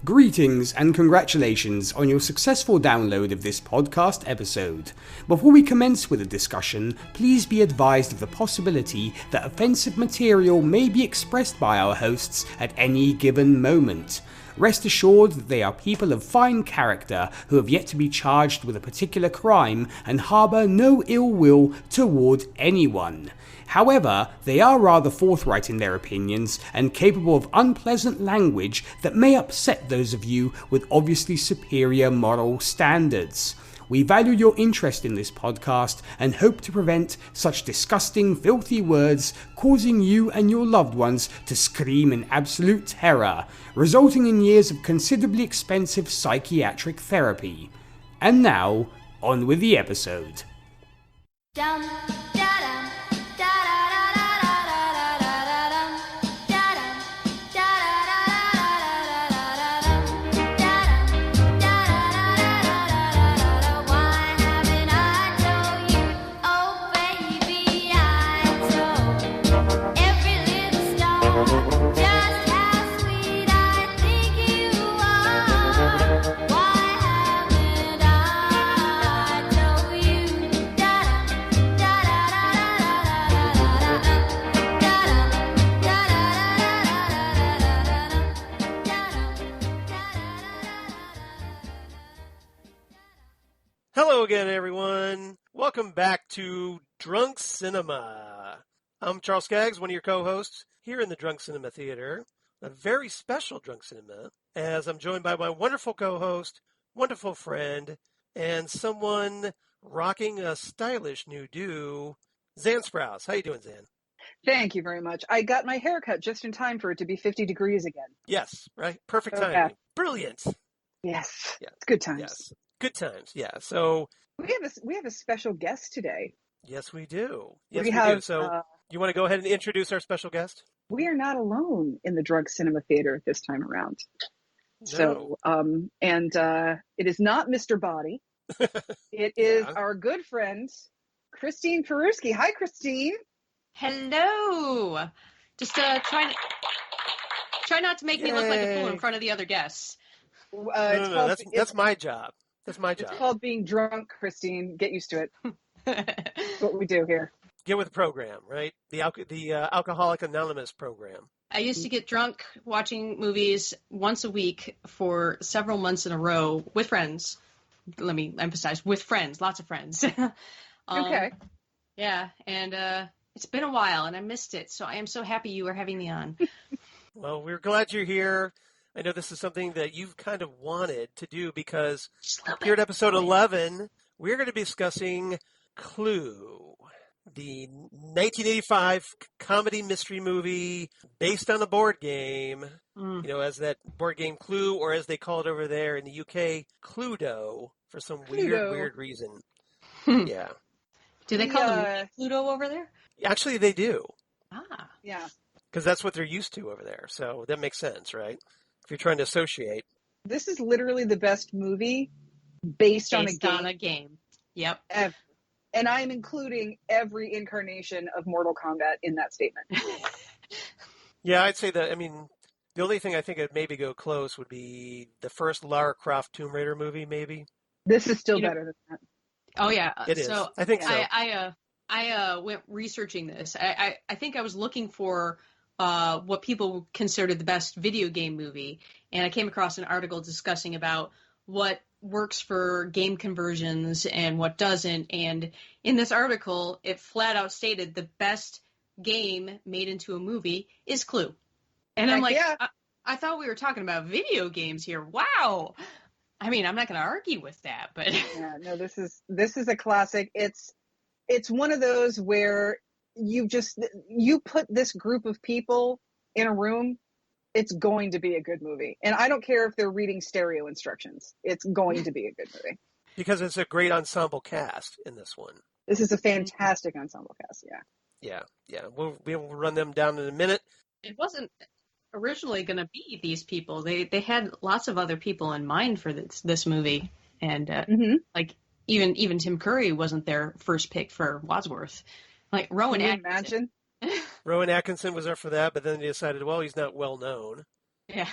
Greetings and congratulations on your successful download of this podcast episode. Before we commence with the discussion, please be advised of the possibility that offensive material may be expressed by our hosts at any given moment. Rest assured that they are people of fine character who have yet to be charged with a particular crime and harbour no ill will toward anyone. However, they are rather forthright in their opinions and capable of unpleasant language that may upset those of you with obviously superior moral standards. We value your interest in this podcast and hope to prevent such disgusting, filthy words causing you and your loved ones to scream in absolute terror, resulting in years of considerably expensive psychiatric therapy. And now, on with the episode. Hello again, everyone. Welcome back to Drunk Cinema. I'm Charles Skaggs, one of your co-hosts here in the Drunk Cinema Theater, a very special Drunk Cinema, as I'm joined by my wonderful co-host, wonderful friend, and someone rocking a stylish new do, Xan Sprouse. How you doing, Xan? Thank you very much. I got my hair cut just in time for it to be 50 degrees again. Yes, right? Perfect timing. Yeah. Brilliant. Yes. Yeah. It's good times. Yes. Good times, yeah. So we have a special guest today. yes, we do. Yes, we do. have, So you want to go ahead and introduce our special guest? We are not alone in the Drunk Cinema Theater this time around. No. So, it is not Mr. Body. It is our good friend, Christine Peruski. Hi, Christine. Hello. Just try not to make me look like a fool in front of the other guests. No, that's my job. That's my job. It's called being drunk, Christine. Get used to it. That's what we do here. Get with the program, right? The Alcoholic Anonymous program. I used to get drunk watching movies once a week for several months in a row with friends. Let me emphasize, with friends, lots of friends. Okay. Yeah, and it's been a while, and I missed it, so I am so happy you are having me on. Well, we're glad you're here. I know this is something that you've kind of wanted to do because here at episode 11, we're going to be discussing Clue, the 1985 comedy mystery movie based on a board game, you know, as that board game Clue, or as they call it over there in the UK, Cluedo, for some weird reason. Yeah. Do they call them Pluto over there? Actually, they do. Ah. Yeah. Because that's what they're used to over there. So that makes sense, right? If you're trying to associate. This is literally the best movie based on a game. Yep. Ever. And I am including every incarnation of Mortal Kombat in that statement. Yeah, I'd say that. I mean, the only thing I think I'd maybe go close would be the first Lara Croft Tomb Raider movie, maybe. This is still better than that. Oh, yeah. It is. I think so. I went researching this. I think I was looking for what people considered the best video game movie, and I came across an article discussing about what works for game conversions and what doesn't, and in this article, it flat out stated the best game made into a movie is Clue. And I'm like, yeah. I thought we were talking about video games here. Wow. I mean, I'm not going to argue with that, but yeah, no, this is a classic. It's one of those where you put this group of people in a room, it's going to be a good movie. And I don't care if they're reading stereo instructions. It's going to be a good movie. Because it's a great ensemble cast in this one. This is a fantastic ensemble cast, yeah. Yeah. We'll run them down in a minute. It wasn't originally going to be these people. They had lots of other people in mind for this movie. And like even Tim Curry wasn't their first pick for Wadsworth. Like Rowan Atkinson. Imagine? Rowan Atkinson was there for that, but then they decided, well, he's not well known. Yeah.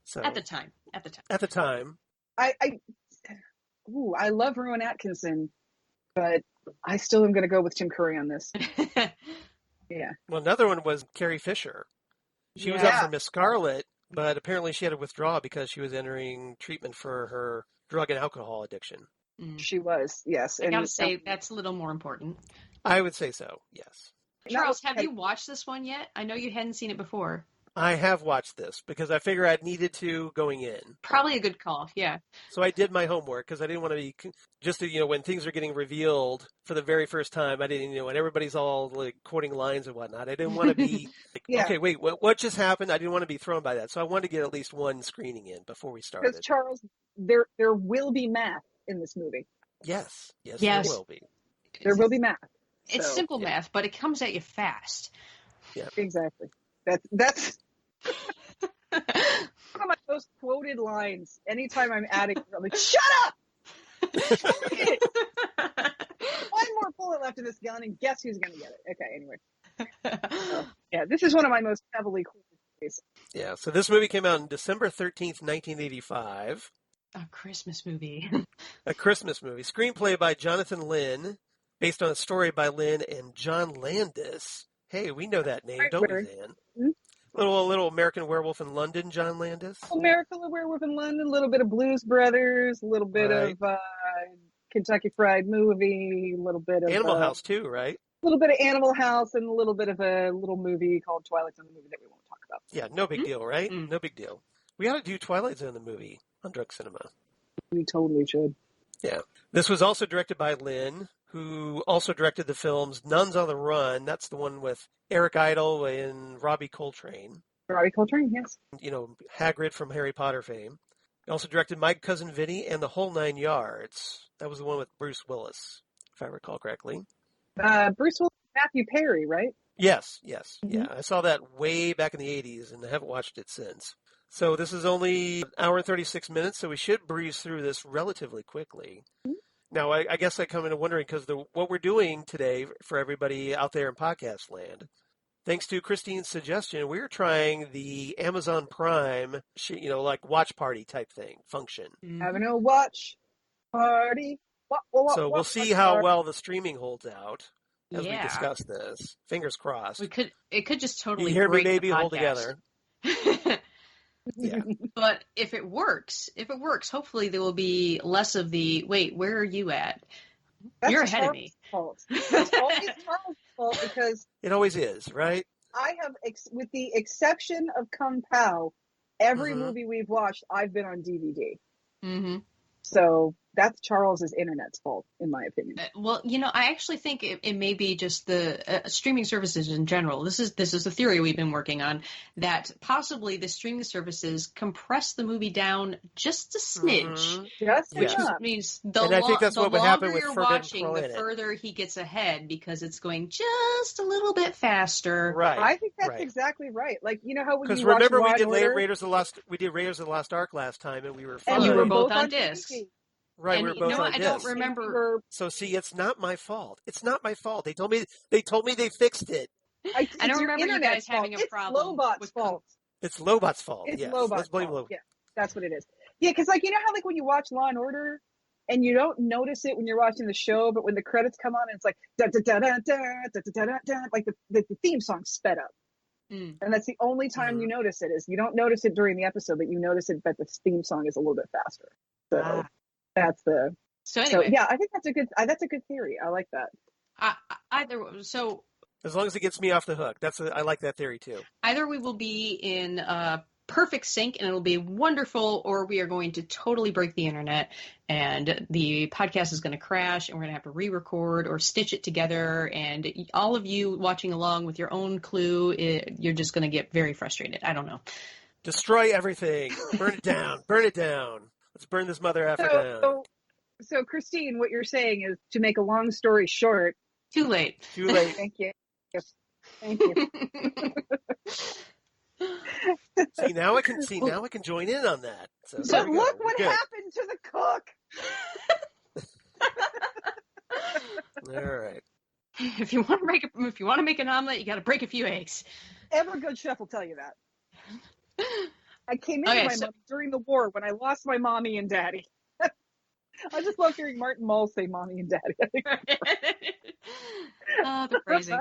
So at the time. at the time. At the time. I love Rowan Atkinson, but I still am going to go with Tim Curry on this. Yeah. Well, another one was Carrie Fisher. She was up for Miss Scarlet, but apparently she had to withdraw because she was entering treatment for her drug and alcohol addiction. She was, yes. I gotta say, that's a little more important. I would say so, yes. Charles, have you watched this one yet? I know you hadn't seen it before. I have watched this because I figure I needed to going in. Probably a good call, yeah. So I did my homework because I didn't want to be just to, when things are getting revealed for the very first time. I didn't, and everybody's all like quoting lines and whatnot. I didn't want to be like, okay, wait, what just happened? I didn't want to be thrown by that. So I wanted to get at least one screening in before we started. Because Charles, there will be math in this movie. Yes, there will be. There will be math. It's simple math, but it comes at you fast. Yeah, exactly. That's one of my most quoted lines. Anytime I'm adding, I'm like, "Shut up! One more bullet left in this gun, and guess who's going to get it?" Okay, anyway. Yeah, this is one of my most heavily quoted movies. Yeah, so this movie came out on December 13th, 1985. A Christmas movie. A Christmas movie. Screenplay by Jonathan Lynn, based on a story by Lynn and John Landis. Hey, we know that name, don't we, Zan? Mm-hmm. Little American Werewolf in London, John Landis. American Werewolf in London, a little bit of Blues Brothers, a little bit of Kentucky Fried Movie, a little bit of Animal House too, right? A little bit of Animal House and a little bit of a little movie called Twilight Zone, the movie that we won't talk about. Yeah, no big deal, right? No big deal. We ought to do Twilight Zone, the movie, on Drug Cinema. We totally should. Yeah. This was also directed by Lynn, who also directed the films Nuns on the Run. That's the one with Eric Idle and Robbie Coltrane. Robbie Coltrane, yes. Hagrid from Harry Potter fame. He also directed My Cousin Vinny and The Whole Nine Yards. That was the one with Bruce Willis, if I recall correctly. Bruce Willis, Matthew Perry, right? Yes. Mm-hmm. Yeah. I saw that way back in the 80s, and I haven't watched it since. So this is only an hour and 36 minutes, so we should breeze through this relatively quickly. Mm-hmm. Now, I guess I come into wondering, because what we're doing today for everybody out there in podcast land, thanks to Christine's suggestion, we're trying the Amazon Prime, like watch party type thing, function. Having a watch party. So we'll see how well the streaming holds out as we discuss this. Fingers crossed. It could just totally you hear break me, baby, the hold podcast. together. Yeah. But if it works, hopefully there will be less of the, wait, where are you at? You're ahead of me. Fault. That's always Charles' fault because it always is, right? I have, with the exception of Kung Pao, every movie we've watched, I've been on DVD. Mm-hmm. So that's Charles's internet's fault, in my opinion. Well, I actually think it may be just the streaming services in general. This is the theory we've been working on, that possibly the streaming services compress the movie down just a smidge. Which means the longer you're watching, the further he gets ahead because it's going just a little bit faster. Right. I think that's exactly right. Like, how when you watch remember we did Order, Raiders of the Lost Ark last time, and we were fine. And you were both on discs. Right, and we were both on I don't remember. So see, it's not my fault. It's not my fault. They told me they fixed it. I don't remember you guys having a problem. It's Lobot's fault. It's Lobot's fault. It's yes. Lobot's Let's blame fault. Lobot. Yeah, that's what it is. Yeah, because how when you watch Law and Order and you don't notice it when you're watching the show, but when the credits come on, it's like da da da da da da da da da, like the theme song sped up. And that's the only time you notice it. Is you don't notice it during the episode, but you notice it that the theme song is a little bit faster. So that's the. So anyway, yeah, I think that's a good theory. I like that. As long as it gets me off the hook, I like that theory too. Either we will be in perfect sync and it'll be wonderful, or we are going to totally break the internet and the podcast is going to crash and we're going to have to re-record or stitch it together. And all of you watching along with your own clue, you're just going to get very frustrated. I don't know. Destroy everything. Burn it down. Burn it down. Let's burn this mother effer down. So, Christine, what you're saying is, to make a long story short. Too late. Thank you. Thank you. Now I can join in on that. So look what happened to the cook. All right. If you want to make an omelet, you got to break a few eggs. Every good chef will tell you that. I came into my money during the war when I lost my mommy and daddy. I just love hearing Martin Mull say mommy and daddy. Oh, the phrasing.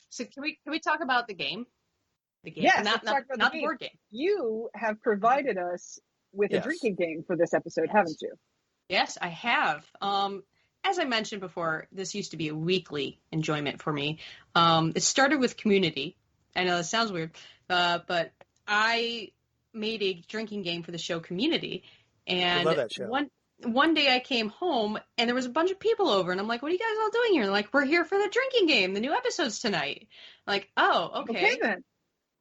So can we talk about the game? The game, yes, not the board game. You have provided us with a drinking game for this episode, haven't you? Yes, I have. As I mentioned before, this used to be a weekly enjoyment for me. It started with Community. I know it sounds weird, but I made a drinking game for the show Community. And I love that show. One day I came home and there was a bunch of people over and I'm like, what are you guys all doing here? And they're like, we're here for the drinking game. The new episode's tonight. I'm like, oh, okay then.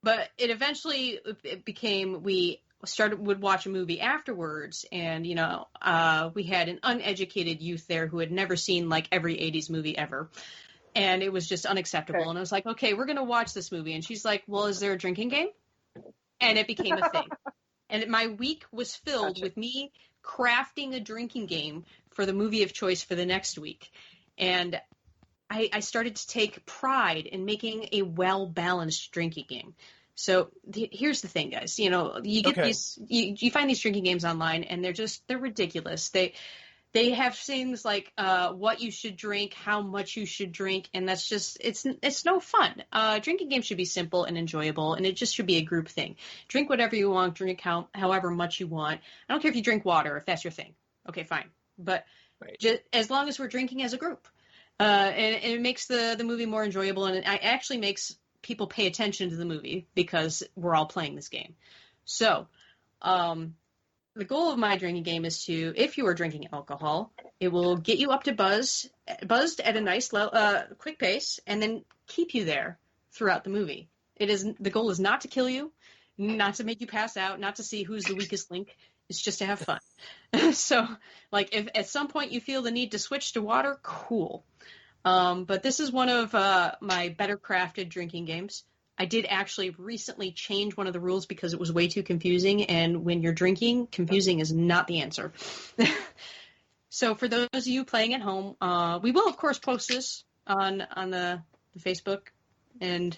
But it became, we would watch a movie afterwards. And, we had an uneducated youth there who had never seen like every 80s movie ever. And it was just unacceptable. Okay. And I was like, okay, we're going to watch this movie. And she's like, well, is there a drinking game? And it became a thing. And my week was filled with me crafting a drinking game for the movie of choice for the next week. And I started to take pride in making a well-balanced drinking game. So here's the thing, guys. You get these, you find these drinking games online, and they're ridiculous. They have things like what you should drink, how much you should drink, and that's just it's no fun. Drinking games should be simple and enjoyable, and it just should be a group thing. Drink whatever you want, drink however much you want. I don't care if you drink water, if that's your thing. Okay, fine. But just, as long as we're drinking as a group. And it makes the movie more enjoyable, and it actually makes people pay attention to the movie because we're all playing this game. So, the goal of my drinking game is to, if you are drinking alcohol, it will get you up to buzzed at a nice, quick pace, and then keep you there throughout the movie. The goal is not to kill you, not to make you pass out, not to see who's the weakest link. It's just to have fun. So, like, if at some point you feel the need to switch to water, cool. But this is one of my better crafted drinking games. I did actually recently change one of the rules because it was way too confusing. And when you're drinking, confusing is not the answer. So for those of you playing at home, we will, of course, post this on the Facebook and,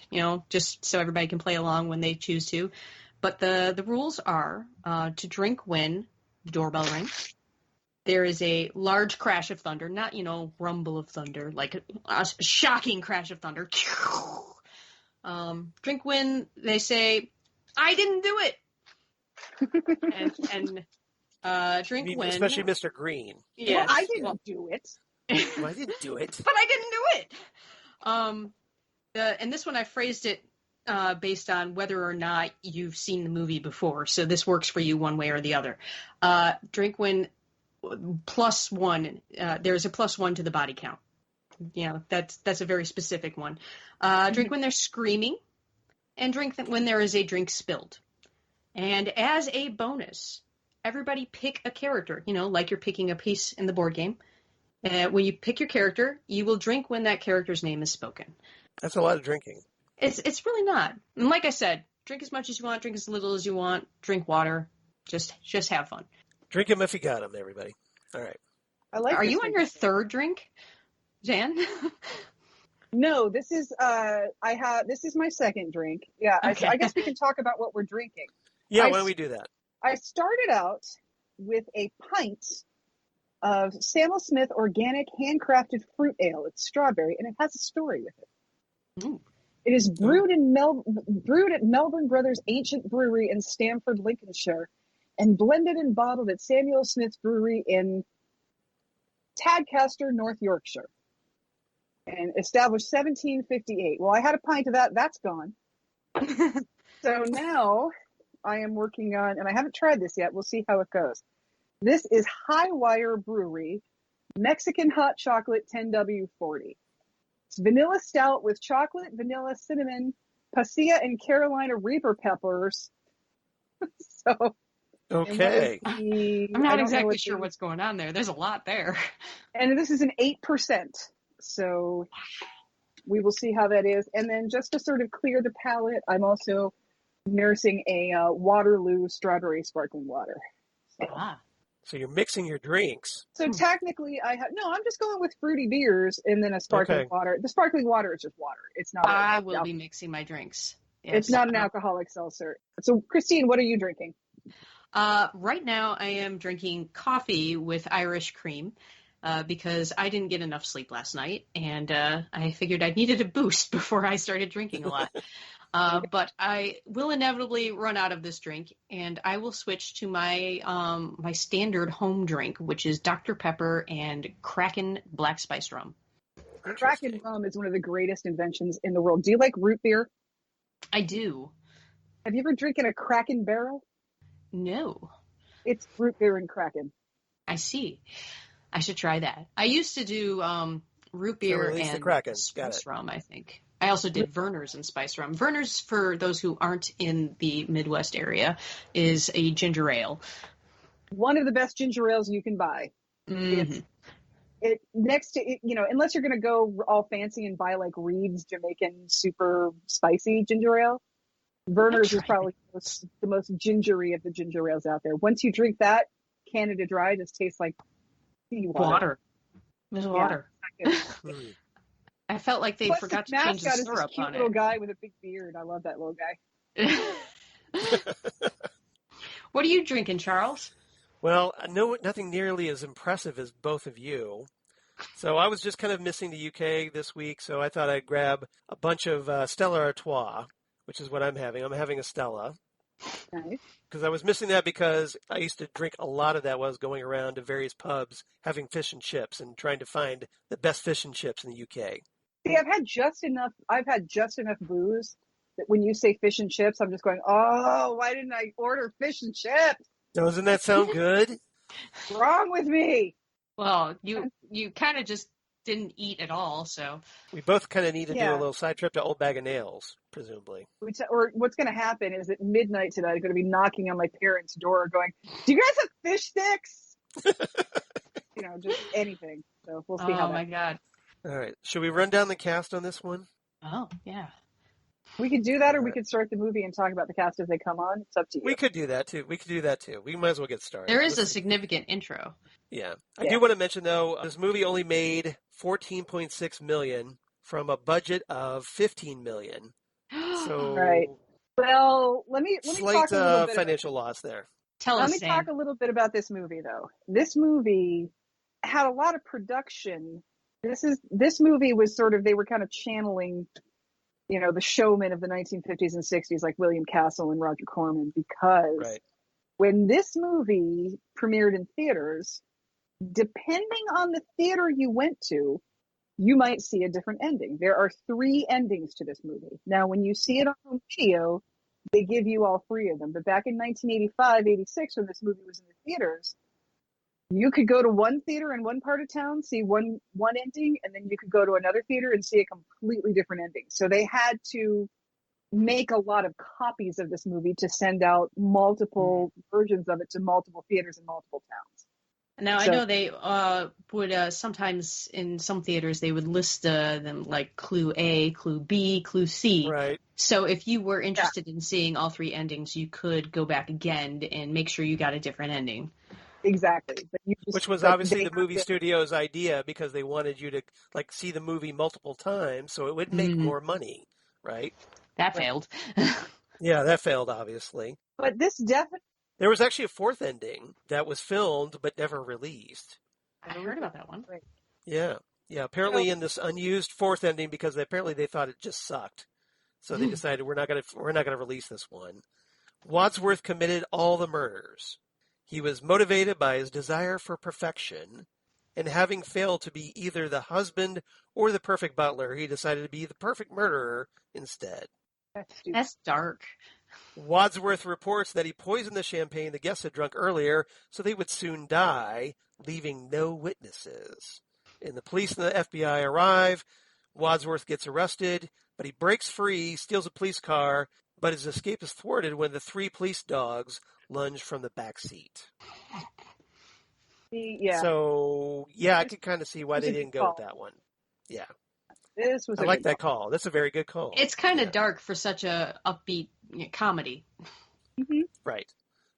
just so everybody can play along when they choose to. But the rules are to drink when the doorbell rings. There is a large crash of thunder, not, rumble of thunder, like a shocking crash of thunder. Drink when they say, I didn't do it. and drink when. Especially Mr. Green. Yes. Well, I didn't do it. Well, I didn't do it. But I didn't do it. And this one I phrased it based on whether or not you've seen the movie before. So this works for you one way or the other. Drink when +1, there's a +1 to the body count. That's a very specific one. Drink when they're screaming, and drink when there is a drink spilled. And as a bonus, everybody pick a character, like you're picking a piece in the board game. When you pick your character, you will drink when that character's name is spoken. That's a lot of drinking. It's really not. And like I said, drink as much as you want, drink as little as you want, drink water, just have fun. Drink them if you got them, everybody. All right. Are you on your third drink, Jan? No, this is this is my second drink. Yeah, okay. I guess we can talk about what we're drinking. Yeah, why don't we do that? I started out with a pint of Samuel Smith organic handcrafted fruit ale. It's strawberry, and it has a story with it. Ooh. It is brewed at Melbourne Brothers Ancient Brewery in Stamford, Lincolnshire, and blended and bottled at Samuel Smith's Brewery in Tadcaster, North Yorkshire, and established 1758. Well, I had a pint of that. That's gone. So now I am working on, and I haven't tried this yet. We'll see how it goes. This is High Wire Brewery Mexican Hot Chocolate 10W40. It's vanilla stout with chocolate, vanilla, cinnamon, pasilla, and Carolina Reaper peppers. So, okay. I'm not exactly sure what's going on there. There's a lot there. And this is an 8%. So we will see how that is. And then just to sort of clear the palate, I'm also nursing a Waterloo strawberry sparkling water. So you're mixing your drinks. So technically I'm just going with fruity beers and then a sparkling water. The sparkling water is just water. It's not. I will be mixing my drinks. Yes. It's not an alcoholic seltzer. So, Christine, what are you drinking? Right now, I am drinking coffee with Irish cream because I didn't get enough sleep last night, and I figured I needed a boost before I started drinking a lot. But I will inevitably run out of this drink, and I will switch to my my standard home drink, which is Dr. Pepper and Kraken Black Spice Rum. Kraken rum is one of the greatest inventions in the world. Do you like root beer? I do. Have you ever drinking a Kraken barrel? No. It's root beer and Kraken. I see. I should try that. I used to do root beer and spice rum, I think. I also did Verner's and spice rum. Verner's, for those who aren't in the Midwest area, is a ginger ale. One of the best ginger ales you can buy. Mm-hmm. It next to it, unless you're going to go all fancy and buy like Reed's Jamaican super spicy ginger ale, Verner's is probably the most gingery of the ginger ales out there. Once you drink that, Canada Dry just tastes like water. There's water. Yeah, I felt like they forgot to change the syrup on it. Mascot is this cute little guy with a big beard. I love that little guy. What are you drinking, Charles? Well, nothing nearly as impressive as both of you. So I was just kind of missing the UK this week, so I thought I'd grab a bunch of Stella Artois, which is what I'm having. I'm having a Stella. Nice. Because I was missing that because I used to drink a lot of that while I was going around to various pubs having fish and chips and trying to find the best fish and chips in the UK. See, I've had just enough booze that when you say fish and chips, I'm just going, oh, why didn't I order fish and chips? Doesn't that sound good? What's wrong with me? Well, you kind of just didn't eat at all, so. We both kind of need to do a little side trip to Old Bag of Nails, presumably. Or what's going to happen is at midnight tonight, I'm going to be knocking on my parents' door going, do you guys have fish sticks? Just anything. So we'll see how Oh, my God. All right. Should we run down the cast on this one? Oh, yeah. We could do that, or we could start the movie and talk about the cast as they come on. It's up to you. We could do that, too. We might as well get started. There is a significant intro. Yeah. I do want to mention, though, this movie only made $14.6 million from a budget of $15 million. So right. Well, let me talk a little bit financial loss there. Let me talk a little bit about this movie, though. This movie had a lot of production. This movie was sort of, they were kind of channeling, the showmen of the 1950s and 60s, like William Castle and Roger Corman, because when this movie premiered in theaters, depending on the theater you went to, you might see a different ending. There are 3 endings to this movie. Now, when you see it on home video, they give you all 3 of them. But back in 1985, 86, when this movie was in the theaters, you could go to one theater in one part of town, see one ending, and then you could go to another theater and see a completely different ending. So they had to make a lot of copies of this movie to send out multiple versions of it to multiple theaters in multiple towns. Now, I know they would sometimes in some theaters, they would list them like Clue A, Clue B, Clue C. Right. So if you were interested in seeing all 3 endings, you could go back again and make sure you got a different ending. Exactly. But which was obviously the movie studio's idea, because they wanted you to see the movie multiple times so it would make more money, right? That failed. Yeah, that failed, obviously. But this definitely... There was actually a 4th ending that was filmed but never released. I heard about that one. Yeah. Yeah, apparently in this unused 4th ending, because apparently they thought it just sucked. So they decided we're not going to release this one. Wadsworth committed all the murders. He was motivated by his desire for perfection, and having failed to be either the husband or the perfect butler, he decided to be the perfect murderer instead. That's dark. Wadsworth reports that he poisoned the champagne the guests had drunk earlier so they would soon die, leaving no witnesses. And the police and the FBI arrive. Wadsworth gets arrested, but he breaks free, steals a police car, but his escape is thwarted when the 3 police dogs lunge from the back seat. Yeah. So, I could kind of see why they didn't go with that one. Yeah. I like that call. That's a very good call. It's kind of dark for such a upbeat comedy. Mm-hmm. Right.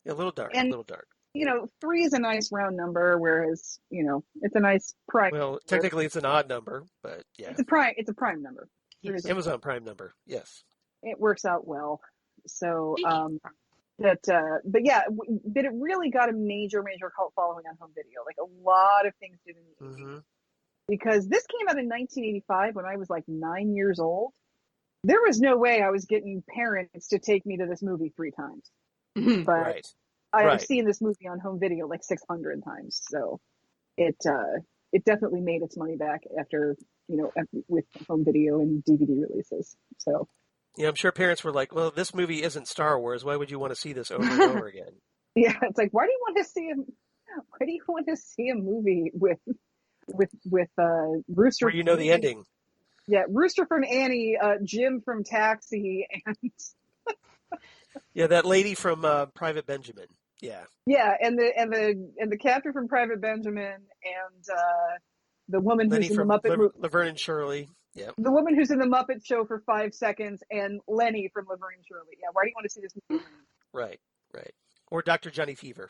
A little dark. 3 is a nice round number, whereas, it's a nice prime. Well, technically it's an odd number, but yeah. It's a prime number. Amazon Prime number, yes. it works out well. So, but it really got a major cult following on home video. Like a lot of things did in the 80s. Because this came out in 1985 when I was like 9 years old. There was no way I was getting parents to take me to this movie 3 times. But I've seen this movie on home video like 600 times. So it definitely made its money back after, with home video and DVD releases. So. Yeah, I'm sure parents were like, well, this movie isn't Star Wars. Why would you want to see this over and over again? Yeah, it's like, why do you want to see a movie with Rooster? Where you know the ending. Yeah, Rooster from Annie, Jim from Taxi, and yeah, that lady from Private Benjamin. Yeah. Yeah, and the captain from Private Benjamin, and the woman Lenny who's in the Muppet Laverne and Shirley. Yeah. The woman who's in the Muppet Show for 5 seconds, and Lenny from Laverne and Shirley. Yeah, why do you want to see this movie? Right. Or Dr. Johnny Fever.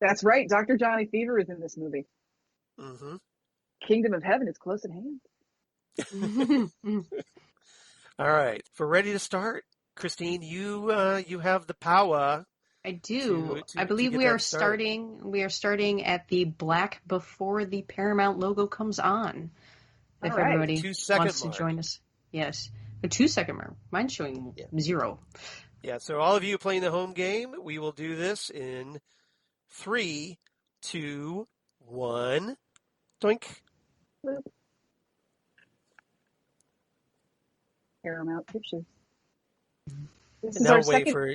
That's right. Dr. Johnny Fever is in this movie. Mm-hmm. Kingdom of Heaven is close at hand. All right. If we're ready to start, Christine, you have the power. I do. I believe we are starting. We are starting at the black before the Paramount logo comes on. If everybody wants to join us, yes, a 2-second mark. Mine's showing 0. Yeah. So all of you playing the home game, we will do this in 3, 2, 1. Doink. Paramount Pictures. Now wait for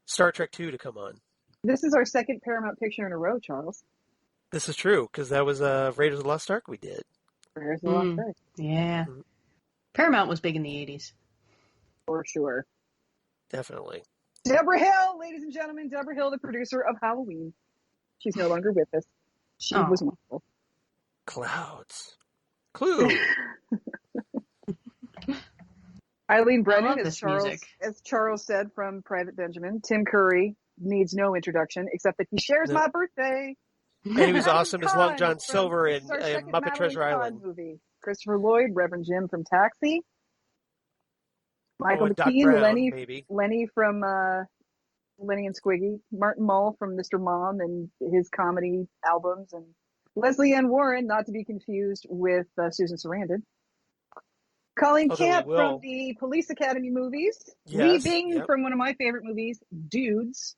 Star Trek 2 to come on. This is our second Paramount picture in a row, Charles. This is true, because that was Raiders of the Lost Ark we did. Raiders of the Lost Ark. Yeah. Paramount was big in the 80s. For sure. Definitely. Deborah Hill, ladies and gentlemen, Deborah Hill, the producer of Halloween. She's no longer with us. She was wonderful. Clouds. Clue. Eileen Brennan, as Charles said from Private Benjamin. Tim Curry needs no introduction, except that he shares my birthday. And he was awesome as Long John Silver in Muppet Treasure Island. Movie. Christopher Lloyd, Reverend Jim from Taxi. Michael McKean, Lenny from Lenny and Squiggy. Martin Mull from Mr. Mom and his comedy albums. And Leslie Ann Warren, not to be confused with Susan Sarandon. Colleen Camp from the Police Academy movies. Lee Bing from one of my favorite movies, Dudes.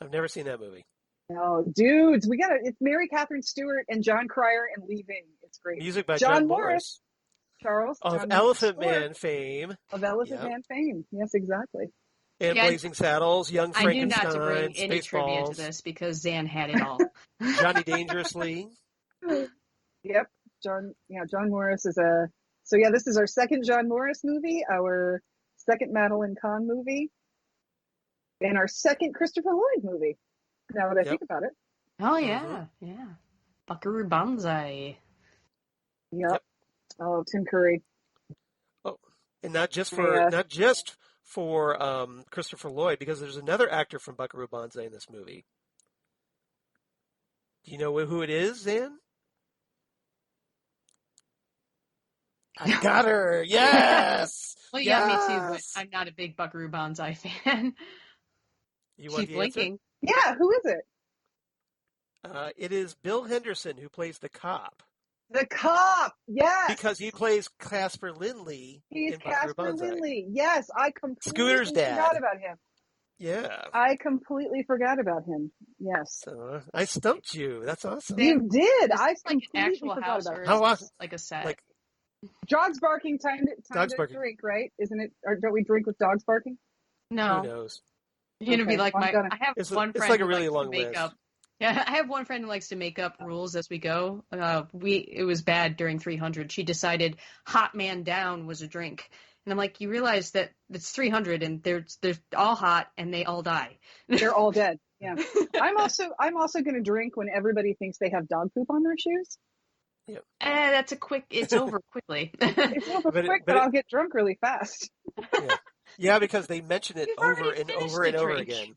I've never seen that movie. No, Dudes. It's Mary Catherine Stewart and John Cryer and Lee Bing. It's great. Music by John Morris. Charles. Of Elephant Man fame. Yes, exactly. And Blazing Saddles, Young Frankenstein, I knew not to bring any trivia to this because Xan had it all. Johnny Dangerously. Yep. John Morris is a... So this is our second John Morris movie, our second Madeline Kahn movie, and our second Christopher Lloyd movie. Now that I think about it. Oh yeah, yeah. Buckaroo Banzai. Yep. Oh, Tim Curry. Oh, and not just for Christopher Lloyd, because there's another actor from Buckaroo Banzai in this movie. Do you know who it is, Xan? I got her. Yes. Well, yeah, me too. But I'm not a big Buckaroo Banzai fan. You want Keep blinking. Yeah, who is it? It is Bill Henderson who plays the cop. The cop, yes. Because he plays Casper Lindley. He's Casper Lindley. Yes, I completely forgot about him. Yeah. I completely forgot about him. Yes. So, I stumped you. That's awesome. You did. I completely forgot about him. How awesome. Like a set. Like, dogs barking, time to drink, right? Isn't it? Or don't we drink with dogs barking? No. Who knows? You're gonna be like I have one friend. It's like a really long list. Yeah, I have one friend who likes to make up rules as we go. It was bad during 300. She decided Hot Man Down was a drink, and I'm like, you realize that it's 300 and they're all hot and they all die. They're all dead. Yeah. I'm also going to drink when everybody thinks they have dog poop on their shoes. Yeah. It's over quickly. It's over quick, but I'll get drunk really fast. Yeah, because they mention it over and over and over again.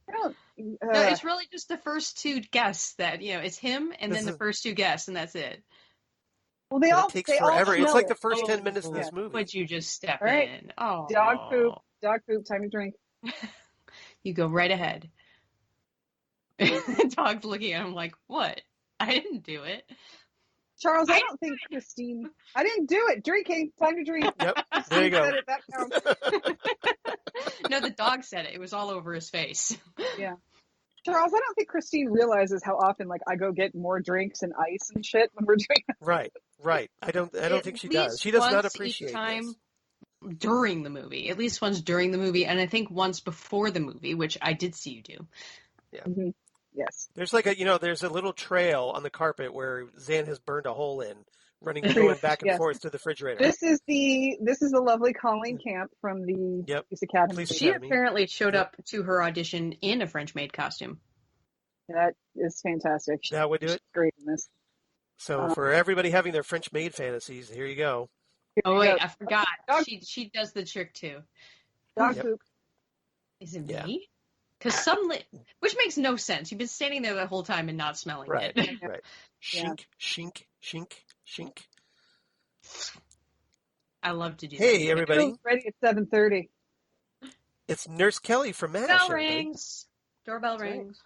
No, it's really just the first two guests that, it's him and then the first two guests, and that's it. Well, they And all it takes they all forever. It's smell like it. the first 10 minutes of Oh, this movie. would you just step All right. in? Oh, Dog poop, time to drink. You go right ahead. Dog's looking at him like, what? I didn't do it. Charles, I don't think Christine. I didn't do it. Drinking, time to drink. Yep, there you go. Said it, that counts. No, the dog said it. It was all over his face. Yeah. Charles, I don't think Christine realizes how often like I go get more drinks and ice and shit when we're doing that. Right. I don't think she At does. least She does not once appreciate each time this. during the movie. At least once during the movie, and I think once before the movie, which I did see you do. Yeah. Mm-hmm. Yes. There's like there's a little trail on the carpet where Xan has burned a hole in, going back and Yes. forth to the refrigerator. This is the lovely Colleen Camp from the Police Academy. Police She Academy. apparently showed up to her audition in a French maid costume. That is fantastic. That would do She's it. great in this. So for everybody having their French maid fantasies, here you go. Oh wait, I forgot. Dog- She does the trick too. Dog Yep. poop. Is it Yeah. me? Because which makes no sense. You've been standing there the whole time and not smelling Right. it. Right. Yeah. Shink. I love to do that. Hey, everybody. Ready at 7:30. It's Nurse Kelly from MASH. Bell everybody. rings. Doorbell That's right. rings.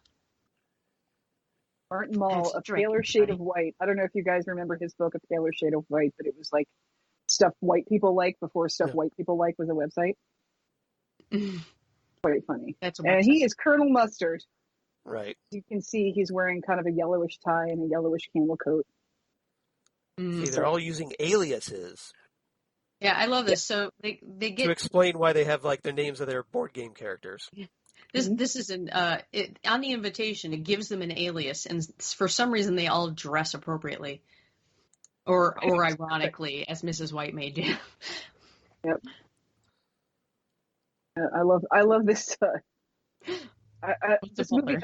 Martin Mull, That's A drinking, Paler Shade buddy. of White. I don't know if you guys remember his book, A Paler Shade of White, but it was like stuff white people like before stuff Yeah. white people like was a website. Quite funny. That's a And he is Colonel Mustard. Right. You can see he's wearing kind of a yellowish tie and a yellowish camel coat. See, they're all using aliases Yeah, I love this. So they to get explain why they have like the names of their board game characters. this. This is on the invitation. It gives them an alias, and for some reason they all dress appropriately, or ironically, as Mrs. White may do. Yep. I love this. This movie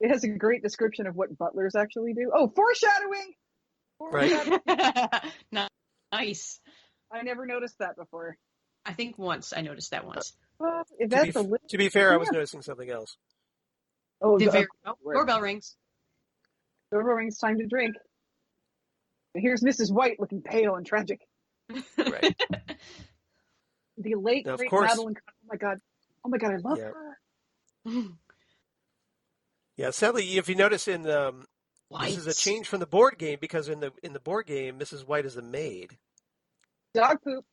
has a great description of what butlers actually do. Oh, foreshadowing! Right. Nice. I never noticed that before. I think once I noticed that once. Well, if that's To be fair, I was noticing something else. Oh, Doorbell rings. Doorbell rings. Time to drink. And here's Mrs. White looking pale and tragic. Right. The late Now, of great course- Madeline Kahn. Oh my god, I love Yeah. her. Yeah. Sadly, if you notice in this is a change from the board game because in the board game, Mrs. White is a maid. Dog poop.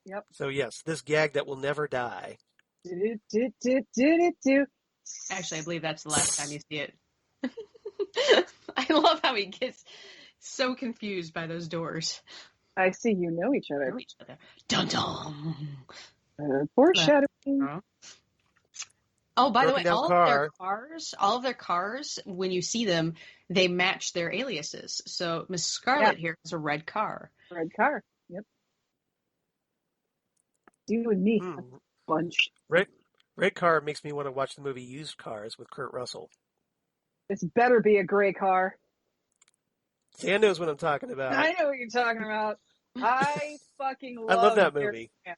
Yep. So yes, this gag that will never die. Do. Actually, I believe that's the last time you see it. I love how he gets so confused by those doors. I see you know each other. Dun dun. Foreshadowing. Oh, by the way, Broken down all of their cars, when you see them, they match their aliases. So Miss Scarlet here has a red car. Red car. Yep. You and me, bunch. Red car makes me want to watch the movie Used Cars with Kurt Russell. This better be a gray car. Xan knows what I'm talking about. I know what you're talking about. I fucking love I love that Garrett movie. Graham.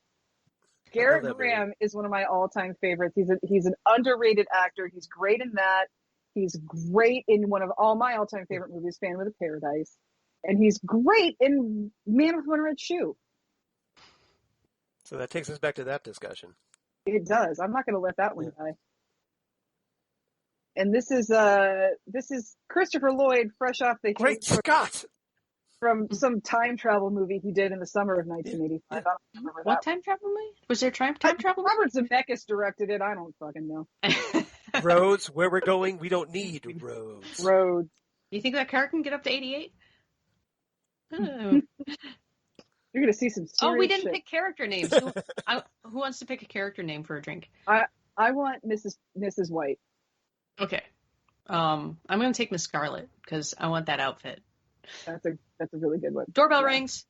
Garrett Graham is one of my all-time favorites. He's an underrated actor. He's great in that. He's great in one of all my all-time favorite movies, Fan with a Paradise. And he's great in Man with One Red Shoe. So that takes us back to that discussion. It does. I'm not going to let that one die. And this is Christopher Lloyd, fresh off the Great Scott! From some time travel movie he did in the summer of 1985. I don't remember What that. Time travel movie? Was there time travel movie? Robert Zemeckis directed it. I don't fucking know. Roads, where we're going, we don't need roads. Roads. You think that car can get up to 88? Oh. You're going to see some serious We didn't shit. pick character names. Who wants to pick a character name for a drink? I want Mrs. White. Okay. I'm going to take Miss Scarlet because I want that outfit. That's a really good one. Doorbell rings.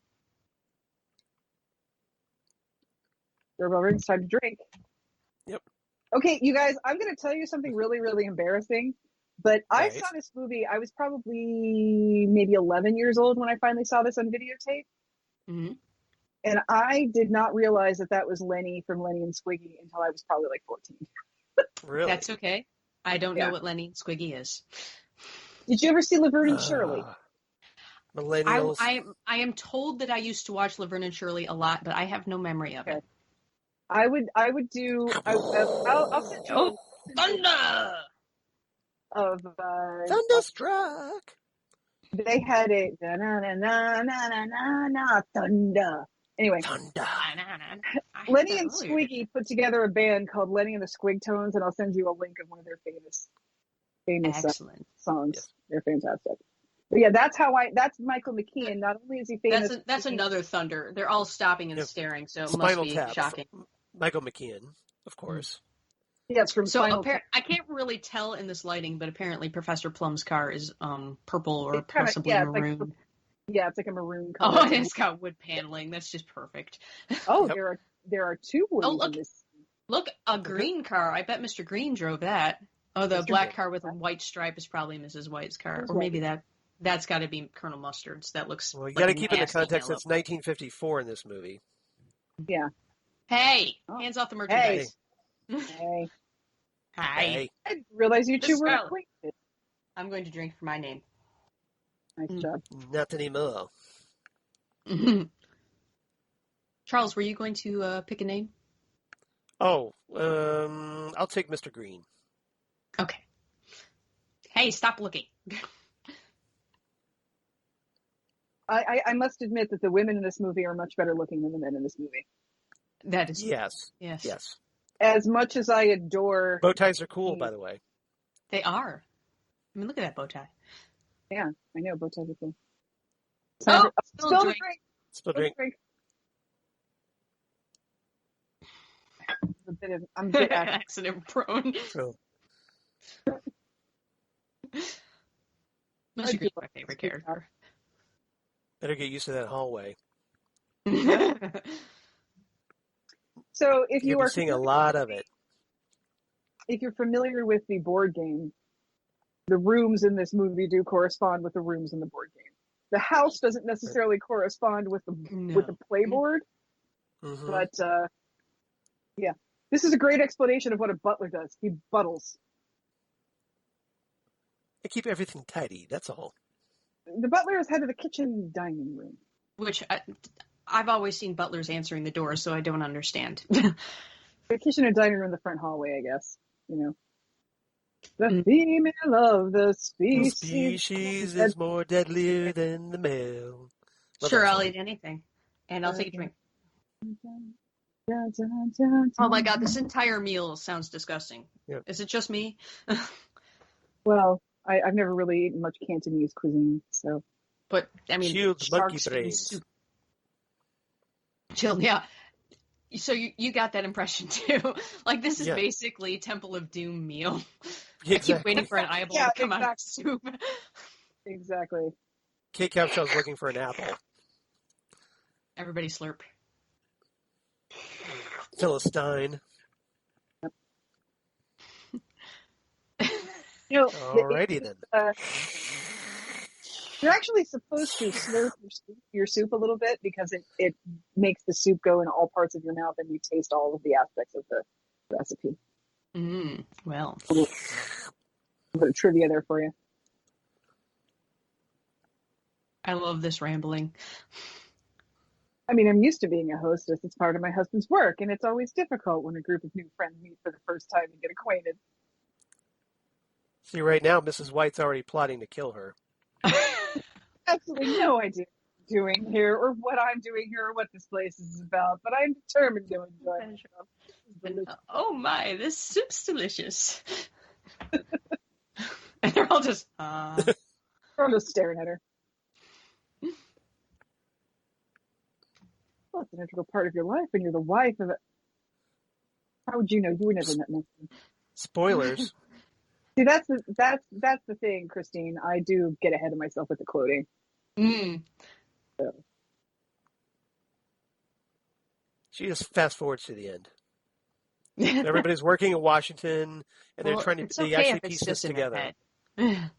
Doorbell rings. Time to drink. Yep. Okay, you guys, I'm going to tell you something really, really embarrassing. But I Right. saw this movie. I was probably maybe 11 years old when I finally saw this on videotape. Mm-hmm. And I did not realize that was Lenny from Lenny and Squiggy until I was probably like 14. Really? That's okay. I don't know what Lenny and Squiggy is. Did you ever see Laverne and Shirley? Millennials. I am told that I used to watch Laverne and Shirley a lot, but I have no memory of it. I would do. I'll send you Oh, thunder! of Thunderstruck. they had a na na na na na na na thunder. Anyway, Thunder. Lenny and Squeaky put together a band called Lenny and the Squigtones, and I'll send you a link of one of their famous Excellent. songs. Yes. They're fantastic. But yeah, that's Michael McKean. Not only is he famous, That's another thunder. They're all stopping and staring, so it Spinal must be Tap. shocking. Michael McKean, of course. Yes, from So Spinal Tap. I can't really tell in this lighting, but apparently Professor Plum's car is purple or It's kinda- possibly yeah, it's like maroon. it's like a maroon color. Oh, and it's got wood paneling. That's just perfect. Oh, Yep. there are two woods Oh, in this. Look, a green car. I bet Mr. Green drove that. Oh, the Mr. black Green. car with a white stripe is probably Mrs. White's car, Mrs. or maybe that's got to be Colonel Mustard's. That looks. Well, you like got to a keep in the nasty context yellow. it's 1954 in this movie. Yeah. Hey, Oh. hands off the merchandise. Hey, Hi. Hey. I didn't realize you two Miss were Scarlett. acquainted. I'm going to drink for my name. Nice job. Not anymore. Charles, were you going to pick a name? Oh, I'll take Mr. Green. Okay. Hey, stop looking. I must admit that the women in this movie are much better looking than the men in this movie. That is Yes. yes. Yes. As much as I adore, Bow ties are cool, by the way. They are. I mean, look at that bow tie. yeah, I know bow ties are cool. Oh, Spill still the drink. drink. Spill drink. I'm a bit Accident prone. True. Must agree, my favorite character. Better get used to that hallway. So if You'll you be are seeing a lot of it. if you're familiar with the board game, the rooms in this movie do correspond with the rooms in the board game. The house doesn't necessarily correspond with the playboard, Mm-hmm. but yeah, this is a great explanation of what a butler does. He buttles. I keep everything tidy, that's all. The butler is head of the kitchen dining room. Which I've always seen butlers answering the door, so I don't understand. The kitchen and dining room, the front hallway, I guess. You know, the female of the The species. species is more deadlier than the male. Well, Sure, that's I'll fine. eat anything. And I'll take a drink. Dun, dun, dun, Oh my dun. god, this entire meal sounds disgusting. Yeah. Is it just me? Well, I've never really eaten much Cantonese cuisine, so. But, I mean, Chilled monkey shark fin brains. soup. Chilled, yeah. So you got that impression too. Like, this is Yeah. basically Temple of Doom meal. I Exactly. keep waiting for an eyeball Yeah, to come out of the soup. Exactly. Kate Capshaw's looking for an apple. Everybody slurp. Philistine. You know, Alrighty then. you're actually supposed to slurp your soup a little bit because it makes the soup go in all parts of your mouth and you taste all of the aspects of the recipe. Well. A little bit of trivia there for you. I love this rambling. I mean, I'm used to being a hostess. It's part of my husband's work, and it's always difficult when a group of new friends meet for the first time and get acquainted. See, right now, Mrs. White's already plotting to kill her. Absolutely no idea what I'm doing here, or what I'm doing here, or what this place is about, but I'm determined to enjoy myself. Oh my, this soup's delicious. And they're all just, I'm just staring at her. Well, it's an integral part of your life, and you're the wife of it. How would you know? You were never met me. Spoilers. See, that's the thing, Christine. I do get ahead of myself with the quoting. So. She just fast forwards to the end. Everybody's working in Washington, and they're trying to it's they okay actually if it's piece this just in their together. head.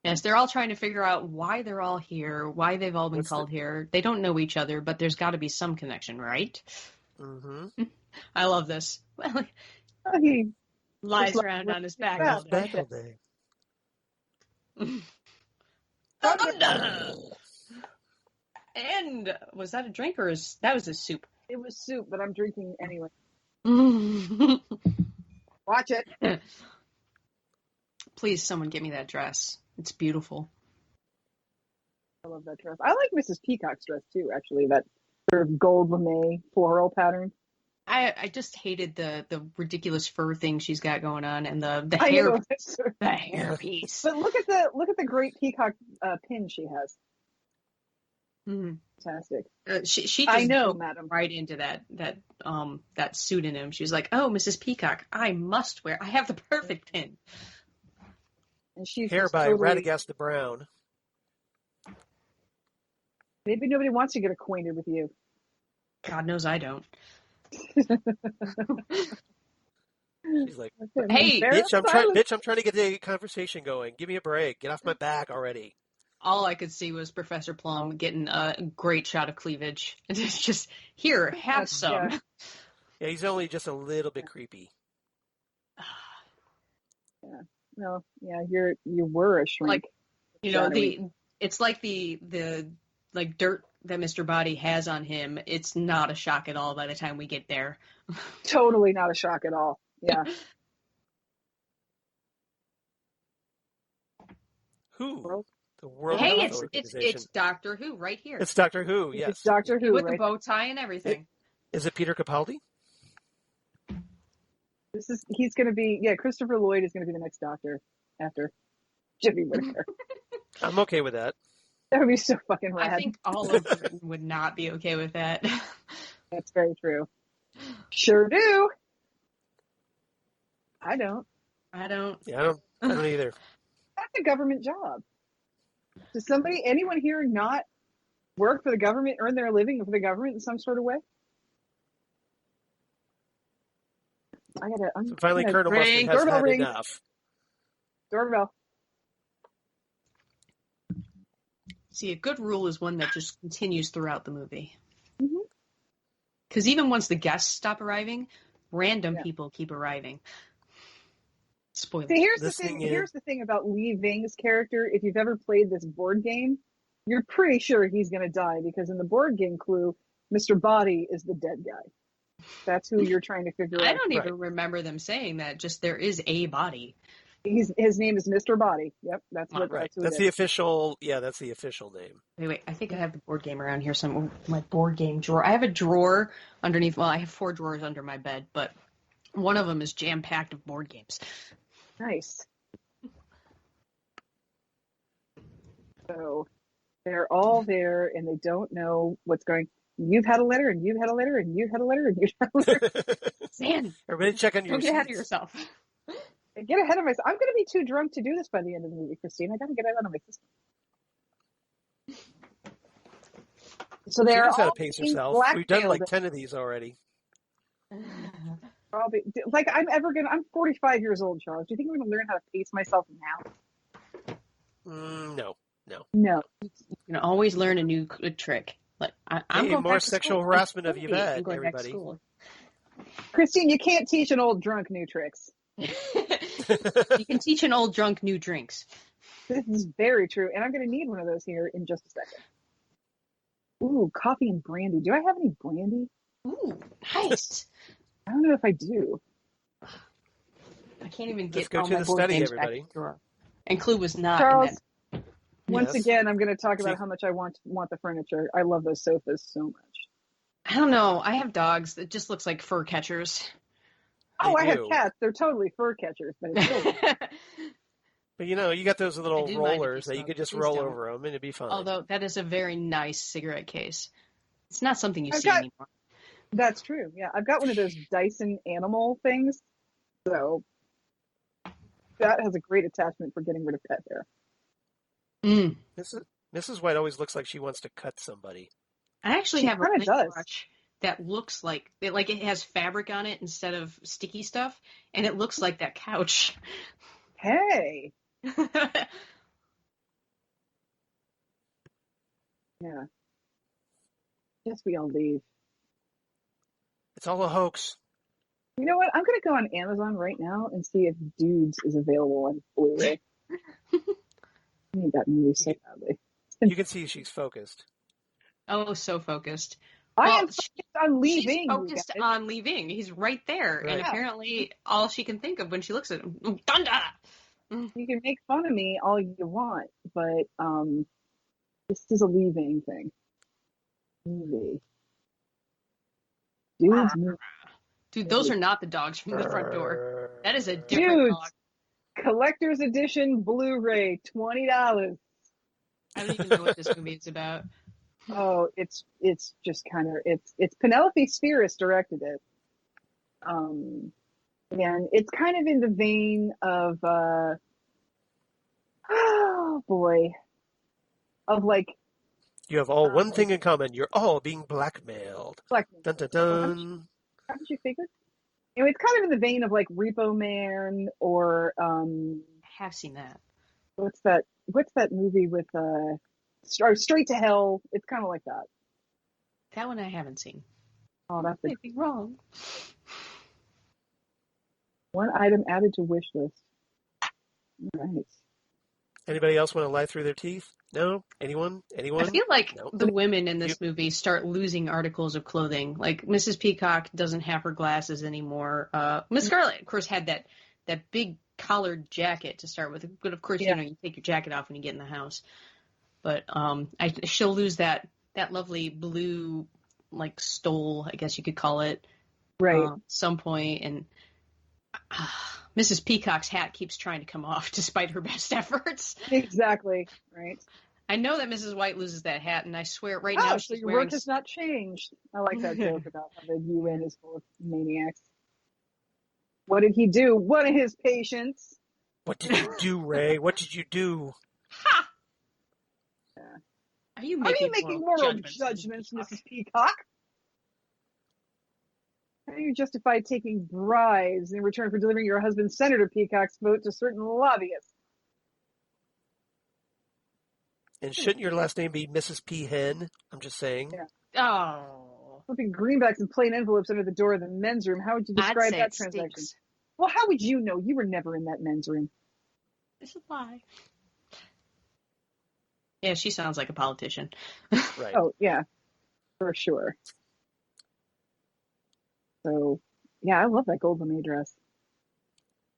Yes, they're all trying to figure out why they're all here, why they've all been called here. They don't know each other, but there's got to be some connection, right? Mm-hmm. I love this. Well, He lies around on his back all day. Back all day. Thunder! And was that a drink or that was a soup? It was soup, but I'm drinking anyway. Watch it. Please, someone get me that dress. It's beautiful. I love that dress. I like Mrs. Peacock's dress too, actually. That sort of gold lame floral pattern. I just hated the ridiculous fur thing she's got going on and the I hair know. the hair piece. But look at the great peacock pin she has. Mm-hmm. Fantastic. She just I know, madam. Right into that pseudonym. She was like, "Oh, Mrs. Peacock, I must wear. I have the perfect pin." And she's hair by totally... Radagasta Brown. Maybe nobody wants to get acquainted with you. God knows I don't. She's like, "Hey, bitch, I'm trying to get the conversation going. Give me a break. Get off my back already." All I could see was Professor Plum getting a great shot of cleavage. And it's just, here, have some. Yeah, he's only just a little bit creepy. Yeah. No, yeah, you were a shrink. Like, you know, it's like the like dirt that Mr. Body has on him. It's not a shock at all by the time we get there. Totally not a shock at all. Yeah. Who? The World Hey, Health Organization. It's Doctor Who right here. It's Doctor Who, yes. It's Doctor Who, with right? the bow tie and everything. Is it Peter Capaldi? He's going to be, Christopher Lloyd is going to be the next Doctor after Jimmy Whittaker. I'm okay with that. That would be so fucking rad. I think all of Britain would not be okay with that. That's very true. Sure do. I don't. Yeah, I don't either. That's a government job. Does anyone here not work for the government, earn their living for the government in some sort of way? So finally, Colonel Mustard has had enough. Doorbell. See, a good rule is one that just continues throughout the movie. Mm-hmm. Because even once the guests stop arriving, random people keep arriving. Spoilers. See, here's the thing about Lee Ving's character. If you've ever played this board game, you're pretty sure he's going to die because in the board game clue, Mr. Body is the dead guy. That's who you're trying to figure out. I don't even remember them saying that. Just there is a body. His name is Mr. Body. Yep, that's what. Right. That's the official. Yeah, that's the official name. Wait. I think I have the board game around here. My board game drawer. I have a drawer underneath. Well, I have 4 drawers under my bed, but one of them is jam packed of board games. Nice. So they're all there, and they don't know what's going. You've had a letter, and you've had a letter, and you've had a letter, and you've had a letter. Man, everybody, check on your. Don't get ahead of yourself. Get ahead of myself. I'm going to be too drunk to do this by the end of the movie, Christine. I got to get out of my system. So they're all got to pace herself. We've done like 10 of these already. Probably, like I'm 45 years old, Charles. Do you think I'm going to learn how to pace myself now? No. You can always learn a new trick. Like I'm going more sexual harassment of Yvette, everybody. Christine, you can't teach an old drunk new tricks. You can teach an old drunk new drinks. This is very true, and I'm going to need one of those here in just a second. Ooh, coffee and brandy. Do I have any brandy? Ooh, nice. I don't know if I do. I can't even get Let's go to the study, everybody. And Clue was not. Charles, once again, I'm going to talk about how much I want the furniture. I love those sofas so much. I don't know. I have dogs that just looks like fur catchers. Oh, I have cats. They're totally fur catchers, but it's still... But you got those little rollers that you could just roll over them, and it'd be fine. Although that is a very nice cigarette case. It's not something you see anymore. That's true. Yeah, I've got one of those Dyson animal things, so that has a great attachment for getting rid of pet hair. Mrs. White always looks like she wants to cut somebody. I actually have a brush that looks like it has fabric on it instead of sticky stuff, and it looks like that couch. Hey. Yeah. Guess we all leave. It's all a hoax. You know what? I'm going to go on Amazon right now and see if Dudes is available on Blu-ray. I need that movie so badly. You can see she's focused. Oh, so focused. I Well, am focused on She's leaving. you focused guys. on leaving. He's right there. Right. And apparently all she can think of when she looks at him, Dunda! You can make fun of me all you want, but this is a leaving thing. Movie. Dude's movie. Dude, those are not the dogs from the front door. That is a different Dude, dog. collector's edition Blu-ray, $20. I don't even know what this movie is about. Oh, it's just kind of it's Penelope Spheris directed it. And it's kind of in the vein of oh boy, of like You have all one thing in common. You're all being blackmailed. Blackman. Dun dun dun. How did you figure? Anyway, it's kind of in the vein of like Repo Man or I have seen that. what's that movie with Straight to Hell? It's kind of like that. That one I haven't seen. Oh, that's the Maybe wrong. one item added to wish list. All right. Anybody else want to lie through their teeth? No? Anyone? I feel like No. the women in this movie start losing articles of clothing. Like Mrs. Peacock doesn't have her glasses anymore. Miss Scarlet, of course, had that big collared jacket to start with. But of course, Yeah. you take your jacket off when you get in the house. But she'll lose that lovely blue like stole, I guess you could call it, Right. some point. And Mrs. Peacock's hat keeps trying to come off despite her best efforts. Exactly. Right. I know that Mrs. White loses that hat, and I swear right Oh, now so she's your wearing. work has not changed. I like that joke about how the UN is full of maniacs. What did he do? One of his patients. What did you do, Ray? What did you do? Ha! Yeah. Are you Are you making making moral moral judgments, Mrs. Peacock? How do you justify taking bribes in return for delivering your husband, Senator Peacock's vote to certain lobbyists? And shouldn't your last name be Mrs. P. Hen? I'm just saying. Yeah. Oh, Flipping greenbacks and plain envelopes under the door of the men's room. How would you I'd describe say that it transaction? stinks. Well, how would you know? You were never in that men's room. It's a lie. Yeah, she sounds like a politician. Right. Oh, yeah, for sure. So, yeah, I love that gold lame dress.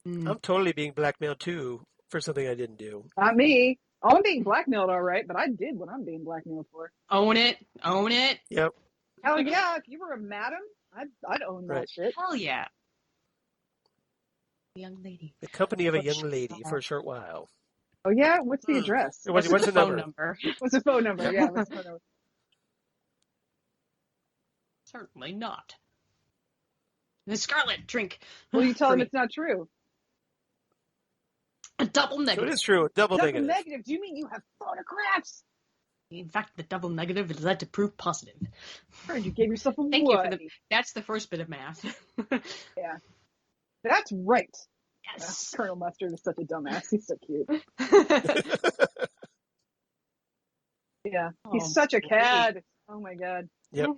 I'm totally being blackmailed, too, for something I didn't do. Not me. Oh, I'm being blackmailed, all right, but I did what I'm being blackmailed for. Own it. Own it. Yep. Hell yeah, if you were a madam, I'd own that Right. shit. Hell yeah. Young lady. The company of a young lady for a short while. Oh yeah, what's the address? What's the phone number? What's the phone number? Yeah, what's the phone number? Certainly not. Miss Scarlet, drink. Well, you tell For them me. it's not true. A double So it negative. is true. Double Double negative. negative. Do you mean you have photographs? In fact, the double negative is led to proof positive. Heard you gave yourself a Thank you for what? that's the first bit of math. Yeah, that's right. Yes. Colonel Mustard is such a dumbass. He's so cute. Yeah, he's Oh, such a boy. cad. Oh my god. Yep.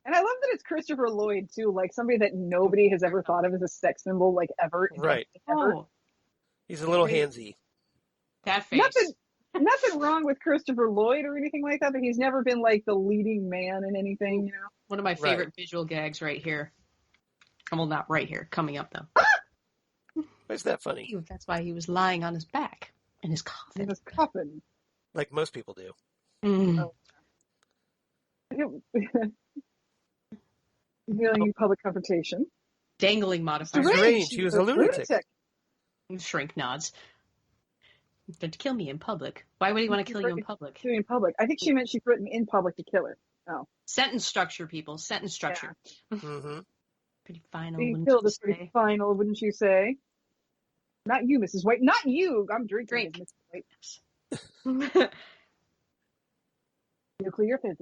And I love that it's Christopher Lloyd too, like somebody that nobody has ever thought of as a sex symbol, like ever. Right. Ever. Oh, He's a little Right. handsy. that face. Nothing wrong with Christopher Lloyd or anything like that, but he's never been like the leading man in anything, you know. One of my favorite visual gags right here. Well, not right here. Coming up, though. Why is that funny? That's why he was lying on his back in his In coffin. his coffin. Like most people do. Mm. Revealing public confrontation. Dangling modifier. Deranged. He was a lunatic. Shrink nods. But to kill me in public. Why would he want to kill you in public? Doing in public. I think she meant she threatened in public to kill her. Oh. Sentence structure, people. Sentence structure. Mm-hmm. Pretty final, Being wouldn't killed you is pretty say? final, wouldn't you say? Not you, Mrs. White. Not you. I'm drinking. Drink. Mrs. White. Nuclear physics.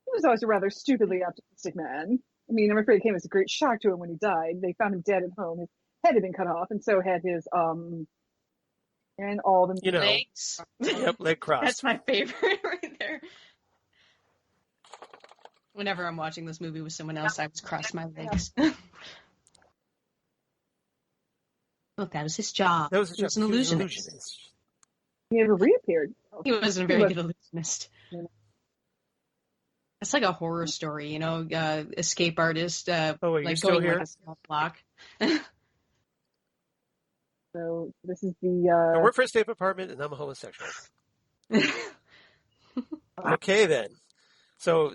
He was always a rather stupidly optimistic man. I mean, I'm afraid it came as a great shock to him when he died. They found him dead at home. His head had been cut off, and so had his and all the Legs. Yep, leg crossed. That's my favorite right there. Whenever I'm watching this movie with someone else, I just cross my legs. Look, that was his job. That was his He job. was an He was an illusionist. illusionist. He never reappeared. He wasn't a very good illusionist. Yeah. It's like a horror story, you know, escape artist, Oh, wait, you're like still going here? like a small block. So this is I the work for a state apartment, and I'm a homosexual. Okay, then. So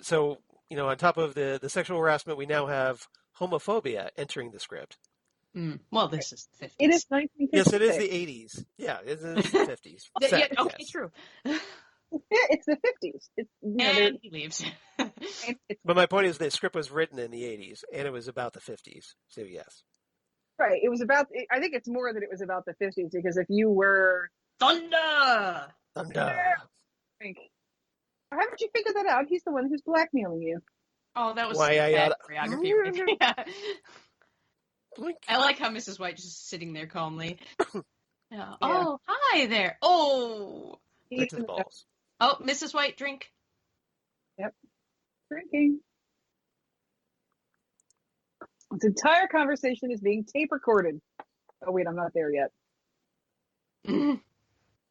on top of the sexual harassment, we now have homophobia entering the script. Well, this is the 50s. It is 1956. Yes, it is the 80s. Yeah, it is the 50s. Yeah, okay, Yes. true. It's the 50s. It's, And he leaves. But my point is the script was written in the 80s, and it was about the 50s. So, yes. right. It was about. I think it's more that it was about the 50s because if you were, Thunder! haven't you figured that out? He's the one who's blackmailing you. Oh, that was Why I bad oughta- choreography right there. Yeah. Blink. I like how Mrs. White just sitting there calmly. Yeah. Yeah. Oh, hi there. Oh. Right to the balls. Oh, Mrs. White, drink. Drinking. This entire conversation is being tape recorded. Oh wait, I'm not there yet.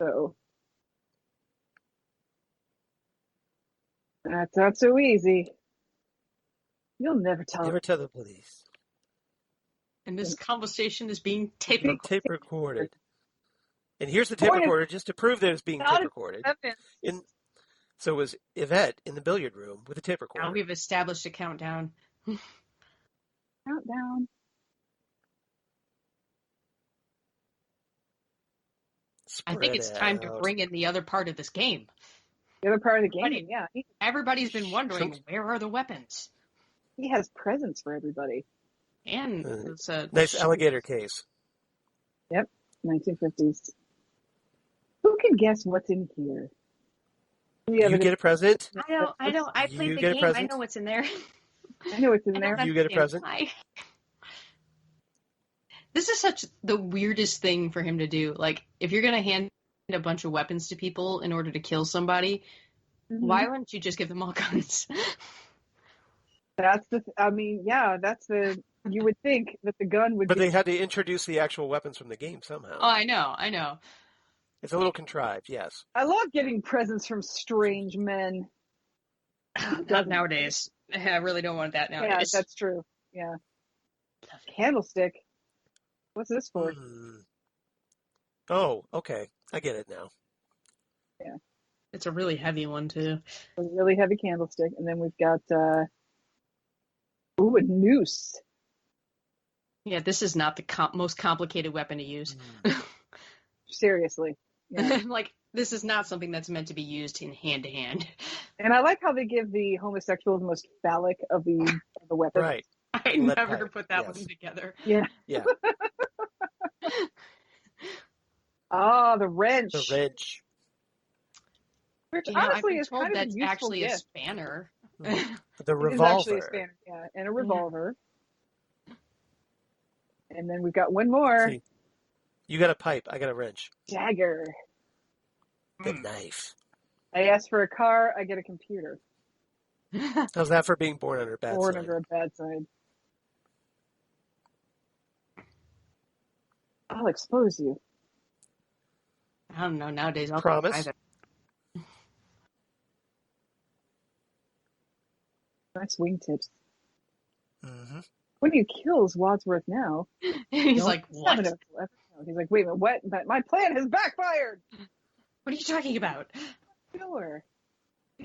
So that's not so easy. You'll never tell. Never tell the police. And this conversation is being tape Being recorded. tape recorded. And here's the tape Point is- recorder just to prove that it's being Not tape recorded. evidence. So it was Yvette in the billiard room with a tape recorder. Now we've established a countdown. Countdown. I think it's time to bring in the other part of this game. The other part of the game, Funny. yeah. Everybody's been wondering, where are the weapons? He has presents for everybody. And it's a Nice alligator case. 1950s. Who can guess what's in here? You get a present. I know. I You played the get a game. I present? know what's in there. I know what's in I there. don't You get a understand present? why. This is such the weirdest thing for him to do. Like, if you're going to hand a bunch of weapons to people in order to kill somebody, why wouldn't you just give them all guns? That's the. I mean, yeah, that's the. You would think that the gun would. But be, they had to introduce the actual weapons from the game somehow. Oh, I know. It's a little contrived, yes. I love getting presents from strange men. Not nowadays. I really don't want that Yeah, nowadays. that's true. Yeah. Candlestick. What's this for? Oh, okay. I get it now. Yeah. It's a really heavy one, too. A really heavy candlestick, and then we've got. A noose. Yeah, this is not the most complicated weapon to use. Seriously. Yeah. Like, this is not something that's meant to be used in hand-to-hand. And I like how they give the homosexual the most phallic of the weapons. Right. I Lead never pipe, put that yes. one together. Yeah. Yeah. The wrench. The wrench. Which You know, I've honestly been is told kind of a that's useful actually a gift. spanner. The It is actually a revolver. spanner, yeah, and a revolver. And then we've got one more. See, you got a pipe. I got a wrench. Dagger. The knife. I asked for a car, I get a computer. How's that for being born under a bad Born sign? under a bad side. I'll expose you. I don't know. Nowadays, I'll Promise? either. Nice wingtips. Mm-hmm. When he kills Wadsworth now, He's no, like, he's what? having He's like, wait a minute, what? My plan has backfired. What are you talking about? Sure.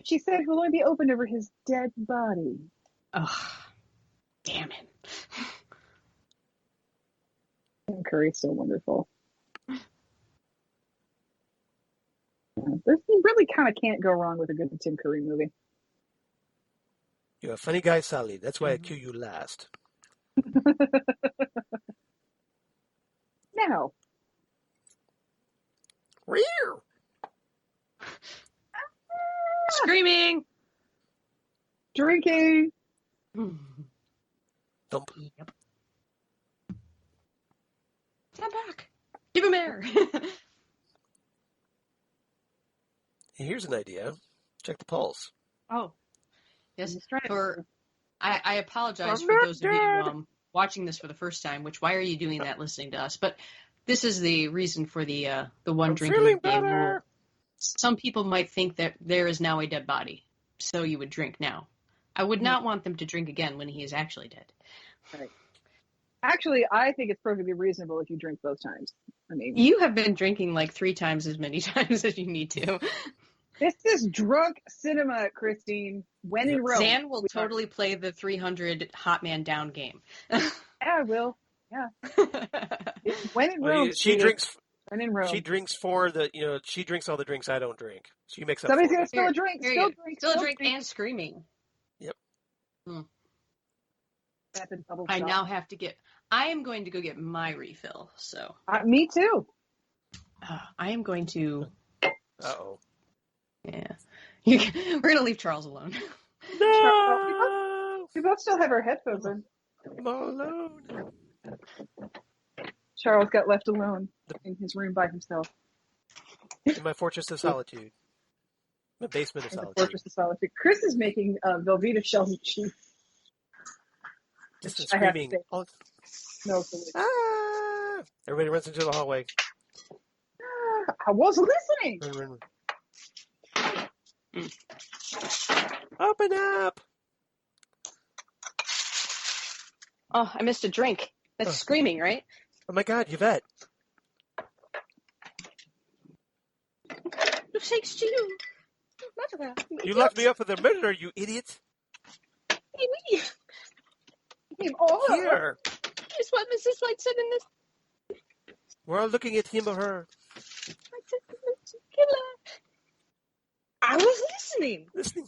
She said it will only be opened over his dead body. Ugh. Damn it. Tim Curry's so wonderful. This really kind of can't go wrong with a good Tim Curry movie. You're a funny guy, Sally. That's why I cue you last. Now, Rear. Screaming. drinking. Thump. Yep. Stand back. Give him air. Hey, here's an idea. Check the pulse. Oh. Yes. That's right. I apologize I'm for not those of you dead. watching this for the first time, which why are you doing that listening to us? But this is the reason for the one I'm drinking feeling game better. rule. Some people might think that there is now a dead body, so you would drink now. I would not want them to drink again when he is actually dead. Right. Actually, I think it's perfectly reasonable if you drink both times. I mean, You have been drinking like 3 times as many times as you need to. this is drunk cinema, Christine. When in Rome. Zan will totally play the 300 hot man down game. Yeah, I will. Yeah. When in Rome. She drinks. When in Rome. She drinks she drinks all the drinks I don't drink. She makes up. Somebody's for gonna it. spill a drink. Still a drink and screaming. Yep. I am going to go get my refill. So. Me too. I am going to. Uh-oh. Yeah. We're going to leave Charles alone. No! We both still have our headphones in. I'm all alone. Charles got left alone in his room by himself. In my fortress of solitude. My basement of solitude. Fortress of solitude. Chris is making Velveeta shells and cheese. Just screaming. No, Everybody runs into the hallway. I was listening. Run. Open up. Oh, I missed a drink. That's screaming, right? Oh my God, Yvette. Thanks to you. You left me up for the murder, you idiot. Here. Here's what Mrs. White said in this. We're all looking at him or her. I was listening.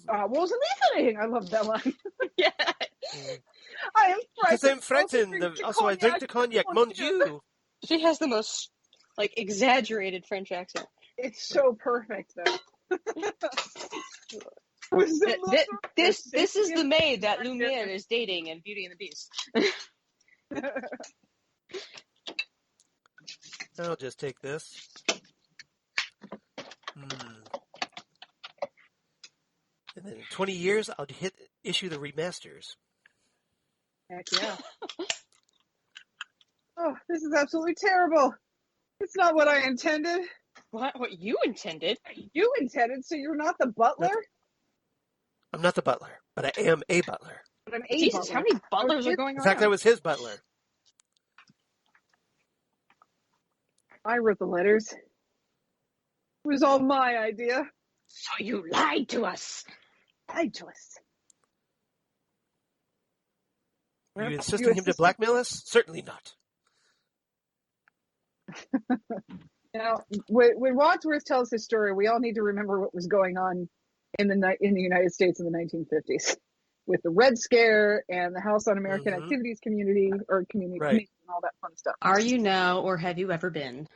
I wasn't listening. I love that line. Yeah. I am frightened. Because I'm frightened. Also, I drink the cognac. Mon Dieu. She has the most, exaggerated French accent. It's so perfect, though. This is the maid that Lumiere is dating in Beauty and the Beast. I'll just take this. And then in 20 years, I'll issue the remasters. Heck yeah. Oh, this is absolutely terrible. It's not what I intended. What you intended? You intended, so you're not the butler? I'm not the butler, but I am a butler. But I'm a Jesus, butler. how many butlers are going In around? fact, I was his butler. I wrote the letters. It was all my idea. So you lied to us. Lied to us. Are you insisting him to blackmail us? Certainly not. Now, when Wadsworth tells his story, we all need to remember what was going on in the United States in the 1950s with the Red Scare and the House on American Activities community commission and all that fun stuff. Are you now, or have you ever been?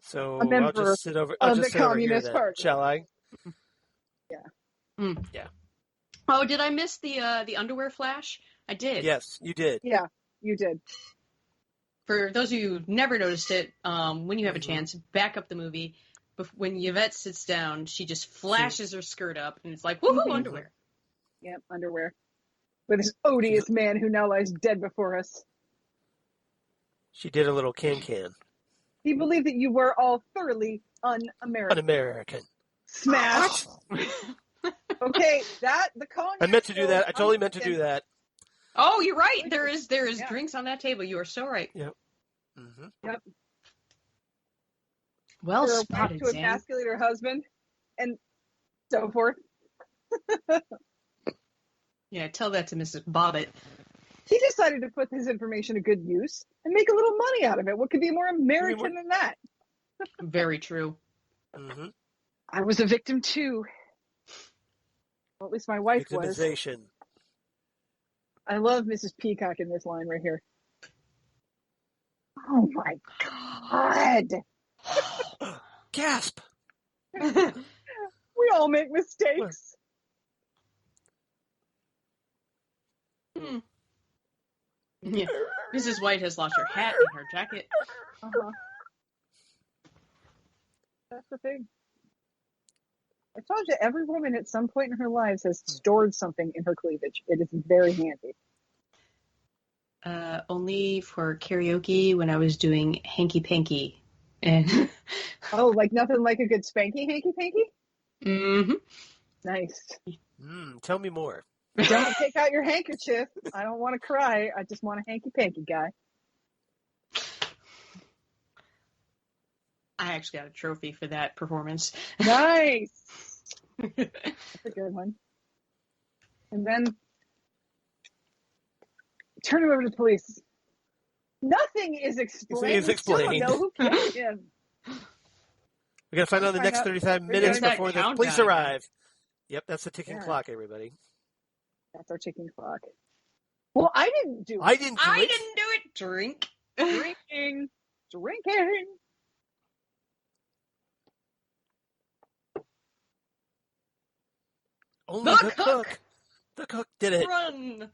So A member I'll just sit over. of the Communist Party. Shall I? Yeah. Yeah. Oh, did I miss the underwear flash? I did. Yes, you did. Yeah, you did. For those of you who never noticed it, when you have a chance, back up the movie. When Yvette sits down, she just flashes her skirt up, and it's like, woohoo, underwear. Yep, underwear. With this odious man who now lies dead before us. She did a little can. He believed that you were all thoroughly un-American. Un-American. Smash. Okay, the cognac. I meant to do that. I totally meant to do that. Oh, you're right. There is drinks on that table. You are so right. Yep. Yep. Well her spotted, wife to Sam. emasculate her husband, and so forth. Yeah, tell that to Mrs. Bobbitt. He decided to put his information to good use and make a little money out of it. What could be more American than that? Very true. I was a victim too. Well, at least my wife was. Victimization. I love Mrs. Peacock in this line right here. Oh my God. Gasp. We all make mistakes. Yeah. Mrs. White has lost her hat and her jacket. That's the thing. I told you, every woman at some point in her lives has stored something in her cleavage. It is very handy. Only for karaoke when I was doing Hanky Panky. And Oh, like nothing like a good spanky hanky panky? mm-hmm. Nice. Tell me more. Don't take out your handkerchief. I don't want to cry. I just want a hanky panky guy. I actually got a trophy for that performance. Nice. That's a good one. And then turn him over to the police. Nothing is explained. Nothing is explained. We still don't know who killed him. We're going to find out in the next 35 minutes that before the countdown police again. arrive. Yep, that's the ticking Yeah. clock, everybody. That's our ticking clock. Well, I didn't do it. I didn't do I it. didn't do it. Drink. Drinking. Only The the cook. cook. The cook did it. Run.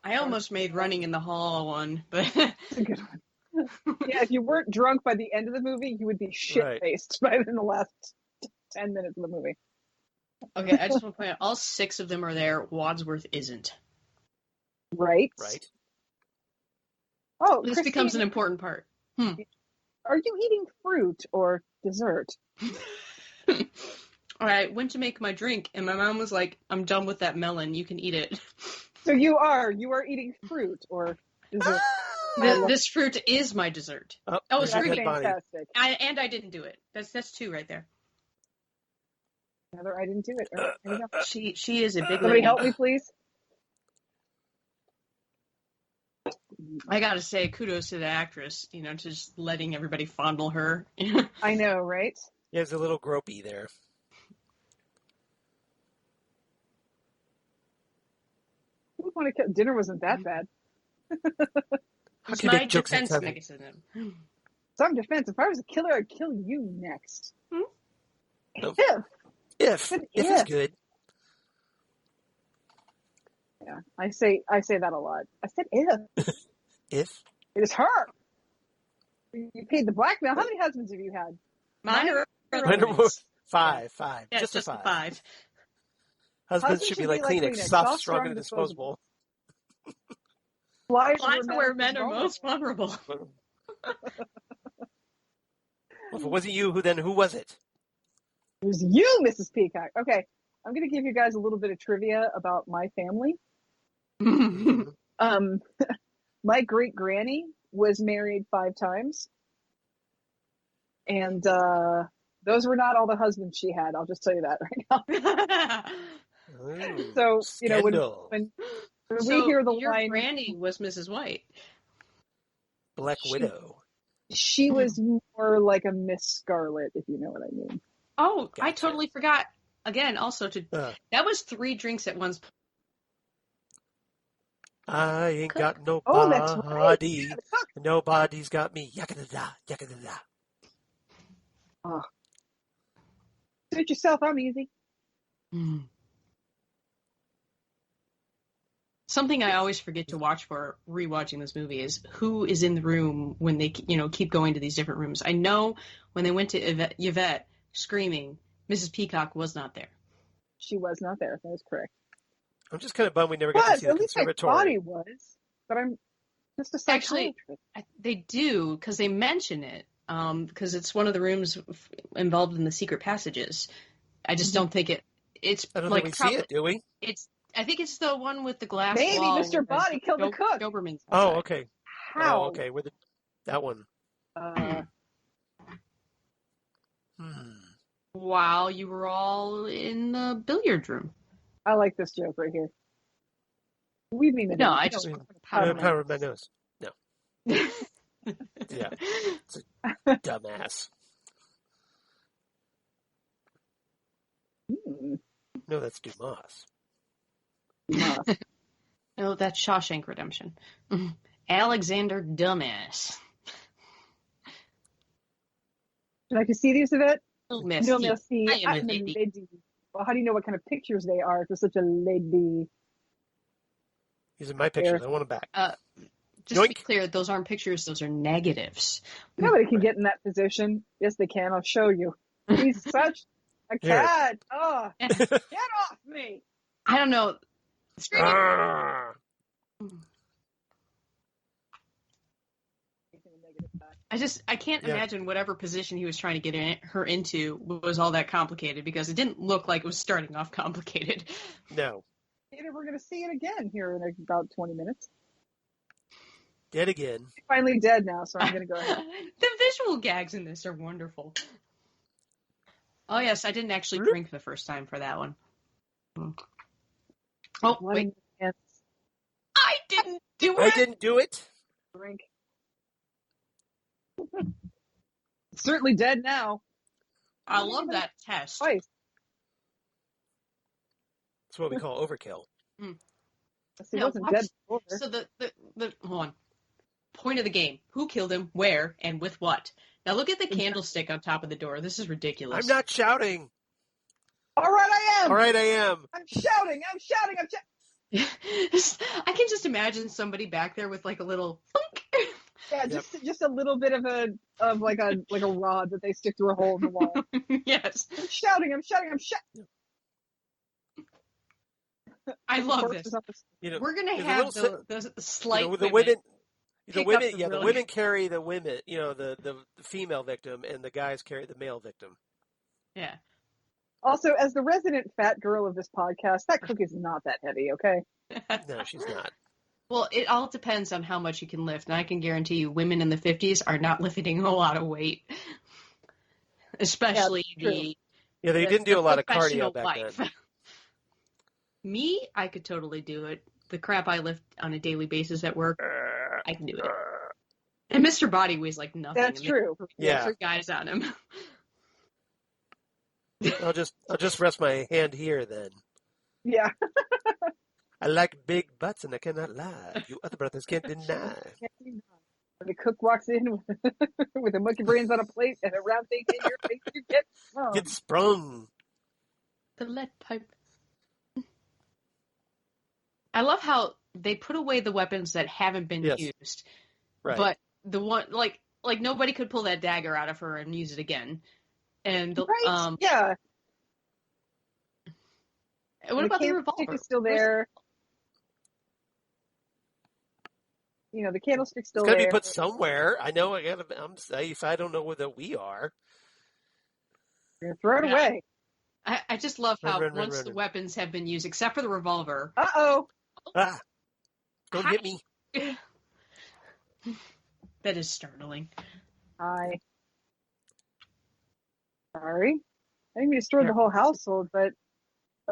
I almost made running in the hall one, but That's a good one. Yeah, if you weren't drunk by the end of the movie, you would be shit-faced by in the last 10 minutes of the movie. okay. I just want to point out all 6 of them are there. Wadsworth isn't. Right? Right. Oh, This Christine, becomes an important part. are you eating fruit or dessert? I went to make my drink, and my mom was like, "I'm done with that melon. You can eat it." So you are eating fruit or dessert. This fruit is my dessert. Oh, Oh, there's it's a That's dead drinking. body. fantastic. And I didn't do it. That's 2 right there. Another, I didn't do it. All right, here we go. She is a big Somebody lady. help me, please. I gotta say, kudos to the actress. Just letting everybody fondle her. I know, right? Yeah, it's a little gropey there. Who would want to kill? Dinner wasn't that bad. How It's can you my make jokes in defense seven? mechanism. Some defense. If I was a killer, I'd kill you next. Hmm? Nope. If. If is If. good. Yeah, I say that a lot. I said if. If. It is her. You paid the blackmail. How many husbands have you had? Mine are Mine are more. Five. Yeah, Just a just a five. 5. Husbands should be like Kleenex. Soft, strong, and disposable. Flies Lies are where men are most vulnerable. Well, if it wasn't you, who was it? It was you, Mrs. Peacock. Okay, I'm going to give you guys a little bit of trivia about my family. My great granny was married 5 times, and those were not all the husbands she had. I'll just tell you that right now. Ooh, So scandal. when So we hear the your line, granny was Mrs. White. Black Widow. she was more like a Miss Scarlet, if you know what I mean. Oh, I Gotcha. totally forgot. Again, also that was 3 drinks at once. I ain't got nobody. Oh, that's right. Nobody's got me. Yakadada, yakadada. Oh. Suit yourself. I'm easy. Something I always forget to watch for rewatching this movie is who is in the room when they, keep going to these different rooms. I know when they went to Yvette screaming, Mrs. Peacock was not there. She was not there. That is correct. I'm just kind of bummed we never got to But see the at least I thought conservatory. he was. But I'm just a Actually, psychiatrist. They do, because they mention it, because it's one of the rooms involved in the secret passages. I just don't think it's I don't like think we see it, do we? I think it's the one with the glass Maybe wall. Mr. where Body killed the cook. Doberman's Oh, outside. okay. How? Oh, okay. That one. While you were all in the billiard room. I like this joke right here. We mean it. No, I just Power of my nose. No. Yeah. It's a dumbass. No, that's Dumas. No, that's Shawshank Redemption. Alexander Dumbass. Would you like to see these, Yvette? Oh, No, merci. merci. I am a I'm a lady. lady. Well, how do you know what kind of pictures they are if you're such a lady? He's in my pictures. I want him back. Just to be Yoink. clear, those aren't pictures, those are negatives. Nobody can get in that position. Yes, they can. I'll show you. He's such a Here. cat. Oh, get off me. I don't know. Arrgh. I can't imagine whatever position he was trying to get her into was all that complicated, because it didn't look like it was starting off complicated. No. We're going to see it again here in about 20 minutes. Dead again. He's finally dead now, so I'm going to go ahead. The visual gags in this are wonderful. Oh, yes, I didn't actually drink the first time for that one. Oh, wait. I didn't do it! I didn't do it? Drink. Certainly dead now. I love that test. Twice. That's what we call overkill. He wasn't dead before. So the hold on. Point of the game. Who killed him, where, and with what? Now look at the candlestick on top of the door. This is ridiculous. I'm not shouting. All right, I am. All right, I am. I'm shouting. I can just imagine somebody back there with like a little thunk. Yeah, just a little bit of a rod that they stick through a hole in the wall. Yes. I'm shouting. I love this. We're gonna have the slight the women. The women carry the women. The female victim, and the guys carry the male victim. Yeah. Also, as the resident fat girl of this podcast, that cook is not that heavy. Okay. No, she's not. Well, it all depends on how much you can lift, and I can guarantee you, women in the 50s are not lifting a lot of weight, especially they didn't do a lot of cardio back then. Me, I could totally do it. The crap I lift on a daily basis at work, I can do it. And Mr. Body weighs like nothing. That's true. Yeah, 3 guys on him. I'll just rest my hand here then. Yeah. I like big butts, and I cannot lie. You other brothers can't deny. The cook walks in with a monkey brains on a plate and a round thing in your face, you get sprung. Get sprung. The lead pipe. I love how they put away the weapons that haven't been used. Right. But the one, like nobody could pull that dagger out of her and use it again. And yeah. What about the revolver? Is still there. The candlestick's still there. It's got to there. be put somewhere. I know. I'm safe. I don't know whether we are. You're gonna throw it away. I just love how once the weapons have been used, except for the revolver. Uh-oh. Don't hit me. That is startling. Hi. Sorry. I didn't mean to destroy the whole household, but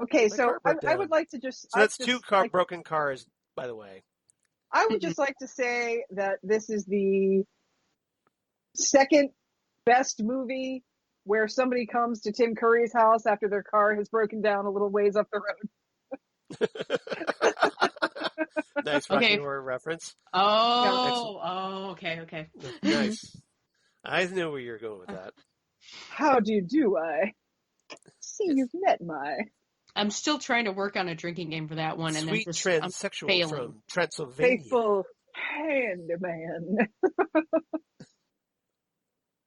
okay, so I would like to just... So that's 2 broken cars, by the way. I would just like to say that this is the second best movie where somebody comes to Tim Curry's house after their car has broken down a little ways up the road. Nice Rocky Horror reference. Okay. Nice. I knew where you were going with that. How do you do, I see you've met my... I'm still trying to work on a drinking game for that one. And Sweet transsexual from Transylvania. Faithful handyman.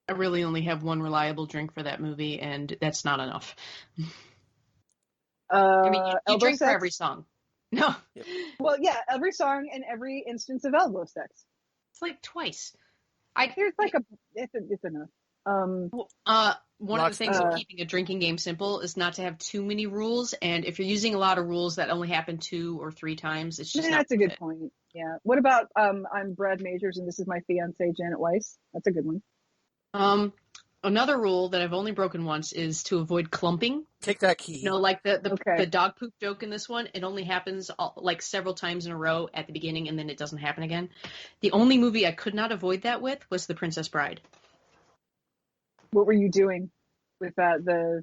I really only have one reliable drink for that movie, and that's not enough. I mean, you drink for every song. No. Yep. Well, yeah, every song and every instance of elbow sex. It's like twice. It's enough. One of the things of keeping a drinking game simple is not to have too many rules, and if you're using a lot of rules that only happen 2 or 3 times, it's just that's a good point. Yeah. What about I'm Brad Majors and this is my fiance Janet Weiss? That's a good one. Another rule that I've only broken once is to avoid clumping. Take that key. Like the dog poop joke in this one, it only happens several times in a row at the beginning, and then it doesn't happen again. The only movie I could not avoid that with was The Princess Bride. What were you doing with that?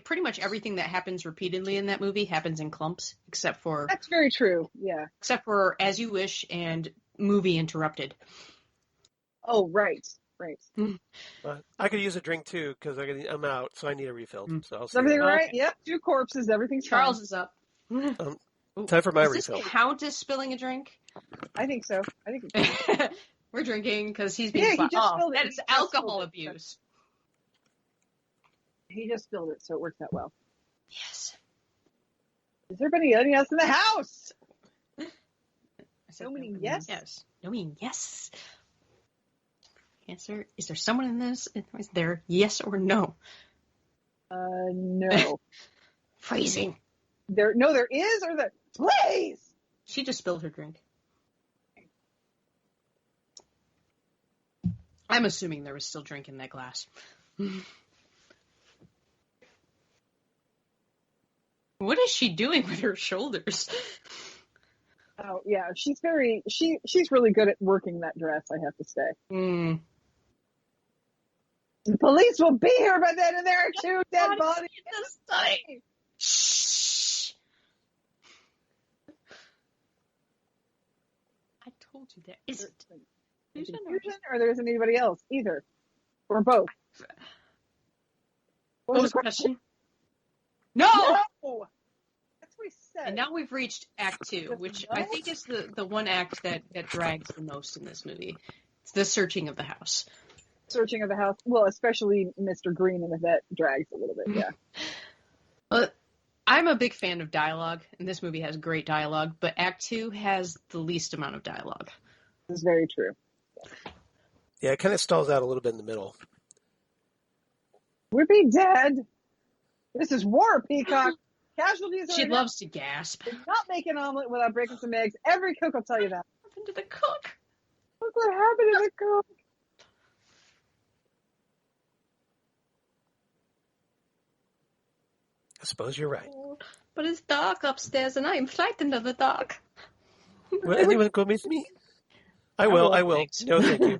Pretty much everything that happens repeatedly in that movie happens in clumps, except for... That's very true, yeah. Except for As You Wish and Movie Interrupted. Oh, right. I could use a drink, too, because I'm out, so I need a refill. So Is everything right? Okay. Yep, 2 corpses, everything's Charles fine. is up. Time for my refill. Does this count as spilling a drink? I think so. We're drinking because he's being that is alcohol abuse. He just spilled it, so it works out well. Yes. Is there anybody else in the house? said No meaning yes? Yes. No meaning yes. Answer, is there someone in this? Is there yes or no? No. Phrasing. There is, or there, please! She just spilled her drink. I'm assuming there was still drink in that glass. What is she doing with her shoulders? Oh, yeah, she's really good at working that dress, I have to say. Mm. The police will be here by then, and there are two dead bodies. Shh. I told you there isn't. Confusion, or there isn't anybody else either, or both. What was the question? No! No! That's what he said. And now we've reached Act 2, which I think is the one act that drags the most in this movie. It's the searching of the house. Searching of the house. Well, especially Mr. Green, and that drags a little bit, yeah. Well, I'm a big fan of dialogue, and this movie has great dialogue, but Act 2 has the least amount of dialogue. This is very true. Yeah, it kind of stalls out a little bit in the middle. We're being dead. This is war, Peacock. Casualties are She loves to gasp. Did not make an omelet without breaking some eggs. Every cook will tell you that. What happened to the cook? Look what happened to the cook. I suppose you're right. But it's dark upstairs, and I'm frightened of the dark. Will anyone go with me? I will. Thanks. No, thank you.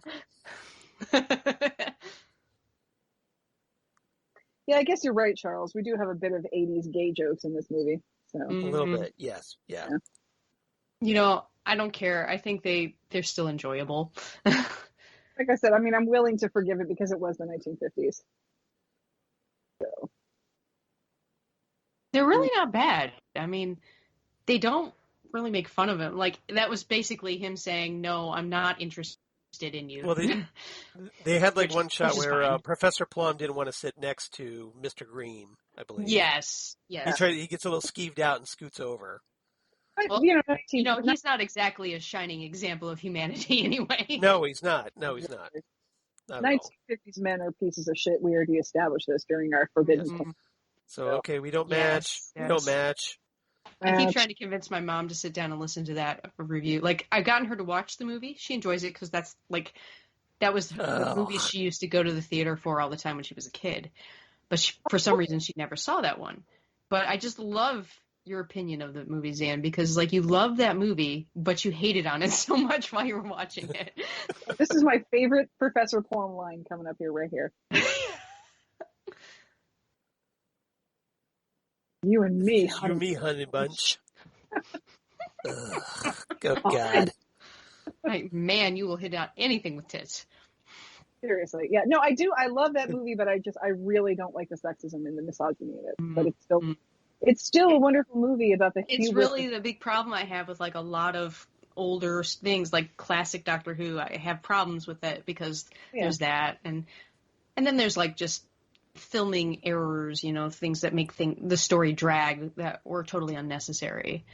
Yeah, I guess you're right, Charles. We do have a bit of 80s gay jokes in this movie. So A little bit, yes. Yeah. You know, I don't care. I think they're still enjoyable. Like I said, I mean, I'm willing to forgive it because it was the 1950s. So They're really not bad. I mean, they don't really make fun of him. Like, that was basically him saying, no, I'm not interested in you. Well, they had like one which shot is where fine. Professor Plum didn't want to sit next to Mr. Green, I believe. Yes. He gets a little skeeved out and scoots over. Well, you know, he's not exactly a shining example of humanity anyway. No, he's not. Not at all. 1950s men are pieces of shit. We already established this during our Forbidden Time. So, okay, we don't match. Yes. We don't match. I keep trying to convince my mom to sit down and listen to that review. Like, I've gotten her to watch the movie. She enjoys it because that was the movie she used to go to the theater for all the time when she was a kid. But for some reason, she never saw that one. But I just love your opinion of the movie, Xan, because, like, you love that movie, but you hated on it so much while you were watching it. This is my favorite Professor Plum line coming up here, right here. You and me, You and me, honey bunch. Oh, God. Like, man, you will hit out anything with tits. Seriously. Yeah. No, I do. I love that movie, but I really don't like the sexism and the misogyny in it. But it's still a wonderful movie about the It's really the big problem I have with, like, a lot of older things, like classic Doctor Who. I have problems with that because there's that. And then there's, like, just filming errors, you know, things that make the story drag that were totally unnecessary.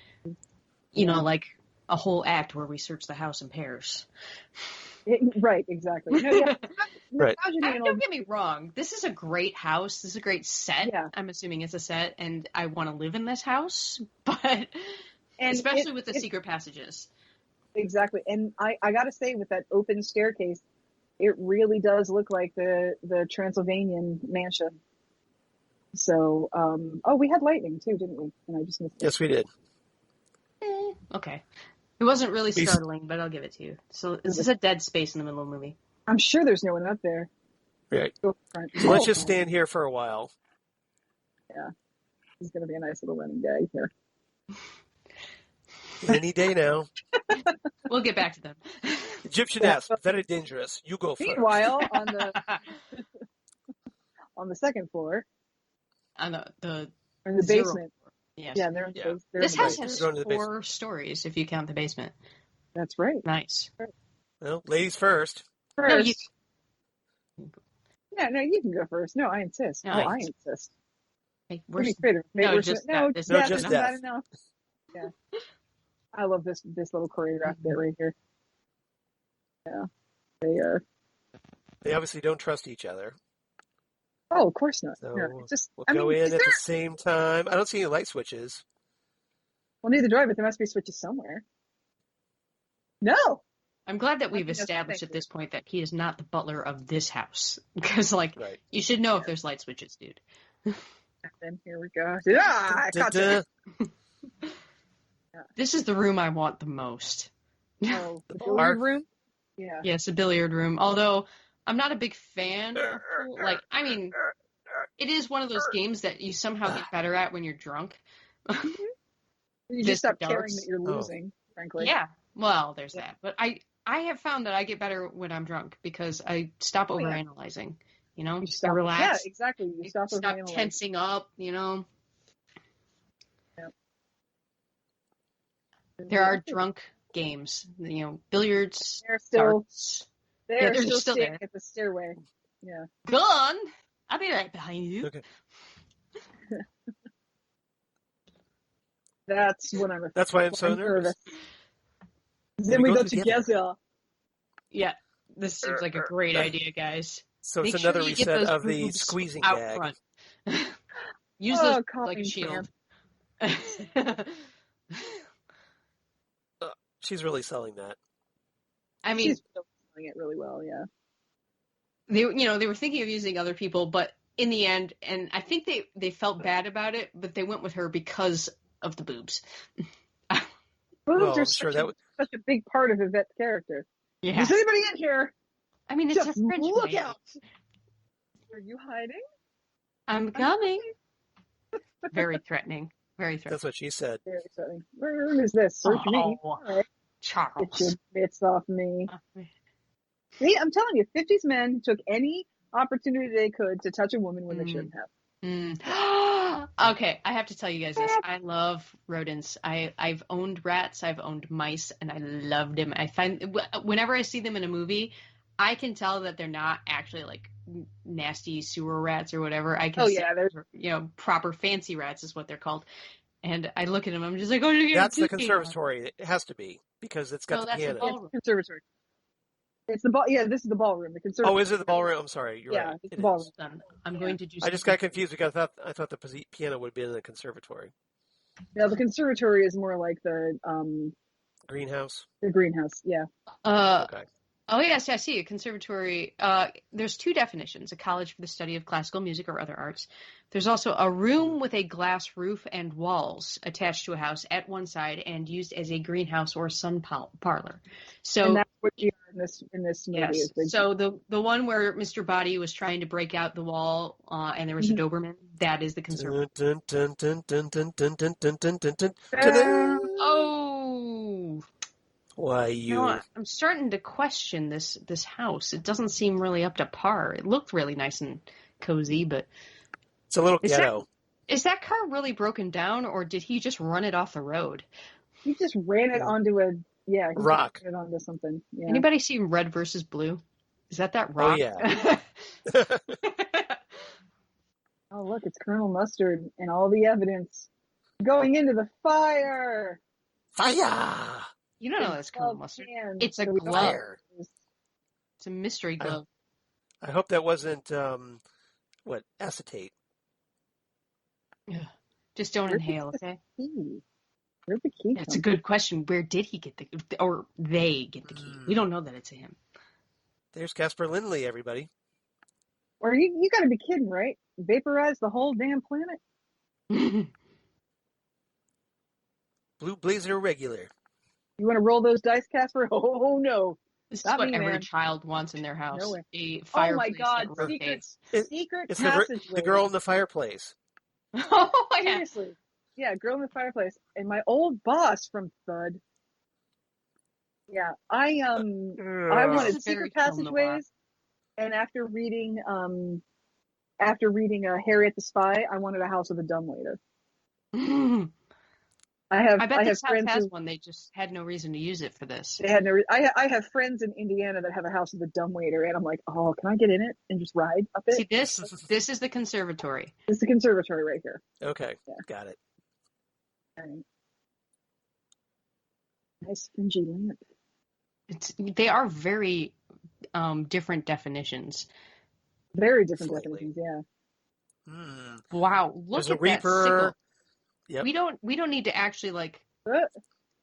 You know, like a whole act where we search the house in pairs. Right, exactly. No, yeah. Right. Don't get me wrong. This is a great house. This is a great set. Yeah. I'm assuming it's a set, and I want to live in this house, but especially with the secret passages. Exactly. And I got to say, with that open staircase, it really does look like the Transylvanian mansion. So, we had lightning too, didn't we? And I just missed it. Yes, we did. Okay. It wasn't really startling, but I'll give it to you. So is this a dead space in the middle of the movie? I'm sure there's no one up there. Right. So let's just stand here for a while. Yeah. This is going to be a nice little running gag here. Any day now. We'll get back to them. Egyptian asp, very dangerous. You go first. Meanwhile, on the second floor. On the basement. Yes. Yeah, this house has 4 stories if you count the basement. That's right. Nice. Well, ladies first. No, you can go first. No, I insist. No, I insist. Hey, No, just not Death. enough. Yeah. I love this little choreographed bit right here. Yeah, They obviously don't trust each other. Oh, of course not. So No, it's just, we'll go in at the same time. I don't see any light switches. Well, neither do I, but there must be switches somewhere. No. I'm glad that we've established at this point that he is not the butler of this house. Because, you should know if there's light switches, dude. And then here we go. I caught you. This is the room I want the most. Oh, the billiard room? Yeah. Yes, a billiard room. Although, I'm not a big fan of pool. It is one of those games that you somehow get better at when you're drunk. You just stop caring that you're losing, frankly. Yeah. Well, there's that. But I have found that I get better when I'm drunk because I stop overanalyzing. You know, you stop, relax. Yeah, exactly. You stop tensing up. You know. Yep. There are drunk games. You know, billiards. They're still still staying there at the stairway. Yeah. Gun. I'll be right behind you. Okay. That's what I'm. That's why I'm so nervous. Then we go together. Yeah, this seems like a great idea, guys. So it's another reset of the squeezing gag. Front. Use those like a shield. She's really selling that. I mean, she's selling it really well. Yeah. They were thinking of using other people, but in the end, and I think they felt bad about it, but they went with her because of the boobs. Boobs are such a big part of Yvette's character. Yeah. Is anybody in here? I mean, it's just a French look man. out. Are you hiding? I'm coming. Very threatening. Very threatening. That's what she said. Very threatening. Where is this? Search me. Right. Charles. Get your bits off me. See, I'm telling you, 50s men took any opportunity they could to touch a woman when they shouldn't have. Okay, I have to tell you guys this. I love rodents. I've owned rats, I've owned mice, and I loved them. I find whenever I see them in a movie, I can tell that they're not actually like nasty sewer rats or whatever. I can they're proper fancy rats is what they're called. And I look at them, I'm just like, oh, that's the conservatory. It has to be because it's got the piano. It's the conservatory. It's the ball. Yeah, this is the ballroom. The conservatory. Oh, is it the ballroom? I'm sorry. You're right. It's the ballroom. I'm going to do. I just got confused because I thought the piano would be in the conservatory. Yeah, the conservatory is more like the greenhouse. The greenhouse. Yeah. Okay. Oh, yes, I see. A conservatory, there's two definitions, a college for the study of classical music or other arts. There's also a room with a glass roof and walls attached to a house at one side and used as a greenhouse or sun parlor. So and that's what you are in this movie. Yes. So the one where Mr. Body was trying to break out the wall and there was a Doberman, that is the conservatory. Oh! Why you? I'm starting to question this house. It doesn't seem really up to par. It looked really nice and cozy, but it's a little ghetto. Is that car really broken down, or did he just run it off the road? He just ran it onto a rock. Ran it onto something. Yeah. Anybody seen Red versus Blue? Is that rock? Oh yeah. Oh look, it's Colonel Mustard and all the evidence going into the fire. Fire. You don't know that's Colonel Mustard. It's a glove. It's a mystery glove. I hope that wasn't acetate. Yeah. Just don't inhale, okay? Where'd the key? That's a good question. Where did he get or they get the key? We don't know that it's him. There's Casper Lindley, everybody. Or you got to be kidding, right? Vaporize the whole damn planet. Blue Blazer regular. You want to roll those dice, Casper? Oh no! This is what every child wants in their house. No way. A fireplace. Oh my God! That rotates. Secret it's passageway. The girl in the fireplace. Oh yeah. Seriously, yeah, girl in the fireplace. And my old boss from Thud. Yeah, I wanted secret passageways, and after reading Harriet the Spy, I wanted a house with a dumbwaiter. I bet this house has one. They just had no reason to use it for this. They had no. I have friends in Indiana that have a house with a dumbwaiter, and I'm like, oh, can I get in it and just ride up it? See, this is the conservatory. This is the conservatory right here. Okay, got it. All right. Nice fringy lamp. They are very different definitions. Very different Slightly. definitions, yeah. Wow, look There's a at that Reaper. sickle. Yep. We don't need to actually like Uh,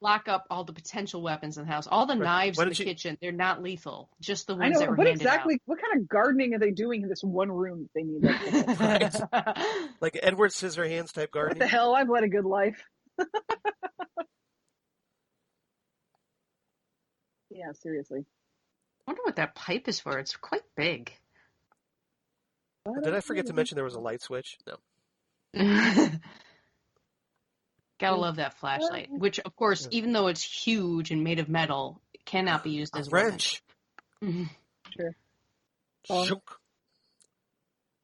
lock up all the potential weapons in the house. All the knives Why in the don't you- kitchen, they're not lethal. Just the I ones know. that were What handed exactly? What kind of gardening are they doing in this one room that they need? That out. Like Edward Scissorhands type what gardening. the hell? I've led a good life. Yeah, seriously. I wonder what that pipe is for. It's quite big. Did I forget to mention there was a light switch? No. Gotta love that flashlight, which, of course, even though it's huge and made of metal, it cannot be used as a wrench. weapon. Sure. Shook.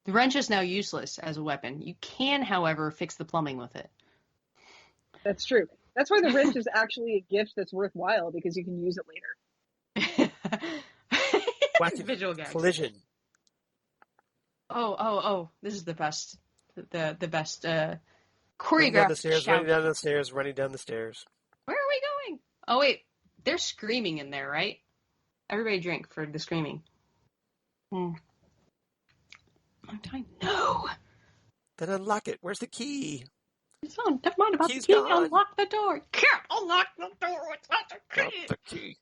The wrench is now useless as a weapon. You can, however, fix the plumbing with it. That's true. That's why the wrench is actually a gift that's worthwhile, because you can use it later. Wacky Visual gags. collision. Oh! This is the best. The best Running down choreographed the stairs, shout. running down the stairs, running down the stairs. Where are we going? Oh wait, they're screaming in there, right? Everybody drink for the screaming. Long time. No. Then unlock it. Where's the key? Oh, never mind about the Key's key. gone. Unlock the door. Can't unlock the door. It's not the Not key. the key.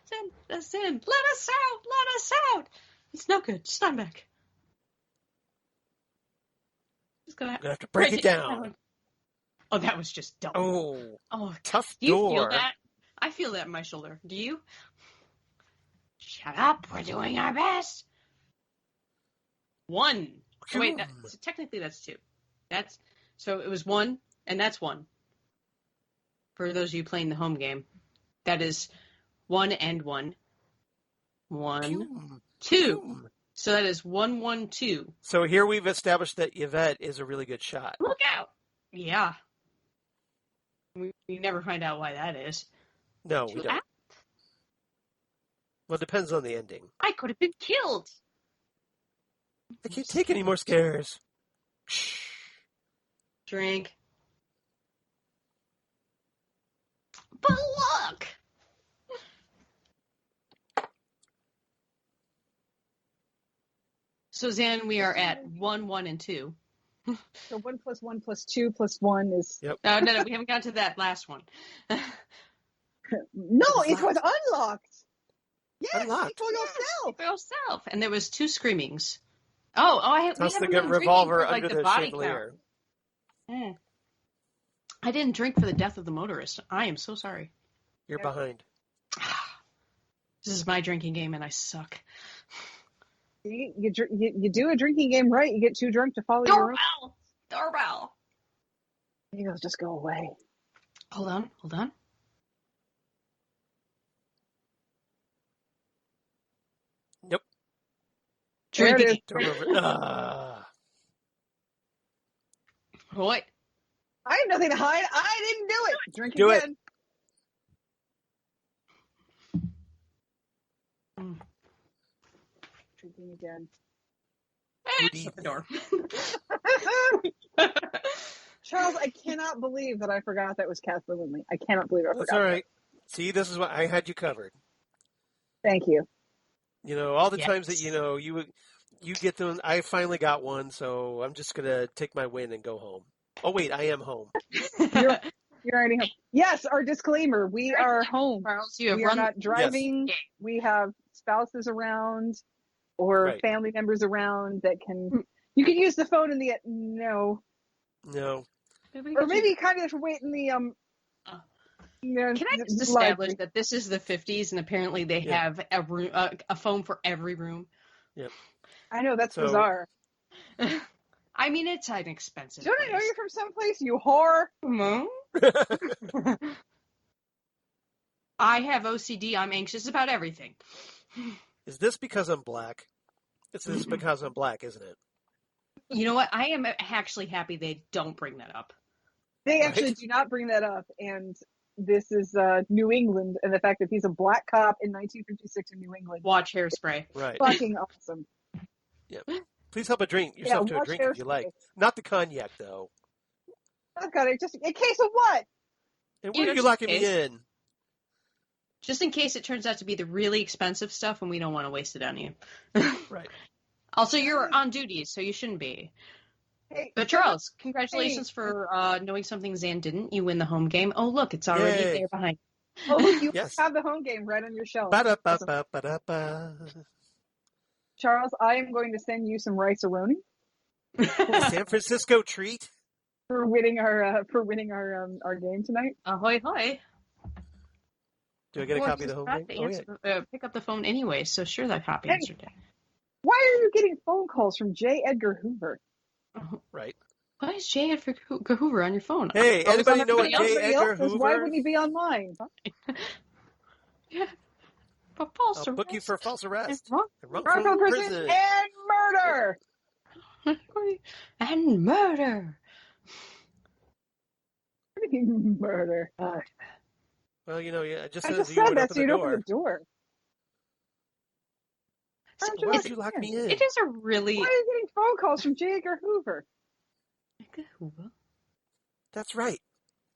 Send us in. Let us out. Let us out. It's no good. Stand back. Just gonna I'm gonna have to break it down. Oh, that was just dumb. Oh, tough do you door. feel that? I feel that in my shoulder. Do you? Shut up. We're doing our best. One. Oh, wait, so technically that's two. So it was one, and that's one. For those of you playing the home game, that is 1 and 1. 1, 2. So that is 1, 1, 2. So here we've established that Yvette is a really good shot. Look out! Yeah. We never find out why that is. No, we don't. Well, it depends on the ending. I could have been killed. I can't take any more scares. Drink. But look! So, Xan, we are at 1, 1, and 2. So 1 + 1 + 2 + 1 is... Yep. No, we haven't gotten to that last one. No, it was unlocked. Yes, Unlocked. for yourself. For yourself. And there was 2 screamings. We Toss haven't the done revolver drinking for, like, under the body chandelier. count. I didn't drink for the death of the motorist. I am so sorry. You're behind. This is my drinking game, and I suck. You do a drinking game right, you get too drunk to follow your own. Doorbell! He goes, just go away. Hold on. Yep. There it is. What? I have nothing to hide. I didn't do it. Drink Do it. again. Drinking again. Shut the door. Charles, I cannot believe that I forgot that was Kathleen Lindley. I cannot believe I forgot. That's all right. See, this is what I had you covered. Thank you. You know, all the Yes. times that you get them. I finally got one, so I'm just gonna take my win and go home. Oh wait, I am home. You're already home. Yes, our disclaimer: we are home. Charles, you have We are run not driving. Yes. We have spouses around or Right. family members around that can. You can use the phone in the no, No. or maybe kind of wait in the Can I just establish that this is the 50s and apparently they have a phone for every room? Yep. I know that's So- bizarre. I mean, it's an expensive Don't I know place. you're from someplace, you whore? I have OCD. I'm anxious about everything. Is this because I'm black? It's this because I'm black, isn't it? You know what? I am actually happy they don't bring that up. They actually Right. do not bring that up, and this is New England, and the fact that he's a black cop in 1956 in New England. Watch Hairspray. Right. Fucking awesome. Please help yourself to a watch drink if you like. Hairspray. Not the cognac, though. I've got it. Just in case of what? And You where know, are you locking just me in in? Just in case it turns out to be the really expensive stuff and we don't want to waste it on you. Right. Also, you're on duty, so you shouldn't be. Hey, But Charles, congratulations for knowing something Xan didn't. You win the home game. Oh, look, it's already Yay. there behind oh, you Yes. have the home game right on your shelf. Ba-da-ba-ba-ba-da-ba. Charles, I am going to send you some rice-a-roni you. San Francisco treat. for winning our game tonight. Ahoy, hoy. Do I get a copy of the home game? Pick up the phone anyway, so sure that copy Hey. yesterday. Why are you getting phone calls from J. Edgar Hoover? Right. Why is J. Edgar Hoover on your phone? Hey, Always anybody on know what everybody J. Everybody Edgar else says, Hoover? why wouldn't he be online? Yeah. But false I'll book you for false arrest. Wrongful Wrongful prison prison. and murder. And murder. Murder. Well, just I as just you said would that, open so you'd the open door. the door. Why don't you Why let would you me lock in? me in? It is a really... Why are you getting phone calls from J. Edgar Hoover? Hoover? That's right.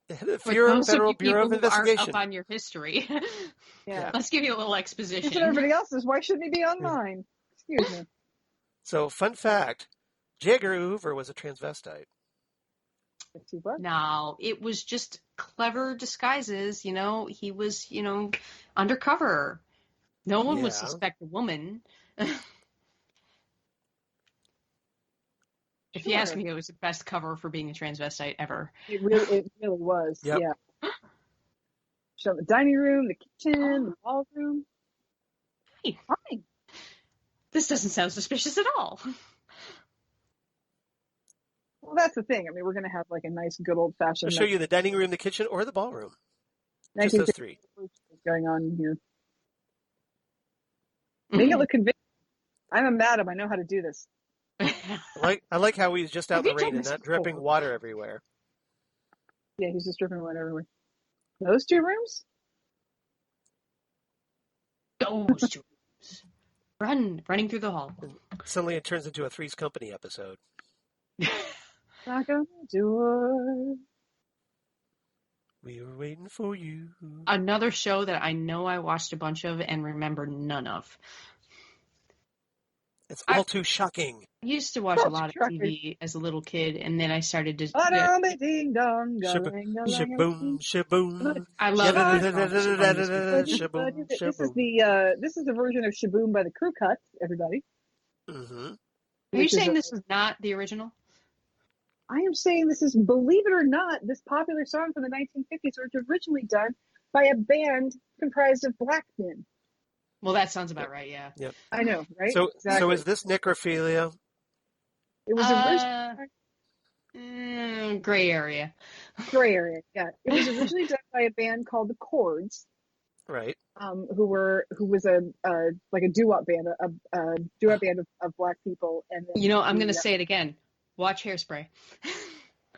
The head of For the those Federal of you Bureau of people who aren't Investigation. up on your history, Yeah. let's give you a little That's exposition. what everybody else says. Why shouldn't he be online? Excuse me. So, fun fact, J. Edgar Hoover was a transvestite. Yes, he was. No, it was just clever disguises, he was, undercover. No one would Yeah. suspect a woman. If you Sure. ask me, it was the best cover for being a transvestite ever. It really was. Yep. Yeah. Show the dining room, the kitchen, the ballroom. Hey. Fine. This doesn't sound suspicious at all. Well, that's the thing. I mean, we're going to have like a nice, good old I'll fashioned. show you the dining room, the kitchen, or the ballroom. Just those three. Going on here. Make it look convincing. I'm a madam. I know how to do this. I like how he's just out Have in you the rain done and this not dripping before? water everywhere. Yeah, he's just dripping wet everywhere. Those two rooms? Those two. Running through the hall. Suddenly it turns into a Three's Company episode. Knock on the door. We were waiting for you. Another show that I know I watched a bunch of and remember none of. It's all too shocking. I used to watch a lot of TV as a little kid, and then I started to... Ding dong, Shaboom, shaboom. I love it. Shaboom, This is shaboom. this is the version of Shaboom by the Crew Cuts, everybody. Mm-hmm. Are you saying this is not the original? I am saying this is, believe it or not, this popular song from the 1950s was originally done by a band comprised of black men. Well, that sounds about right, yeah. Yep. I know, right? So Exactly. is this necrophilia? It was originally gray area. gray area. Yeah, it was originally done by a band called the Chords, Right. who was a doo-wop band, a doo-wop band of black people. And then I'm going to say it again. Watch Hairspray.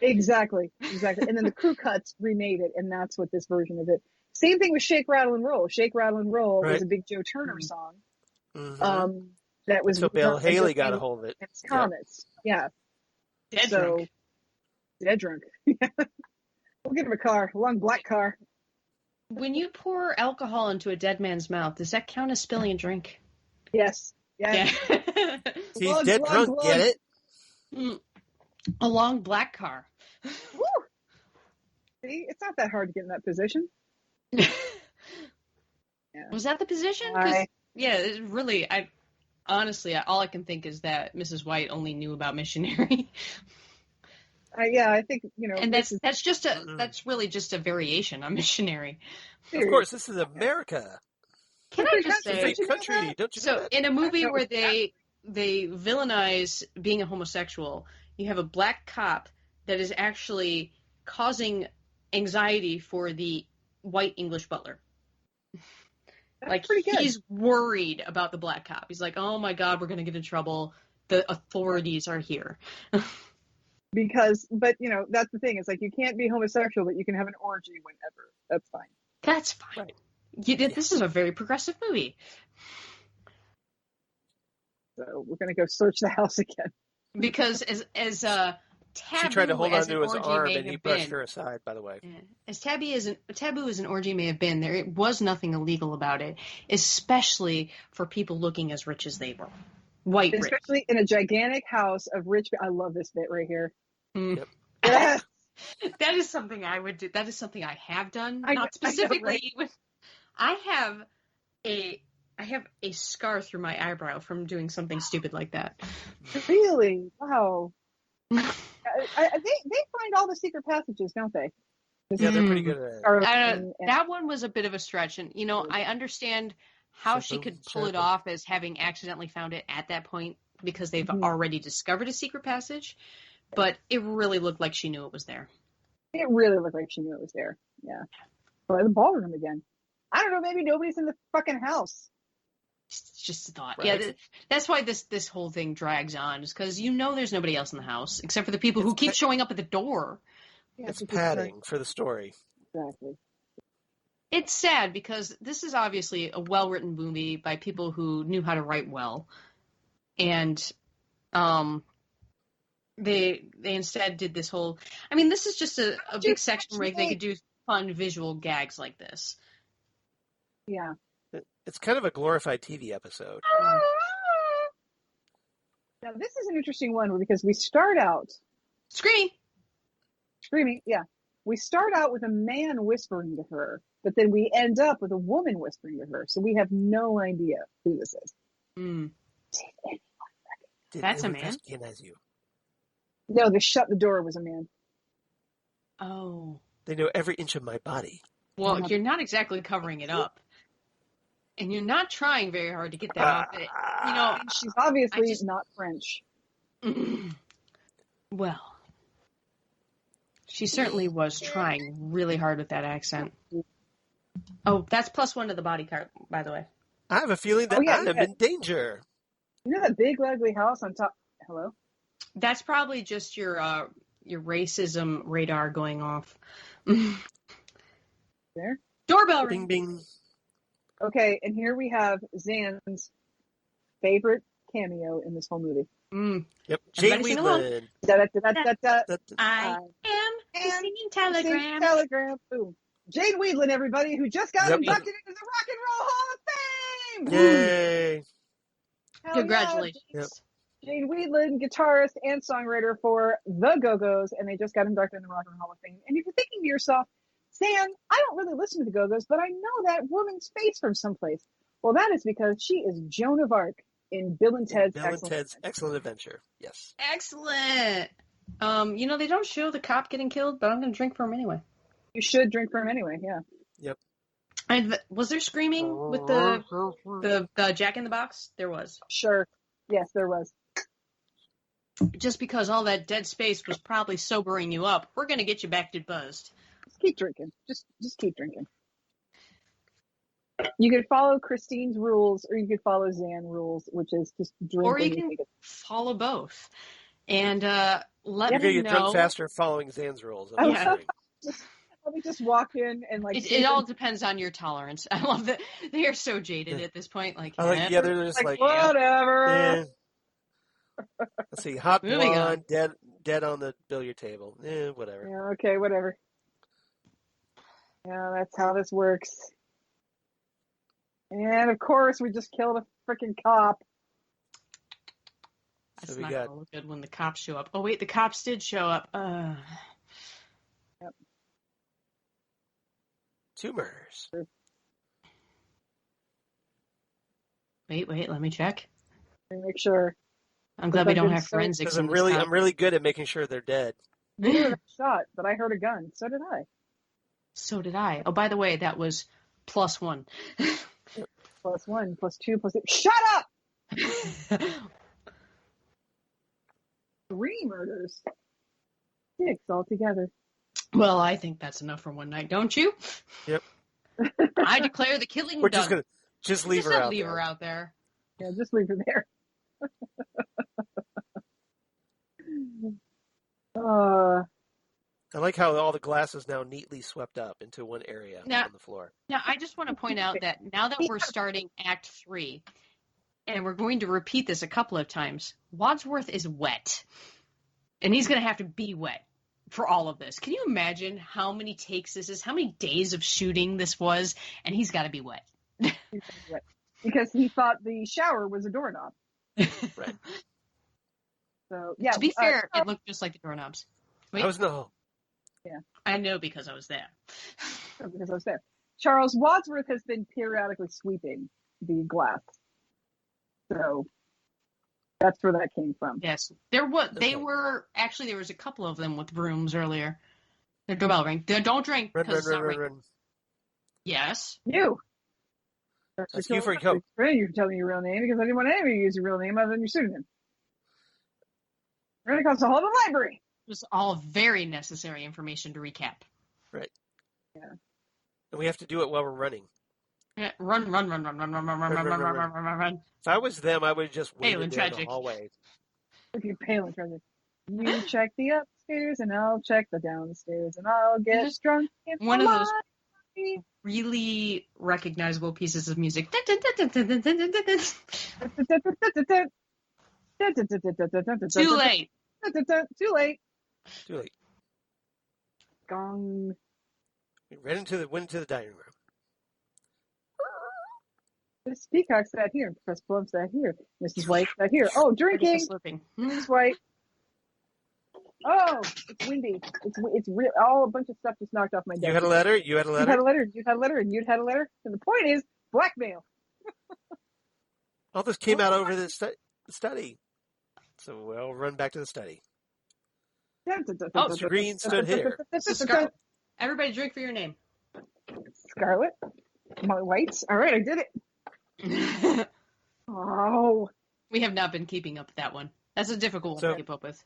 Exactly. And then the Crew Cuts remade it, and that's what this version of it. Same thing with Shake, Rattle, and Roll. Shake, Rattle, and Roll was a big Joe Turner song. Mm-hmm. That was So Bill Haley got a hold of it. It's Comets. Yeah. Drunk. Dead drunk. We'll get him a car, a long black car. When you pour alcohol into a dead man's mouth, does that count as spilling a drink? Yes. Yeah. He's dead drunk, get it? A long black car. Woo! See, it's not that hard to get in that position. Was that the position? It's really, honestly, all I can think is that Mrs. White only knew about missionary. I think, and that's really just a variation on missionary. Of course, this is America. Can I just say, country, don't you know so that? in a movie where they villainize being a homosexual, you have a black cop that is actually causing anxiety for the white English butler. That's pretty good. He's worried about the black cop. He's like, oh my God, we're going to get in trouble. The authorities are here. But that's the thing. It's like, you can't be homosexual, but you can have an orgy whenever. That's fine. That's fine. Right. This is a very progressive movie. So we're going to go search the house again. Because as taboo She tried to hold as onto an his orgy arm, may and he have brushed been. her aside, by the way. Yeah. As taboo as an orgy may have been, there was nothing illegal about it, especially for people looking as rich as they were. White rich. Especially in a gigantic house of rich. I love this bit right here. Yep. Yes. That is something I would do. That is something I have done. I know, Not specifically. right? I have a scar through my eyebrow from doing something stupid like that. Really? Wow. They find all the secret passages, don't they? Yeah, they're pretty good at it. That one was a bit of a stretch, and I understand how she could pull it off as having accidentally found it at that point because they've already discovered a secret passage, but it really looked like she knew it was there. It really looked like she knew it was there. Yeah. Well, the ballroom again. I don't know. Maybe nobody's in the fucking house. It's just a thought. Right. Yeah, that's why this whole thing drags on, is because there's nobody else in the house except for the people who keep showing up at the door. Yeah, it's padding for the story. Exactly. It's sad because this is obviously a well-written movie by people who knew how to write well, and they instead did this whole. I mean, this is just a big section where they could do fun visual gags like this. Yeah. It's kind of a glorified TV episode. Now, this is an interesting one because we start out screaming. Yeah. We start out with a man whispering to her, but then we end up with a woman whispering to her. So we have no idea who this is. Mm. Did That's a anyone man? recognize you? No, the shut the door was a man. Oh. They know every inch of my body. Well, you're not exactly covering it up. And you're not trying very hard to get that off. She's obviously not French. Well, she certainly was trying really hard with that accent. Oh, that's +1 to the body count, by the way. I have a feeling that I am in danger. You know that big ugly house on top? Hello? That's probably just your racism radar going off. There? Doorbell Bing, ring. bing. Okay, and here we have Xan's favorite cameo in this whole movie. Yep, Jane Everybody sing along. Wheatland. I am the singing telegram. Telegram. Boom. Jane Wheatland, everybody, who just got inducted into the Rock and Roll Hall of Fame. Yay! Hell Congratulations. yeah. Jane Wheatland, guitarist and songwriter for the Go-Go's, and they just got inducted in the Rock and Roll Hall of Fame. And if you're thinking to yourself, Xan, I don't really listen to the Go-Go's, but I know that woman's face from someplace. Well, that is because she is Joan of Arc in Bill and Ted's Excellent Adventure. Yes. Excellent. They don't show the cop getting killed, but I'm going to drink for him anyway. You should drink for him anyway, yeah. Yep. And was there screaming with the Jack in the Box? There was. Sure. Yes, there was. Just because all that dead space was probably sobering you up, we're going to get you back to buzzed. Just keep drinking. Just keep drinking. You could follow Christine's rules, or you could follow Xan rules, which is just drink. Or you can follow both. And let You're me going to get know. drunk faster following Xan's rules. Let me just walk in and It all depends on your tolerance. I love that they are so jaded at this point. They're just like whatever. Let's see, hot blonde, dead on the billiard table. Whatever. Yeah, okay, whatever. Yeah, that's how this works. And of course, we just killed a freaking cop. That's not going to look good when the cops show up. Oh, wait, the cops did show up. Yep. 2 murders. Wait, let me check. Let me make sure. I'm glad we don't have forensics. I'm really good at making sure they're dead. You heard a shot, but I heard a gun. So did I. So did I. Oh, by the way, that was +1. +1, +2, +3. Shut up! 3 murders. 6 altogether. Well, I think that's enough for one night, don't you? Yep. I declare the killing We're done. just gonna leave her out there. Yeah, just leave her there. I like how all the glass is now neatly swept up into one area on the floor. Now, I just want to point out that now that we're starting Act 3, and we're going to repeat this a couple of times, Wadsworth is wet. And he's going to have to be wet for all of this. Can you imagine how many takes this is? How many days of shooting this was? And he's got to be wet. Because he thought the shower was a doorknob. Right. So, yeah. To be fair, it looked just like the doorknobs. Wait. I was no. Yeah. I know because I was there. Because I was there. Charles Wadsworth has been periodically sweeping the glass. So that's where that came from. Yes. There was a couple of them with brooms earlier. Their doorbell ring. Don't drink. Run. Yes. Yes. That's you for your coat. You can tell me your real name because I didn't want anybody to use your real name other than your pseudonym. We're going to cost a whole other library. It was all very necessary information to recap. Right. Yeah. And we have to do it while we're running. Yeah, run. If I was them, I would just wait down tragic. the hallway. If you're pale and tragic. You check the upstairs and I'll check the downstairs and I'll get drunk. One of those really recognizable pieces of music. Too late. Too late. Too late. Gong. We went into the dining room. This Peacock sat here. Professor Plum sat here. Mrs. White sat here. Oh, drinking. Mrs. White. Oh, it's windy. It's real. Oh, a bunch of stuff just knocked off my desk. You had a letter. You had a letter. You had a letter. You had a letter, and you'd had a letter. And the point is blackmail. All this came out over the study. So we'll run back to the study. Oh, Green stood here. Everybody drink for your name. Scarlet. My whites. All right, I did it. Oh. We have not been keeping up with that one. That's a difficult one to keep up with.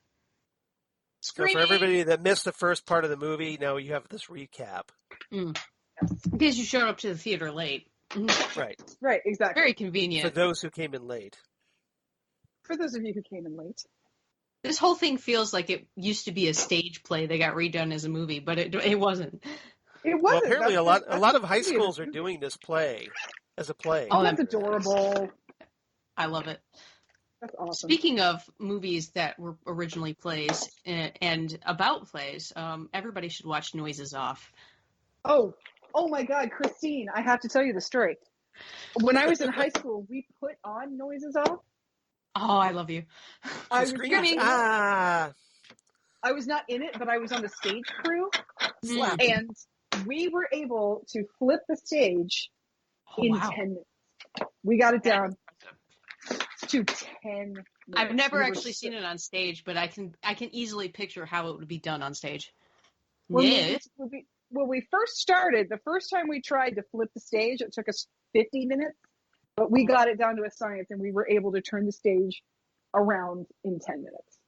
So for everybody that missed the first part of the movie, now you have this recap. In case you showed up to the theater late. Right. Right, exactly. Very convenient. For those who came in late. For those of you who came in late. This whole thing feels like it used to be a stage play that got redone as a movie, but it wasn't. It wasn't. Well, apparently a lot of high schools are doing this play as a play. Oh, that's adorable. I love it. That's awesome. Speaking of movies that were originally plays and about plays, everybody should watch Noises Off. Oh my God, Christine, I have to tell you the story. When I was in high school, we put on Noises Off. Oh, I love you. I was not in it, but I was on the stage crew. And we were able to flip the stage in 10 minutes. We got it down to 10 minutes. I've never actually seen it on stage, but I can easily picture how it would be done on stage. When we first started, the first time we tried to flip the stage, it took us 50 minutes, but we got it down to a science and we were able to turn the stage around in 10 minutes.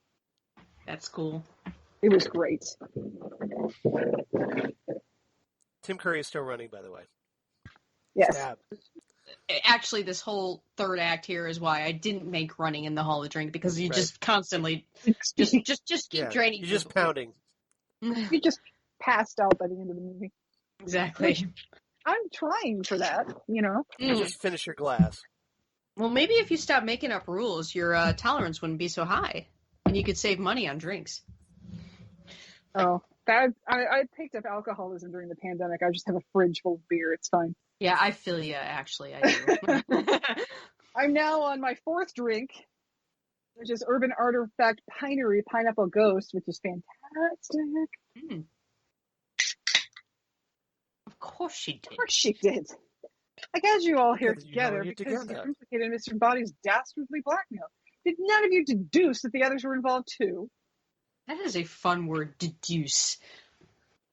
That's cool. It was great. Tim Curry is still running, by the way. Yes. Stab. Actually, this whole third act here is why I didn't make running in the Hall of Drink, because you just constantly just keep draining. You're just pounding. You just passed out by the end of the movie. Exactly. I'm trying for that, you know. You just finish your glass. Well, maybe if you stop making up rules, your tolerance wouldn't be so high, and you could save money on drinks. Oh, I picked up alcoholism during the pandemic. I just have a fridge full of beer. It's fine. Yeah, I feel you, actually. I do. I'm now on my fourth drink, which is Urban Artifact Pinery Pineapple Ghost, which is fantastic. Of course she did. Of course she did. I got you all here together because you implicated Mr. Body's dastardly blackmail. Did none of you deduce that the others were involved too? That is a fun word, deduce.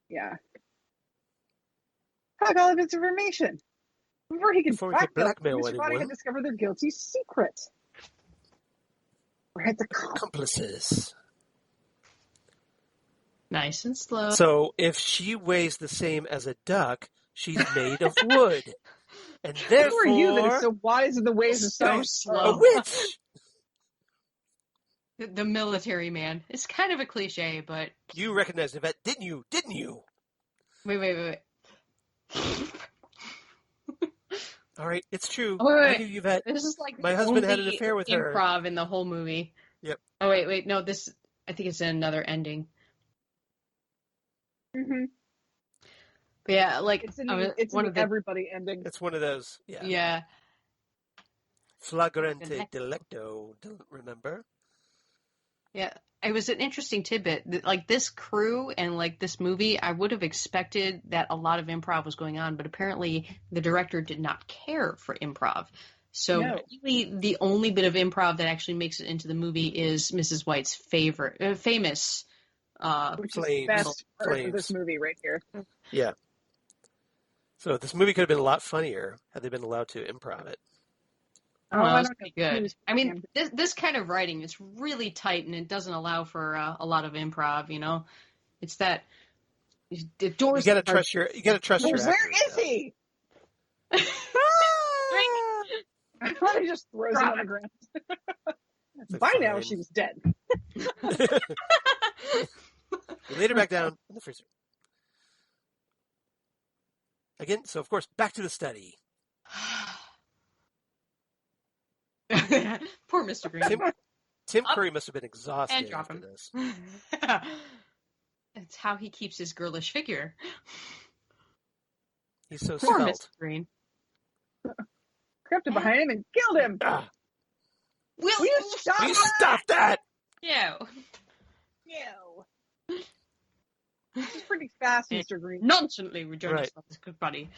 Yeah. Fuck all of its information. Before he could blackmail Mr. Body had discovered their guilty secret. We're at the accomplices. Nice and slow. So if she weighs the same as a duck, she's made of wood. And therefore... Who are you that is so wise in the ways of so slow? A witch! The military man. It's kind of a cliche, but... You recognized Yvette, didn't you? Didn't you? Wait. All right, it's true. Wait. I knew Yvette. This is like my husband had an affair with her. Improv in the whole movie. Yep. Oh, wait. No, this... I think it's another ending. Mm-hmm. But yeah, like It's in the everybody ending. It's one of those. Yeah. Yeah. Flagrante delicto. Don't remember. Yeah, it was an interesting tidbit. Like this crew and like this movie, I would have expected that a lot of improv was going on, but apparently the director did not care for improv. So really, the only bit of improv that actually makes it into the movie is Mrs. White's famous. Which is the best part of this movie right here. Yeah. So this movie could have been a lot funnier had they been allowed to improv it. Oh, that's pretty good. I mean, this kind of writing is really tight, and it doesn't allow for a lot of improv. You know, it's that the doors. You got to trust your. Where is he? I thought he just throws him on the ground. By now, she was dead. We laid her back down in the freezer. Again, so of course, back to the study. Poor Mr. Green. Tim Curry must have been exhausted and drop after him. this. It's how he keeps his girlish figure. He's so Poor svelte. Mr. Green. Crept up behind him and killed him. Will you stop that? Yeah. Ew. This is pretty fast, Mr. Green. Nonchalantly rejoined his good buddy.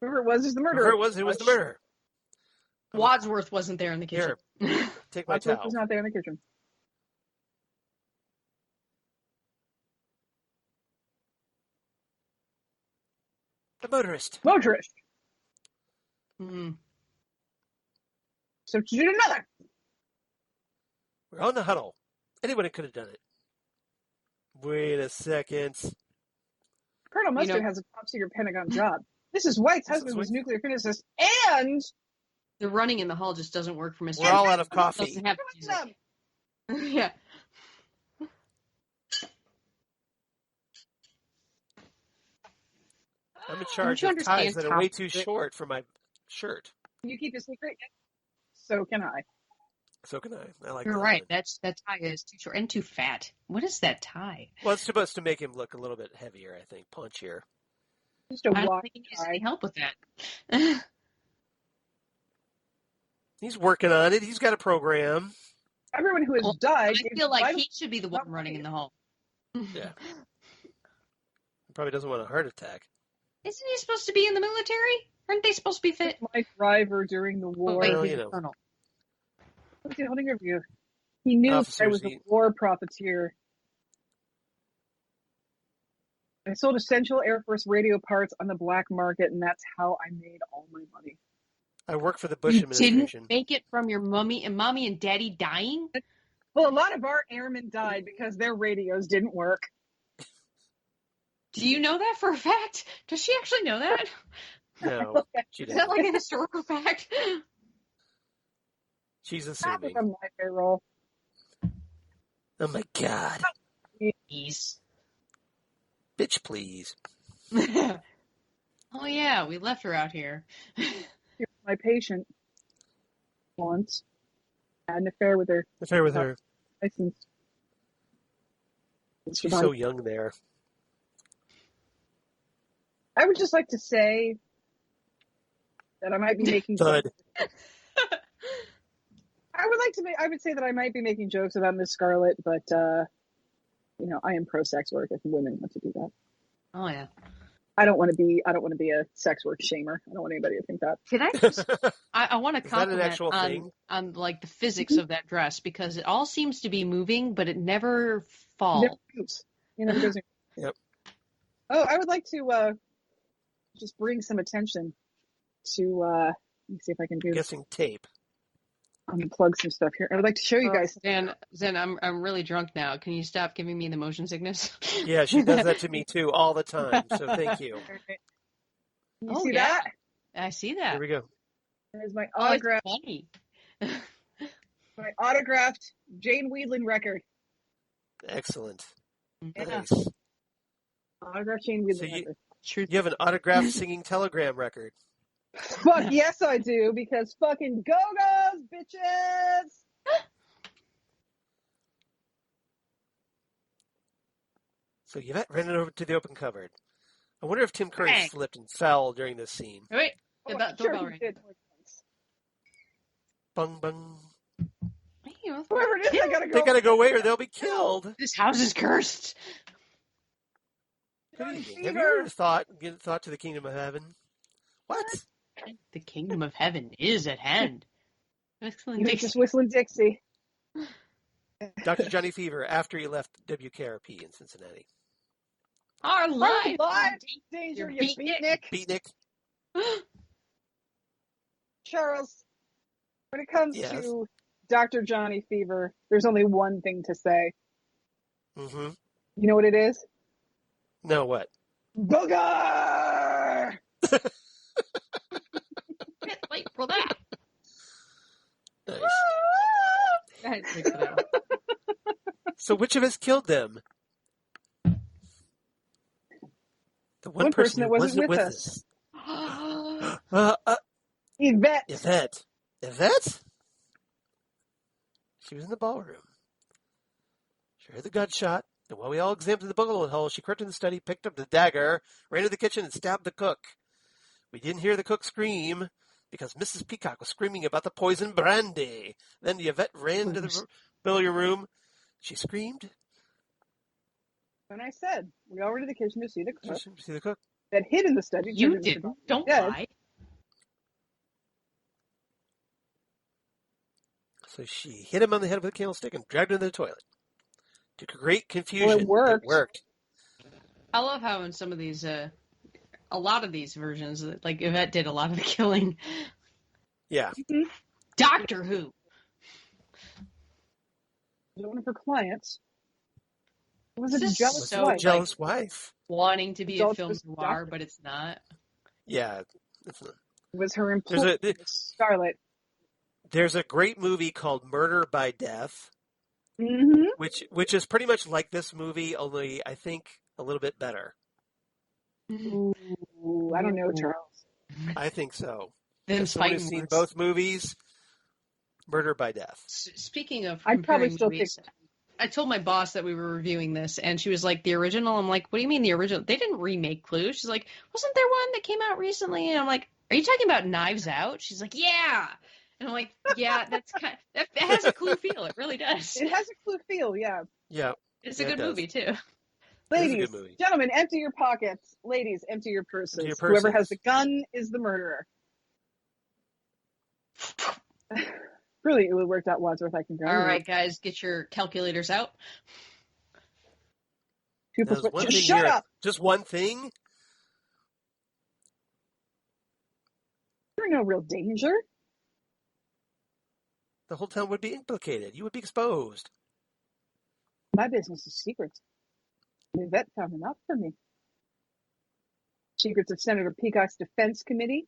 Whoever it was is the murderer. It was the murderer. Wadsworth wasn't there in the kitchen. Here, take my Wadsworth towel. was not there in the kitchen. The motorist. Mm. Substitute another. We're on the huddle. Anyone could have done it. Wait a second. Colonel Mustard has a top-secret Pentagon job. Mrs. White's husband was a nuclear physicist, and the running in the hall just doesn't work for Mr. We're all out of coffee. Doesn't have yeah. I'm in charge of ties that are way too short for my shirt. You keep a secret? So can I. So can I. I like You're that right. one. That tie is too short and too fat. What is that tie? Well, it's supposed to make him look a little bit heavier, I think, punchier. Just a I don't walk think he needs any help with that. He's working on it. He's got a program. Everyone who has died. I feel like he should be the one running in the hall. Yeah. He probably doesn't want a heart attack. Isn't he supposed to be in the military? Aren't they supposed to be fit? My driver during the war. Well, he's a colonel. What's he holding over you? He knew I was a war profiteer. I sold essential Air Force radio parts on the black market, and that's how I made all my money. I work for the Bush administration. Didn't make it from your mommy and daddy dying? Well, a lot of our airmen died because their radios didn't work. Do you know that for a fact? Does she actually know that? No, she Is didn't. that like a historical fact? She's assuming. On my payroll. Oh my God. Please. Bitch, please. Oh yeah, we left her out here. My patient once had an affair with her. License. She's so young there. I would just like to say that I might be making Thud. I would say that I might be making jokes about Miss Scarlet, but I am pro sex work if women want to do that. Oh yeah. I don't want to be a sex work shamer. I don't want anybody to think that. Can I just I want to compliment thing? on like the physics of that dress, because it all seems to be moving, but it never falls. Never moves. Never goes in. Yep. Oh, I would like to just bring some attention to let me see if I can do Guessing tape. I'm gonna plug some stuff here. I would like to show you guys. Zen, I'm really drunk now. Can you stop giving me the motion sickness? Yeah, she does that to me too all the time. So thank you. You see that? I see that. Here we go. There's my autograph. Oh, it's funny. My autographed Jane Weedland record. Excellent. Yeah. Nice. Autographed Jane Weedland record. You have an autographed singing telegram record. Fuck yes, I do, because fucking go-go's, bitches! So Yvette ran it over to the open cupboard. I wonder if Tim Curry Bang. slipped and fell during this scene. Wait, Oh, that sure doorbell he rang. did. Bung, bung. Hey, Whoever it is, I gotta go. They gotta go away or they'll be killed. This house is cursed. Good Johnny evening. Have you Fever. ever given thought to the kingdom of heaven? What? The kingdom of heaven is at hand. Excellent. You're just whistling Dixie. Dr. Johnny Fever after he left WKRP in Cincinnati. Our life. Live danger, you beatnik. Beatnik. Charles, when it comes Yes. to Dr. Johnny Fever, there's only one thing to say. Mm-hmm. You know what it is? No, what? Booger! It's late for that. Nice. I think so. So which of us killed them? The one person that who wasn't with us. us. Yvette. Yvette. Yvette? She was in the ballroom. She heard the gunshot, and while we all examined the bungalow hole, she crept in the study, picked up the dagger, ran to the kitchen, and stabbed the cook. We didn't hear the cook scream, because Mrs. Peacock was screaming about the poison brandy. Then Yvette ran to the billiard room. She screamed. When I said, we all went to the kitchen to see the cook. See the cook? That hid in the study. You did. Don't dead. lie. So she hit him on the head with a candlestick and dragged him to the toilet. To great confusion, Well, it worked. It worked. I love how in some of these, a lot of these versions, like Yvette did a lot of the killing. Yeah. Mm-hmm. Doctor Who. One of her clients was a This is jealous so wife. Jealous wife. Wanting to be a film Adulterous noir, doctor. but it's not. Yeah. It's not. Was her employee, Scarlet. There's a great movie called Murder by Death, Mm-hmm. which is pretty much like this movie, only I think a little bit better. Ooh, I don't know, Charles. I think so. Them As someone who's fighting seen words. both movies, Murder by Death. Speaking of I'd probably comparing still movies, I told my boss that we were reviewing this, and she was like, the original? I'm like, what do you mean the original? They didn't remake Clue. She's like, wasn't there one that came out recently? And I'm like, are you talking about Knives Out? She's like, yeah. And I'm like, yeah, that's that has a Clue feel. It really does. It has a Clue feel, yeah. Yeah. It's a Yeah, it good does. movie, too. It is a Ladies, good movie. gentlemen, empty your pockets. Ladies, empty your purses. Empty your Whoever purses. has the gun is the murderer. Really, it worked out, Wadsworth. I can go. All right, guys, get your calculators out. 2 There's plus one what? thing Shut here. up! Just one thing. You're in no real danger. The whole town would be implicated. You would be exposed. My business is secrets. Yvette found enough for me. Secrets of Senator Peacock's Defense Committee,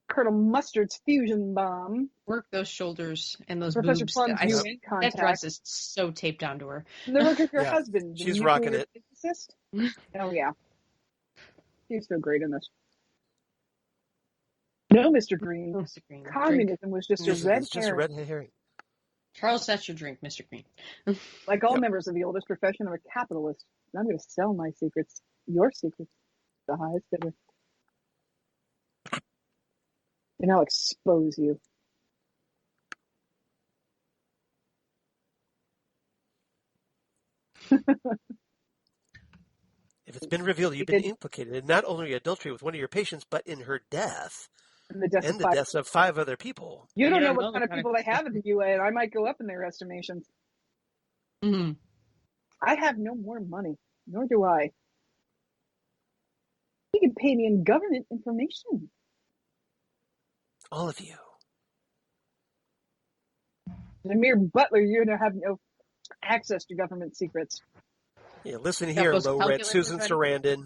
Colonel Mustard's fusion bomb, Work those shoulders and those Professor boobs. Plum's I- UN that contact, dress is so taped onto her. and the work of your Yeah, husband. the she's rocking nuclear it. physicist. Oh, yeah. She's so great in this. No, Mr. Green. Mr. Green. Drink. Communism was just a red It's just a herring. red herring. Charles, that's your drink, Mr. Green. Like all Yep. members of the oldest profession, I'm a capitalist. And I'm going to sell my secrets, your secrets, to the highest bidder. And I'll expose you. If it's been revealed you've been implicated in not only adultery with one of your patients, but in her death And the death and of the five. deaths of 5 other people. You don't You know don't what know kind of the people they have at the UA, and I might go up in their estimations. Mm-hmm. I have no more money, nor do I. You can pay me in government information. All of you. As a mere butler, you're going to have no access to government secrets. Yeah, listen Got here, those low-red calculators Susan ready? Sarandon.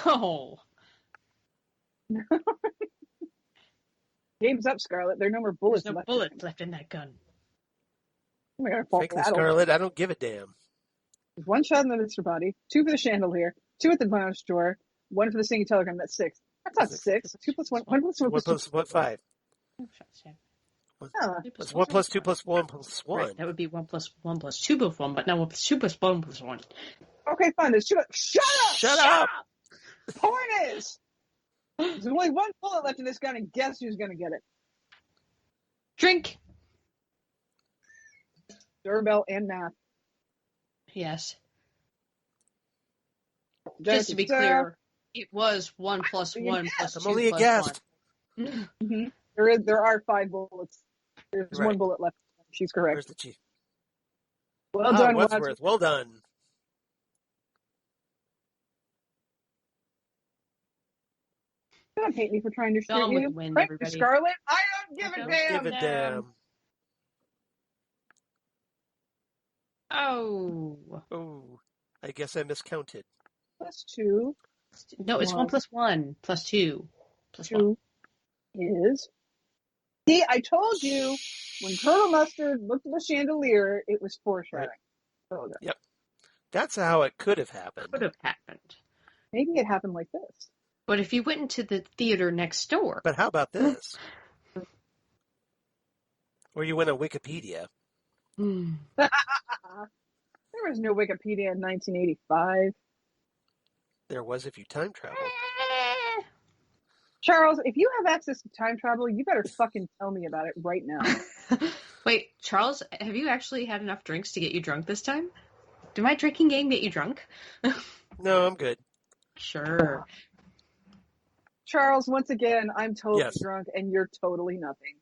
Oh. Game's up, Scarlet. There are no more bullets There's no left. bullets left in that gun. Oh my God, fall Frankly, battle. Scarlet, I don't give a damn. There's 1 shot in the Mr. Body, 2 for the chandelier, 2 at the lounge door, 1 for the singing telegram. That's 6. That's not 6. 2 plus 1. 1 plus 1 One plus 2. plus what? 5. Huh. It's 1 plus 2 plus 1 plus 1. Right, that would be 1 plus 1 plus 2 plus 1, but now 1 plus 2 plus 1 plus 1. Okay, fine. There's 2. Shut up! Shut up! Point is, there's only 1 bullet left in this gun, and guess who's going to get it? Drink. Doorbell and math. Yes. Just to be clear, it was 1 plus 1 plus 2 I'm only a plus guest. 1. Mm-hmm. There are 5 bullets. There's 1 bullet left. She's correct. Where's the chief? Well done, Wadsworth. Well done. Don't hate me for trying to shoot Dawn would you. win, Right, everybody. Scarlet? I don't give a damn. Give a damn. Oh. Oh, I guess I miscounted. Plus 2. No, it's 1 plus 1 plus 2 plus 2 is. See, I told you when Colonel Mustard looked at the chandelier, it was foreshadowing. Right. Yep. That's how it could have happened. Could have happened. Maybe it happened like this. But if you went into the theater next door. But how about this? Or you went on Wikipedia. There was no Wikipedia in 1985. There was if you time travel. Charles, if you have access to time travel, you better fucking tell me about it right now. Wait, Charles, have you actually had enough drinks to get you drunk this time? Did my drinking game get you drunk? No, I'm good. Sure. Charles, once again, I'm totally Yes. drunk and you're totally nothing.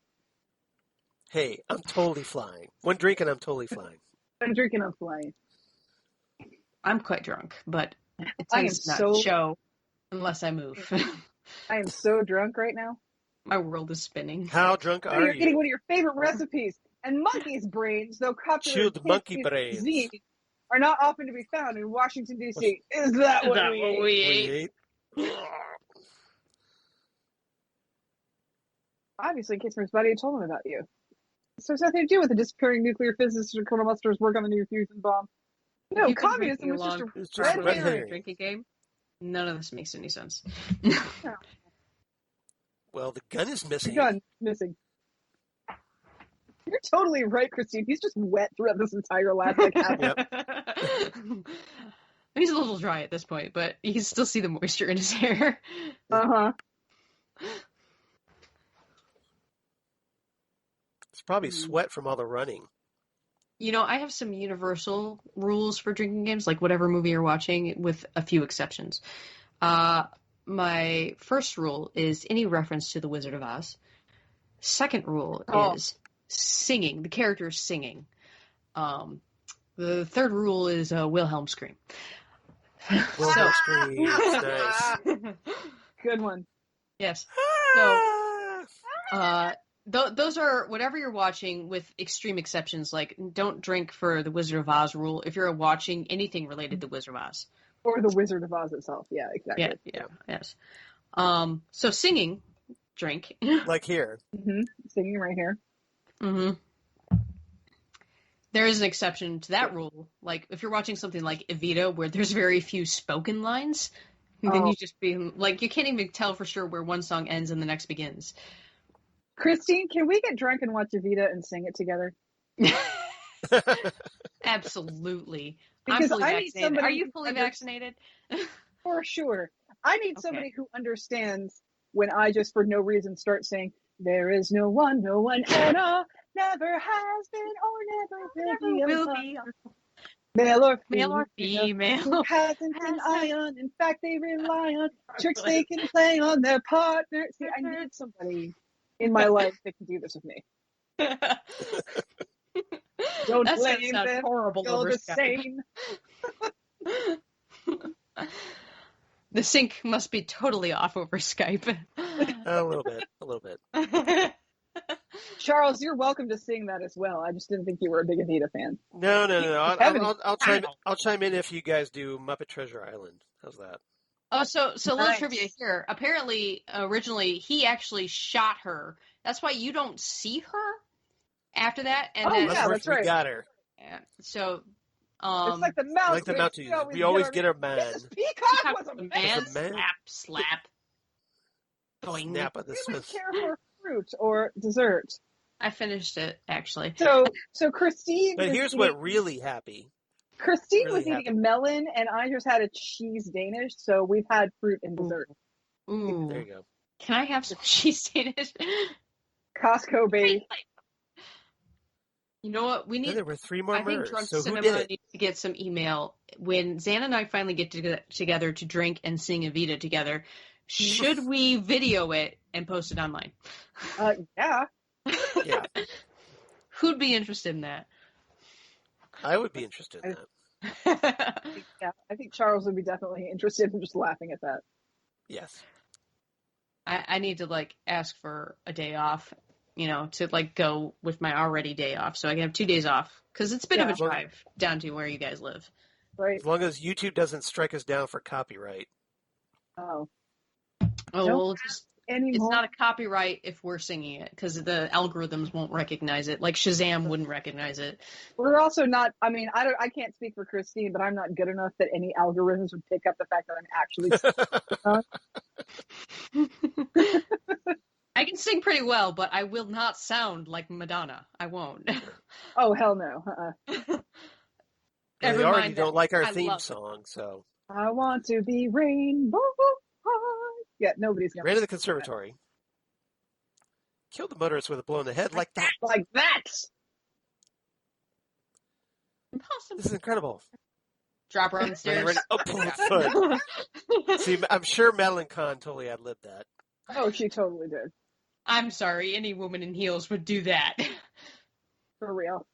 Hey, I'm totally flying. 1 drink and I'm totally flying. I'm drinking, I'm flying. I'm quite drunk, but it I am tends not so- to show unless I move. I am so drunk right now. My world is spinning. How drunk So are you're eating you? one of your favorite recipes. And monkey's brains, though popular Chilled in monkey Kansas brains. cuisine, are not often to be found in Washington, D.C. Is that what we ate? We ate. Obviously, in case somebody had told him about you. So it's nothing to do with the disappearing nuclear physicist or Colonel Mustard's work on the new fusion bomb. No, You've been communism drinking was just along a It's just red a red herring. herring. drinking game. None of this makes any sense. Well, the gun is missing. Gun missing. You're totally right, Christine. He's just wet throughout this entire last half. Yep. He's a little dry at this point, but you can still see the moisture in his hair. Uh-huh. It's probably sweat from all the running. You know, I have some universal rules for drinking games, like whatever movie you're watching, with a few exceptions. My first rule is any reference to The Wizard of Oz. Second rule is singing. The character is singing. The third rule is Wilhelm scream. Wilhelm screams. Nice. Good one. Yes. So, those are whatever you're watching, with extreme exceptions. Like, don't drink for the Wizard of Oz rule if you're watching anything related to Wizard of Oz. Or the Wizard of Oz itself. Yeah, exactly. Yeah, yes. So singing, drink. Like here. Mm-hmm. Singing right here. Mm-hmm. There is an exception to that rule. Like, if you're watching something like Evita, where there's very few spoken lines, then you just be like, you can't even tell for sure where one song ends and the next begins. Christine, can we get drunk and watch Evita and sing it together? Absolutely. Because I'm fully I need vaccinated. somebody Are you who fully vaccinated? For sure. I need somebody who understands when I just for no reason start saying, there is no one at all, never has been or never will be. Male or female, who hasn't an ion. In fact, they rely on tricks they can play on their partner. See, I need somebody in my life that can do this with me. Don't That blame sounds them. horrible Go over the Skype. same. The sync must be totally off over Skype. A little bit. Charles, you're welcome to sing that as well. I just didn't think you were a big Evita fan. No. I'll chime in if you guys do Muppet Treasure Island. How's that? Oh, so a little Nice. trivia here. Apparently, originally, he actually shot her. That's why you don't see her after that. And then, yeah, that's right. We got her. yeah, so, It's like the mouse. Like the Mounties. We always get our man. This peacock was a the man. man, man. slap. Going Snap of the He would Smiths. care for fruit or dessert. I finished it, actually. So Christine. But here's what really happy. Christine really was eating a melon, and I just had a cheese Danish. So we've had fruit and dessert. Ooh. There you go. Can I have some cheese Danish? Costco, baby. You know what? We need. There were 3 more I think murders. Drunk So who Cinema did it? needs to get some email when Xan and I finally get together to drink and sing Evita together. Should we video it and post it online? Yeah. Yeah. Who'd be interested in that? I would be interested in that. Yeah, I think Charles would be definitely interested in just laughing at that. Yes. I need to like ask for a day off, to like go with my already day off, so I can have 2 days off because it's a bit of a drive down to where you guys live. Right. As long as YouTube doesn't strike us down for copyright. Oh. Well, it's Anymore. not a copyright if we're singing it because the algorithms won't recognize it. Like Shazam wouldn't recognize it. We're also not. I mean, I can't speak for Christine, but I'm not good enough that any algorithms would pick up the fact that I'm actually. I can sing pretty well, but I will not sound like Madonna. I won't. Oh hell no! They already mind don't that. like our I theme love song, so. I want to be rainbow. Yeah, nobody's gonna. Ran to the conservatory. Killed the motorist with a blow in the head like that. Like that. Impossible. This is incredible. Drop her on the stairs. Oh, foot. See, I'm sure Madeline Kahn totally ad-libbed that. Oh, she totally did. I'm sorry, any woman in heels would do that. For real.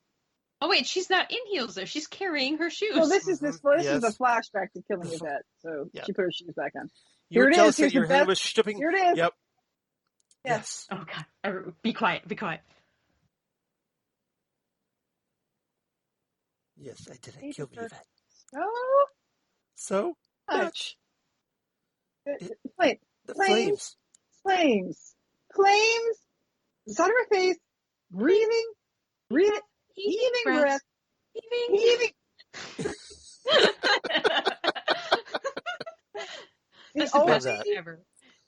Oh wait, she's not in heels though. She's carrying her shoes. Well, this is Yes. a flashback to Killing Yvette. So Yep. she put her shoes back on. You were Here it jealous is. Here's that your the hand best- was stripping. Here it is. Yep. Yes. Oh god, be quiet. Be quiet. Yes, I did. I killed Yvette. Oh, So much. Wait. The Flames. flames. Flames. The side of her face. Breathing. Heaving breath. Heaving. That's The the love best that. thing ever.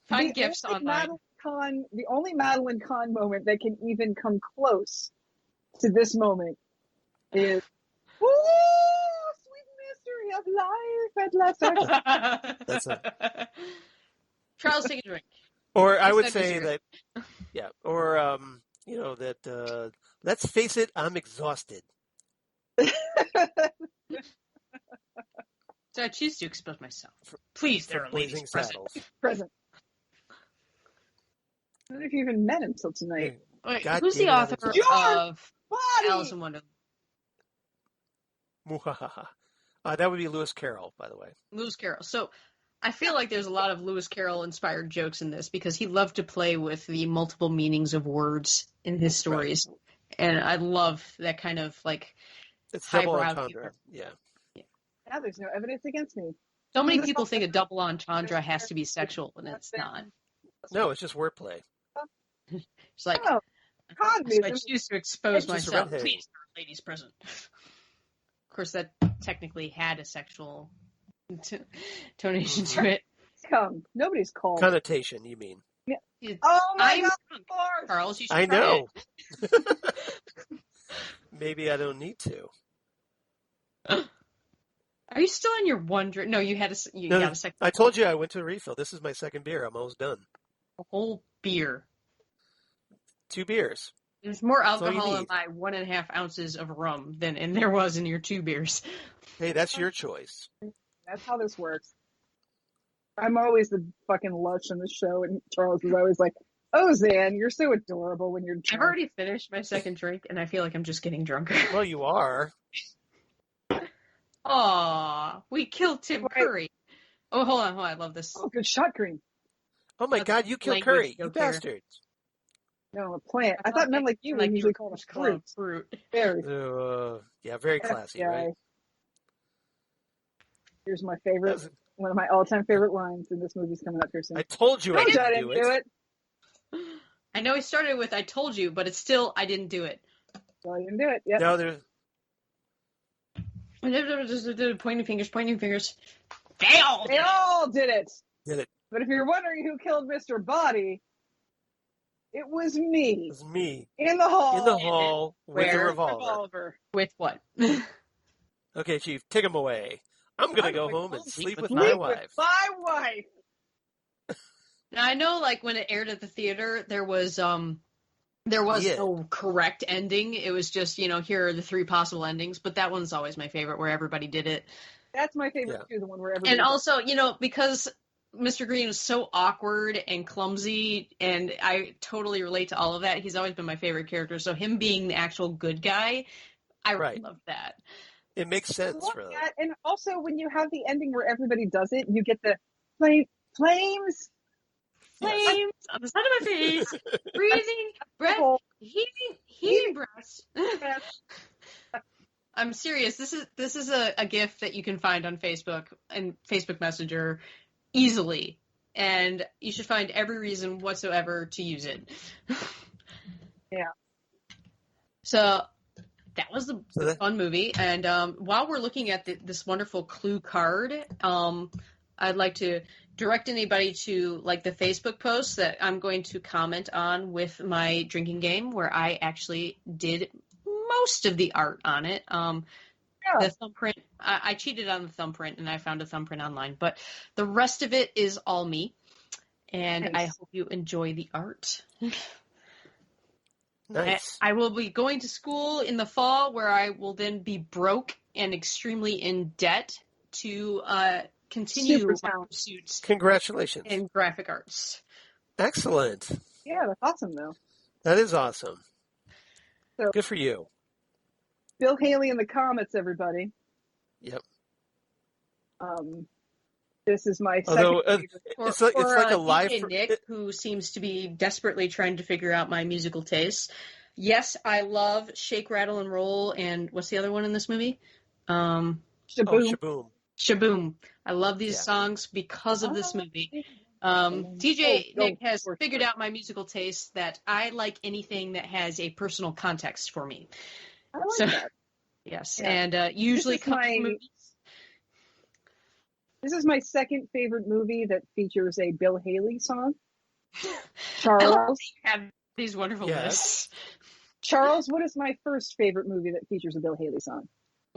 Find gifts online. The only Madeline Kahn moment that can even come close to this moment is, "Oh, sweet mystery of life at last." That's it. Charles, take a drink. Or I would That's say not that, yeah. Or that. Let's face it, I'm exhausted. So I choose to expose myself. Please, there are Blazing ladies present. Saddles. Present. I don't know if you even met until tonight. Wait, God who's the damn it, author Alex. of Body. Alice in Wonderland? That would be Lewis Carroll, by the way. Lewis Carroll. So I feel like there's a lot of Lewis Carroll inspired jokes in this because he loved to play with the multiple meanings of words in his stories. Right. And I love that kind of like it's double highbrow entendre. humor. Yeah. Yeah, there's no evidence against me. So many people think a double entendre has to be sexual, and it's not. No, it's just wordplay. It's like, Oh, so I choose to expose just a myself. red herring. Please, there are ladies present. Of course, that technically had a sexual tonation to it. Come, nobody's called. Connotation, you mean? Oh my I'm God, drunk, of course. Charles, you should I try know. it. Maybe I don't need to. Are you still in your one drink? No, you had a second. I told you I went to a refill. This is my second beer. I'm almost done. A whole beer. 2 beers. There's more all you alcohol in need. my 1.5 ounces of rum than there was in your 2 beers. Hey, that's your choice. That's how this works. I'm always the fucking lush in the show, and Charles is always like, "Oh, Xan, you're so adorable when you're drunk." I've already finished my second drink, and I feel like I'm just getting drunker. Well, you are. Aw, we killed Tim Curry. Oh, hold on, I love this. Oh, good shot, Green. Oh my God, you killed Curry, you bastards. No, a plant. I thought men like you would usually call us fruit. Very. Yeah, very classy, right? Here's my favorite, one of my all-time favorite lines, and this movie's coming up here soon. I told you I didn't do it. I know he started with "I told you," but it's still "I didn't do it." So I didn't do it. Yep. No, there's. Pointing fingers. They all did it. Did it? But if you're wondering who killed Mr. Body, It was me. It was me. In the hall. In the hall with a Where? revolver. With what? Okay, Chief, take him away. I'm going to go home and sleep with my Sleep wife. with my wife. Now, I know, like, when it aired at the theater, there was no correct ending. It was just, here are the 3 possible endings. But that one's always my favorite, where everybody did it. That's my favorite, too, the one where everybody... And also, because Mr. Green is so awkward and clumsy, and I totally relate to all of that. He's always been my favorite character. So him being the actual good guy, I love that. It makes sense for them. And also, when you have the ending where everybody does it, you get the flames on the side of my face, breathing, breath, heaving breaths. I'm serious. This is a gift that you can find on Facebook and Facebook Messenger easily, and you should find every reason whatsoever to use it. Yeah. So that was the fun movie, and while we're looking at this wonderful Clue card, I'd like to direct anybody to the Facebook post that I'm going to comment on with my drinking game, where I actually did most of the art on it. The thumbprint, I cheated on the thumbprint, and I found a thumbprint online, but the rest of it is all me, and I hope you enjoy the art. Nice. I will be going to school in the fall, where I will then be broke and extremely in debt to continue my pursuits. Congratulations. In graphic arts. Excellent. Yeah, that's awesome, though. That is awesome. So, good for you. Bill Haley in the comments, everybody. Yep. This is my second favorite. It's like a live... DJ Nick, who seems to be desperately trying to figure out my musical tastes. Yes, I love Shake, Rattle, and Roll, and what's the other one in this movie? Shaboom. Shaboom. Shaboom. I love these songs because of this movie. DJ Nick has figured out my musical taste, that I like anything that has a personal context for me. I like that. Yes, and usually This is my second favorite movie that features a Bill Haley song. Charles. Have these wonderful lists. Charles, what is my first favorite movie that features a Bill Haley song?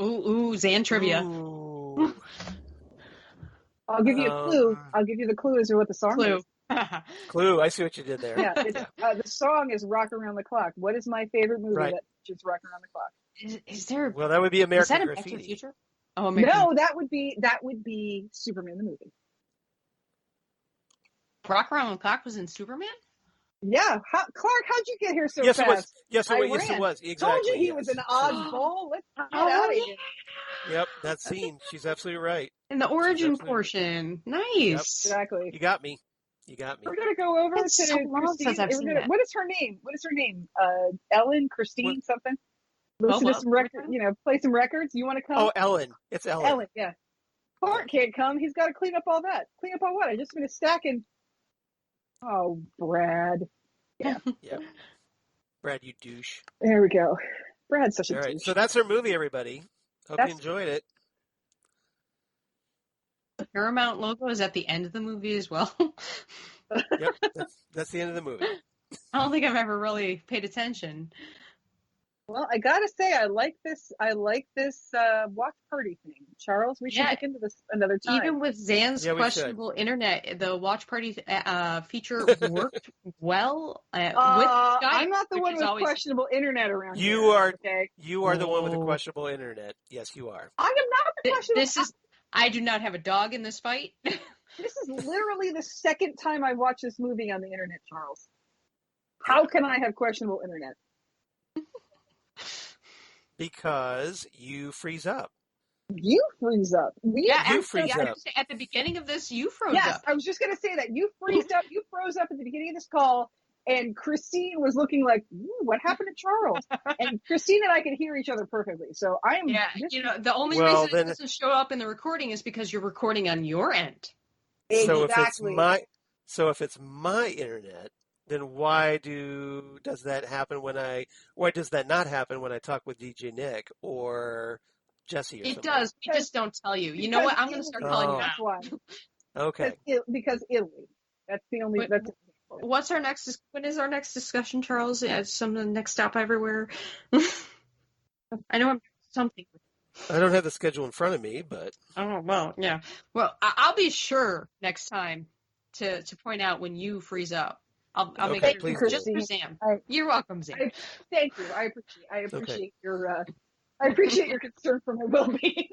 Ooh, Xan trivia. Ooh. I'll give you a clue. I'll give you the clue as to what the song is. Clue. I see what you did there. Yeah, the song is "Rock Around the Clock." What is my favorite movie that features "Rock Around the Clock"? Is there? Well, that would be American Is that Graffiti. Back to the Future? Oh, American. No, that would be Superman the movie. Rock Around the Clock was in Superman? Yeah, Clark, how'd you get here so fast? It was. Yes, it was. Exactly. Told you he was an oddball. Let's get out of here. Yep, that scene. She's absolutely right. In the origin portion. Nice. Yep. Exactly. You got me. We're going to go over to Christine. What is her name? Ellen, Christine, something? Listen to some records, play some records. You want to come? Oh, Ellen. It's Ellen. Ellen, yeah. Clark can't come. He's got to clean up all that. Clean up all what? I just finished stacking. Oh, Brad. Yeah. Yep. Brad, you douche. There we go. Brad's such a douche. So that's our movie, everybody. Hope you enjoyed it. The Paramount logo is at the end of the movie as well. Yep, that's the end of the movie. I don't think I've ever really paid attention. Well, I gotta say, I like this watch party thing. Charles, we should look into this another time. Even with Xan's questionable internet, the watch party feature worked well. I'm not the one with questionable internet around here. You are the one with the questionable internet. Yes, you are. I am not the questionable. I do not have a dog in this fight. This is literally the second time I've watched this movie on the internet, Charles. How can I have questionable internet? Because you freeze up. You freeze up. You freeze up. At the beginning of this, you froze up. Yes, I was just going to say that. You freezed up. You froze up at the beginning of this call, and Christine was looking like, what happened to Charles? And Christine and I could hear each other perfectly. So I'm... Yeah, the only reason it doesn't show up in the recording is because you're recording on your end. Exactly. So if it's my internet, then why does that not happen when I talk with DJ Nick or Jesse or something? It does. We just don't tell you. You know what? I'm going to start calling you out. That's why. Okay. Because Italy. That's the only... What's our next? When is our next discussion, Charles? Some next stop everywhere. I know I'm something. I don't have the schedule in front of me, but Oh well, yeah. Well, I'll be sure next time to point out when you freeze up. I'll make Okay, sure please just do. for Sam. You're welcome, Sam. Thank you. I appreciate your I appreciate your concern for my well-being.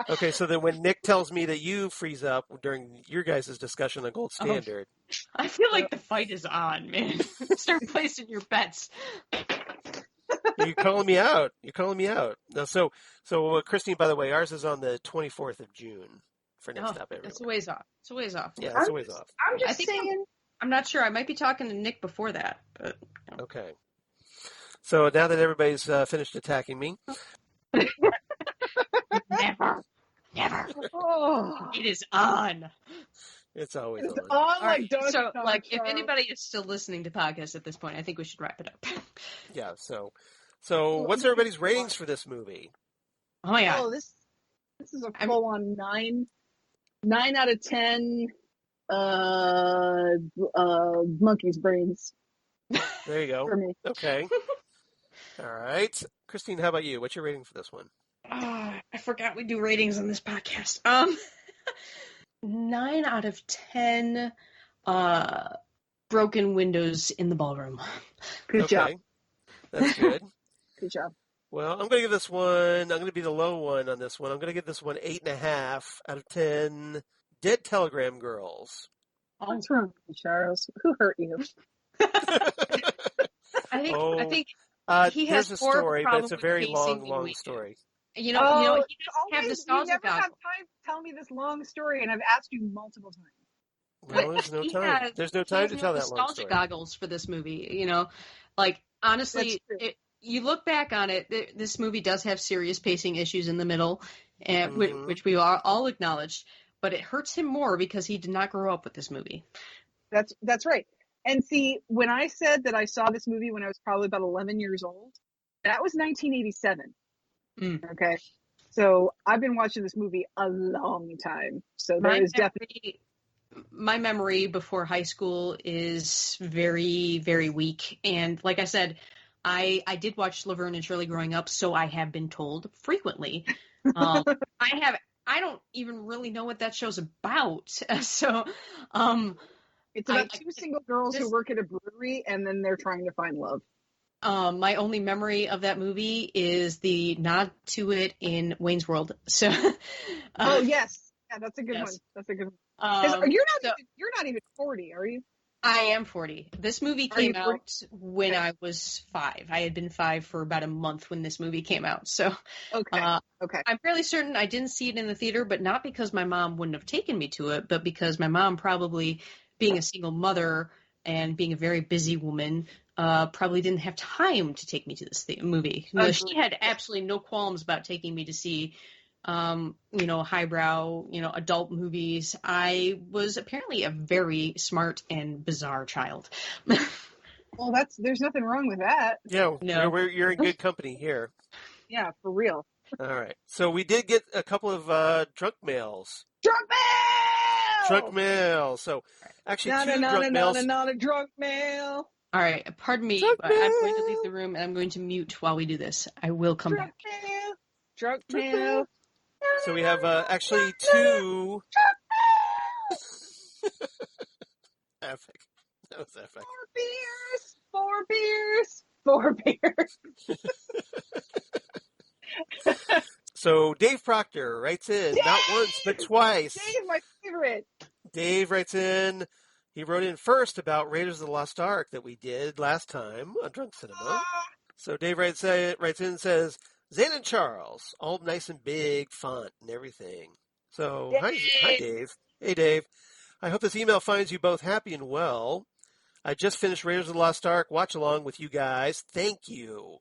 Okay, so then when Nick tells me that you freeze up during your guys' discussion on Gold Standard, I feel like the fight is on, man. Start placing your bets. you're calling me out. You're calling me out. No, so Christine, by the way, ours is on the 24th of June for Next Stop Everywhere. It's a ways off. It's a ways off. Yeah, it's a ways off. I'm just saying. I'm not sure. I might be talking to Nick before that, but Okay. So now that everybody's finished attacking me, never. Oh, It is on. it's always it's on. on Right, like Donkey so, Kong, if Charles. anybody is still listening to podcasts at this point, I think we should wrap it up. Yeah. So what's everybody's ratings for this movie? Oh my god. Oh, this is a full-on 9 out of 10. Monkey's brains There you go. for me. Okay. All right. Christine, how about you? What's your rating for this one? I forgot we do ratings on this podcast. 9 out of 10 broken windows in the ballroom. Good job. That's good. Good job. Well, I'm going to give this one, I'm going to be the low one on this one. I'm going to give this one 8.5 out of 10 Dead Telegram Girls. What's wrong with you, Charles? Who hurt you? I think he has here's a more story, but it's a problem very with pacing long than we do. story. You know, he doesn't have You nostalgia never have goggles. time to tell me this long story, and I've asked you multiple times. Well, there's no time. There's no time to tell that long nostalgia story. goggles for this movie. You know, like honestly, you look back on it, this movie does have serious pacing issues in the middle, and which we all acknowledged. But it hurts him more because he did not grow up with this movie. That's right. And see, when I said that I saw this movie when I was probably about 11 years old, that was 1987. Okay. So I've been watching this movie a long time. So there is definitely. My memory before high school is very, very weak. And like I said, I did watch Laverne and Shirley growing up, so I have been told frequently. I don't even really know what that show's about. So, it's about two single girls who work at a brewery, and then they're trying to find love. My only memory of that movie is the nod to it in Wayne's World. So, oh yes, yeah, that's a good one. That's a good one. You're not even 40, are you? I am 40. This movie came out when I was 5. I had been 5 for about a month when this movie came out. So, okay. I'm fairly certain I didn't see it in the theater, but not because my mom wouldn't have taken me to it, but because my mom, probably being a single mother and being a very busy woman, probably didn't have time to take me to this movie. No, she had absolutely no qualms about taking me to see highbrow, adult movies. I was apparently a very smart and bizarre child. Well, there's nothing wrong with that. Yeah, no. You're in good company here. Yeah, for real. All right. So we did get a couple of drunk mails. Drunk mail! So actually not a drunk mail. All right. Pardon me, but I'm going to leave the room and I'm going to mute while we do this. I will come back. Drunk mail. So we have actually 2. Epic. That was epic. 4 beers. So Dave Proctor writes in, not once, but twice. Dave, my favorite. Dave writes in, he wrote in first about Raiders of the Lost Ark that we did last time on Drunk Cinema. So Dave writes in and says, Zane and Charles, all nice and big font and everything. So, hi Dave. Hey Dave. I hope this email finds you both happy and well. I just finished Raiders of the Lost Ark watch along with you guys. Thank you.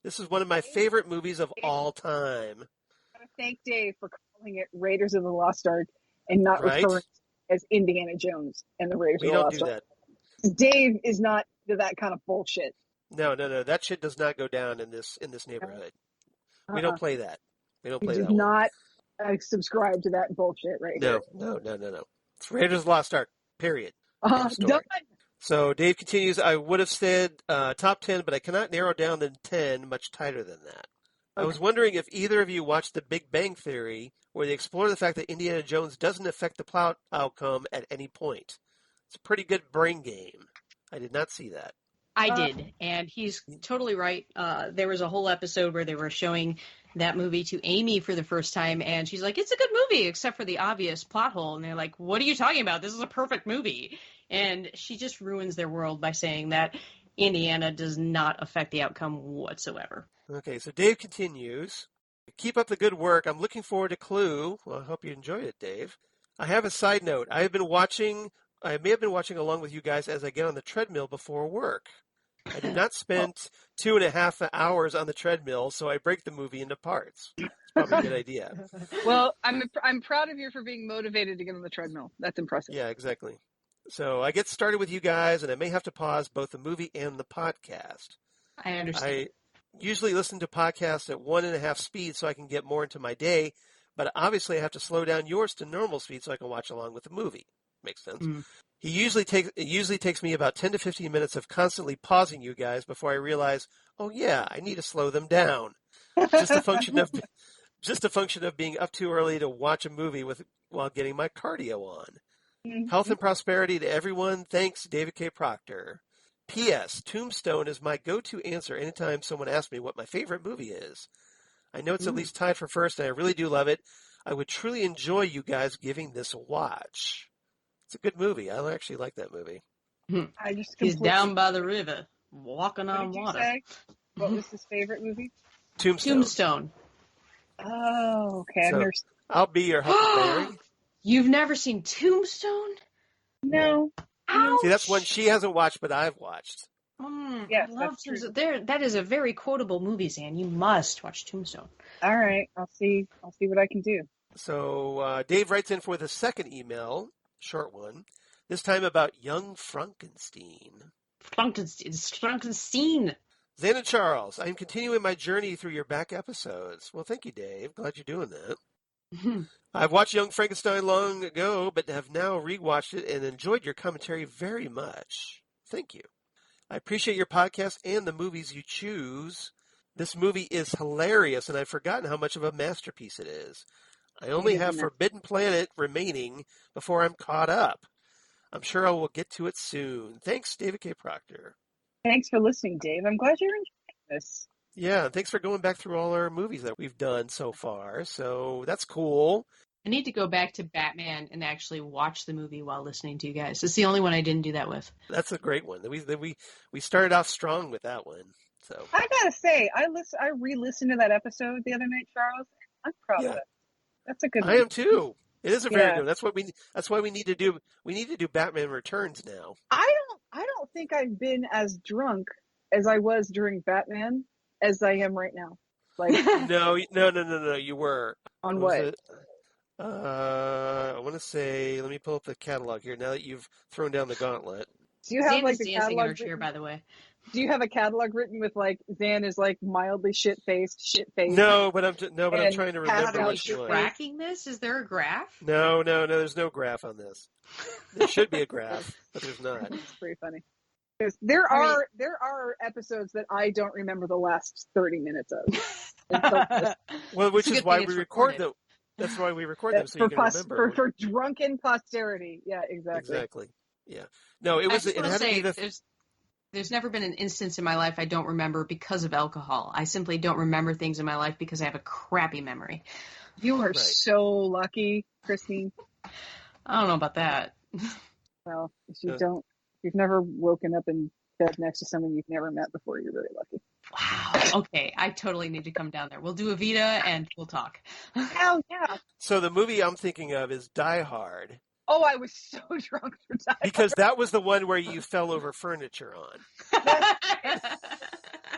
This is one of my favorite movies of all time. I want to thank Dave for calling it Raiders of the Lost Ark and not referring to it as Indiana Jones and the Raiders of the Lost Ark. We don't do that. Dave is not that kind of bullshit. No. That shit does not go down in this neighborhood. We don't play that. We don't play that. Do not subscribe to that bullshit right here. No. It's Raiders of the Lost Ark. period. End of story. Done. So Dave continues, I would have said top 10, but I cannot narrow down the 10 much tighter than that. I was wondering if either of you watched The Big Bang Theory, where they explore the fact that Indiana Jones doesn't affect the plot outcome at any point. It's a pretty good brain game. I did not see that. I did, and he's totally right. There was a whole episode where they were showing that movie to Amy for the first time, and she's like, it's a good movie, except for the obvious plot hole. And they're like, what are you talking about? This is a perfect movie. And she just ruins their world by saying that Indiana does not affect the outcome whatsoever. Okay, so Dave continues. Keep up the good work. I'm looking forward to Clue. Well, I hope you enjoyed it, Dave. I have a side note. I may have been watching along with you guys as I get on the treadmill before work. I did not spend 2.5 hours on the treadmill, so I break the movie into parts. It's probably a good idea. Well, I'm proud of you for being motivated to get on the treadmill. That's impressive. Yeah, exactly. So I get started with you guys, and I may have to pause both the movie and the podcast. I understand. I usually listen to podcasts at 1.5 speed so I can get more into my day, but obviously I have to slow down yours to normal speed so I can watch along with the movie. Makes sense. Mm. It usually takes me about 10 to 15 minutes of constantly pausing you guys before I realize, oh yeah, I need to slow them down. Just a function of being up too early to watch a movie while getting my cardio on. Mm-hmm. Health and prosperity to everyone. Thanks, David K. Proctor. P.S. Tombstone is my go-to answer anytime someone asks me what my favorite movie is. I know it's at least tied for first, and I really do love it. I would truly enjoy you guys giving this a watch. It's a good movie. I actually like that movie. He's down by the river, walking on water. What did you say? What was his favorite movie? Tombstone. Oh, okay. So, I'll be your Huckleberry. You've never seen Tombstone? No. See, that's one she hasn't watched, but I've watched. Yes, I love Tombstone. That is a very quotable movie, Xan. You must watch Tombstone. All right. I'll see what I can do. So Dave writes in for the second email, short one, this time about young Frankenstein. Frankenstein. Xan and Charles, I'm continuing my journey through your back episodes. Well, thank you, Dave. Glad you're doing that. I've watched Young Frankenstein long ago, but have now rewatched it and enjoyed your commentary very much. Thank you. I appreciate your podcast and the movies you choose. This movie is hilarious, and I've forgotten how much of a masterpiece it is. I only have Forbidden Planet remaining before I'm caught up. I'm sure I will get to it soon. Thanks, David K. Proctor. Thanks for listening, Dave. I'm glad you're enjoying this. Yeah, and thanks for going back through all our movies that we've done so far. So that's cool. I need to go back to Batman and actually watch the movie while listening to you guys. It's the only one I didn't do that with. That's a great one. We started off strong with that one. So I gotta say, I re-listened to that episode the other night, Charles. I'm proud of it. That's a good one. I am too. It is a very good. That's why we need to do. We need to do Batman Returns now. I don't think I've been as drunk as I was during Batman as I am right now. Like No. You were on what? I want to say. Let me pull up the catalog here. Now that you've thrown down the gauntlet. Do you have Xan the dancing in her catalog? chair, by the way. Do you have a catalog written with Xan is mildly shit-faced? No, but I'm trying to remember which one. Tracking this? Is there a graph? No. There's no graph on this. There should be a graph, but there's not. It's pretty funny. There are episodes that I don't remember the last 30 minutes of. Well, which is why we record them. That's why we record them, so you can remember. For drunken posterity. Yeah, exactly. Exactly. Yeah. No, it was. It had to be There's never been an instance in my life I don't remember because of alcohol. I simply don't remember things in my life because I have a crappy memory. You are so lucky, Christine. I don't know about that. Well, if you've never woken up in bed next to someone you've never met before, you're really lucky. Wow. Okay, I totally need to come down there. We'll do a Vita and we'll talk. Hell yeah. So the movie I'm thinking of is Die Hard. Oh, I was so drunk for Die Hard. Because that was the one where you fell over furniture on. I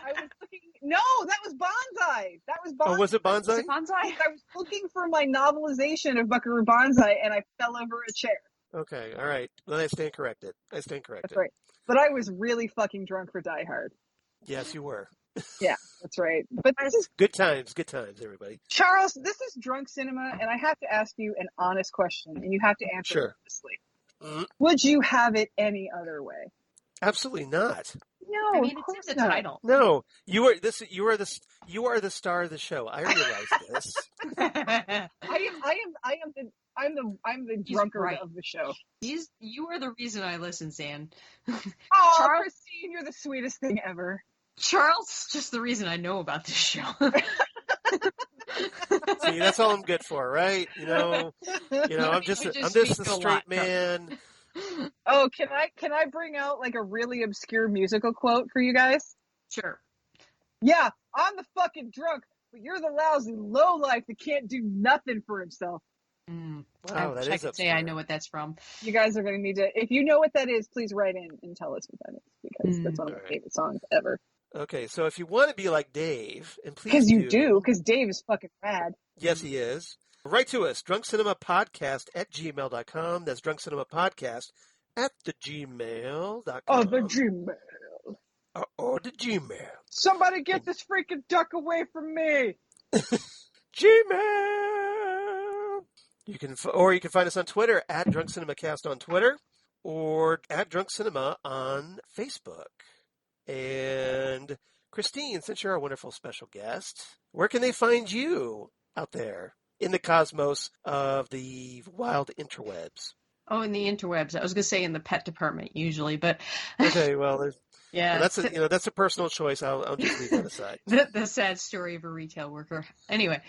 was looking. No, that was Bonsai. Oh, was it Bonsai? Was it Bonsai? I was looking for my novelization of Buckaroo Banzai, and I fell over a chair. Okay, all right. Then I stand corrected. That's right. But I was really fucking drunk for Die Hard. Yes, you were. Yeah, that's right. But this is good times, everybody. Charles, this is drunk cinema, and I have to ask you an honest question, and you have to answer it honestly. Would you have it any other way? Absolutely not. No, I mean, of it's in course the not. title. No, you are the star of the show. I realize this. I'm the He's drunkard right. of the show. You are the reason I listen, Xan. Oh, Charles- Christine, you're the sweetest thing ever. Charles is just the reason I know about this show. See, that's all I'm good for, right? I'm just a straight man. Oh, can I bring out like a really obscure musical quote for you guys? Sure. Yeah, I'm the fucking drunk, but you're the lousy lowlife that can't do nothing for himself. Wow, that I is could say obscure. I know what that's from. You guys are going to need to, if you know what that is, please write in and tell us what that is, because that's one of my favorite songs ever. Okay, so if you want to be like Dave, and please Because you do, because Dave is fucking rad. Yes, he is. Write to us, drunkcinemapodcast@gmail.com. That's drunkcinemapodcast@thegmail.com. Oh, the Gmail. The Gmail. Somebody get this freaking duck away from me. Gmail. You can find us on Twitter @DrunkCinemaCast on Twitter or @DrunkCinema on Facebook. And Christine, since you're our wonderful special guest, where can they find you out there in the cosmos of the wild interwebs? Oh, in the interwebs. I was going to say in the pet department usually, but okay, well, yeah, well, that's a personal choice. I'll just leave that aside. the sad story of a retail worker. Anyway,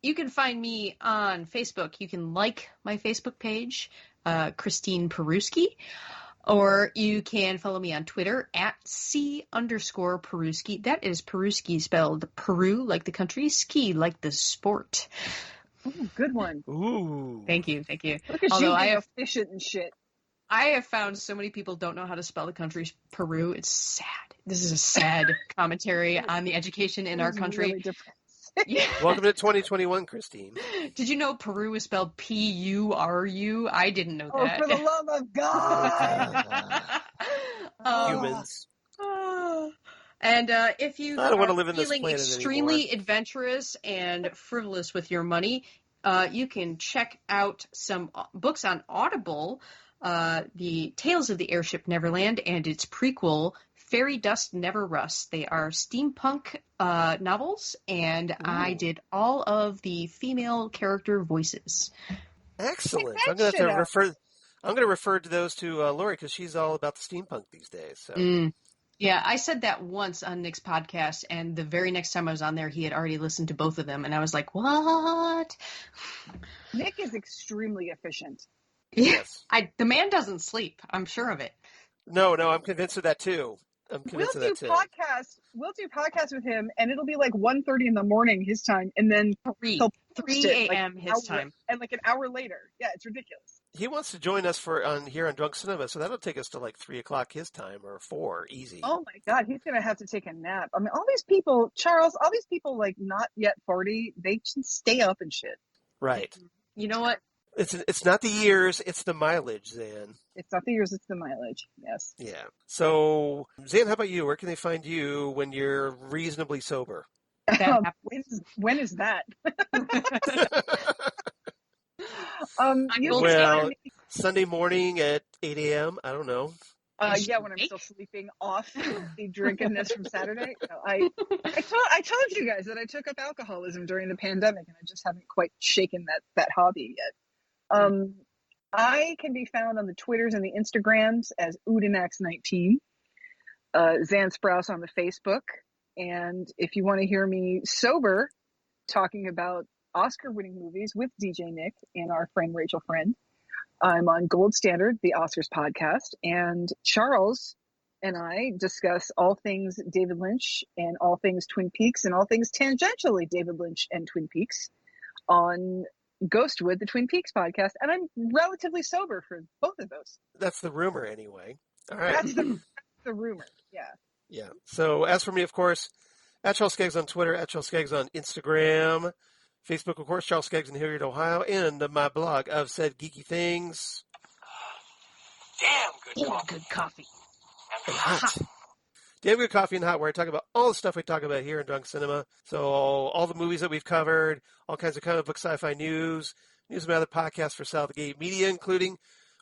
you can find me on Facebook. You can like my Facebook page, Christine Peruski. Or you can follow me on Twitter @C_Peruski. That is Peruski spelled Peru like the country, ski like the sport. Ooh, good one. Ooh. Look Thank you. at you being efficient and shit. I have found so many people don't know how to spell the country Peru. It's sad. This is a sad commentary on the education in our country. Really yeah. Welcome to 2021, Christine. Did you know Peru is spelled Puru? I didn't know that. Oh, for the love of God! Humans. And if you I don't want to are live in this feeling planet extremely anymore. adventurous and frivolous with your money, you can check out some books on Audible, the Tales of the Airship Neverland and its prequel, Fairy Dust Never Rusts. They are steampunk novels, and I did all of the female character voices. Excellent. I'm going to refer to those to Lori because she's all about the steampunk these days. So. Yeah, I said that once on Nick's podcast, and the very next time I was on there, he had already listened to both of them, and I was like, what? Nick is extremely efficient. Yes. The man doesn't sleep. I'm sure of it. No, I'm convinced of that too. We'll do podcasts with him, and it'll be like 1:30 in the morning his time, and then 3 a.m. his time, and like an hour later. Yeah, it's ridiculous. He wants to join us here on Drunk Cinema, so that'll take us to like 3:00 his time or 4 easy. Oh my God, he's gonna have to take a nap. I mean, all these people, Charles, like not yet 40, they just stay up and shit. Right. You know what? It's not the years, it's the mileage, Xan. It's not the years, it's the mileage. Yes. Yeah. So, Xan, how about you? Where can they find you when you're reasonably sober? When is that? Sunday morning at 8 a.m. I don't know. Yeah, when I'm still sleeping off the drunkenness from Saturday. No, I told you guys that I took up alcoholism during the pandemic, and I just haven't quite shaken that hobby yet. I can be found on the Twitters and the Instagrams as Udinax19, Xan Sprouse on the Facebook, and if you want to hear me sober talking about Oscar-winning movies with DJ Nick and our friend Rachel Friend, I'm on Gold Standard, the Oscars podcast, and Charles and I discuss all things David Lynch and all things Twin Peaks and all things tangentially David Lynch and Twin Peaks on Ghostwood, the Twin Peaks podcast, and I'm relatively sober for both of those. That's the rumor anyway. All right. That's the rumor, yeah. Yeah. So as for me, of course, @Charles Skaggs on Twitter, @Charles Skaggs on Instagram, Facebook, of course, Charles Skaggs in Hilliard, Ohio, and my blog of said geeky things. Damn good coffee. And hot. Damn good coffee and hot, where I talk about all the stuff we talk about here in Drunk Cinema. So all the movies that we've covered, all kinds of comic book sci-fi news about other podcasts for Southgate Media, including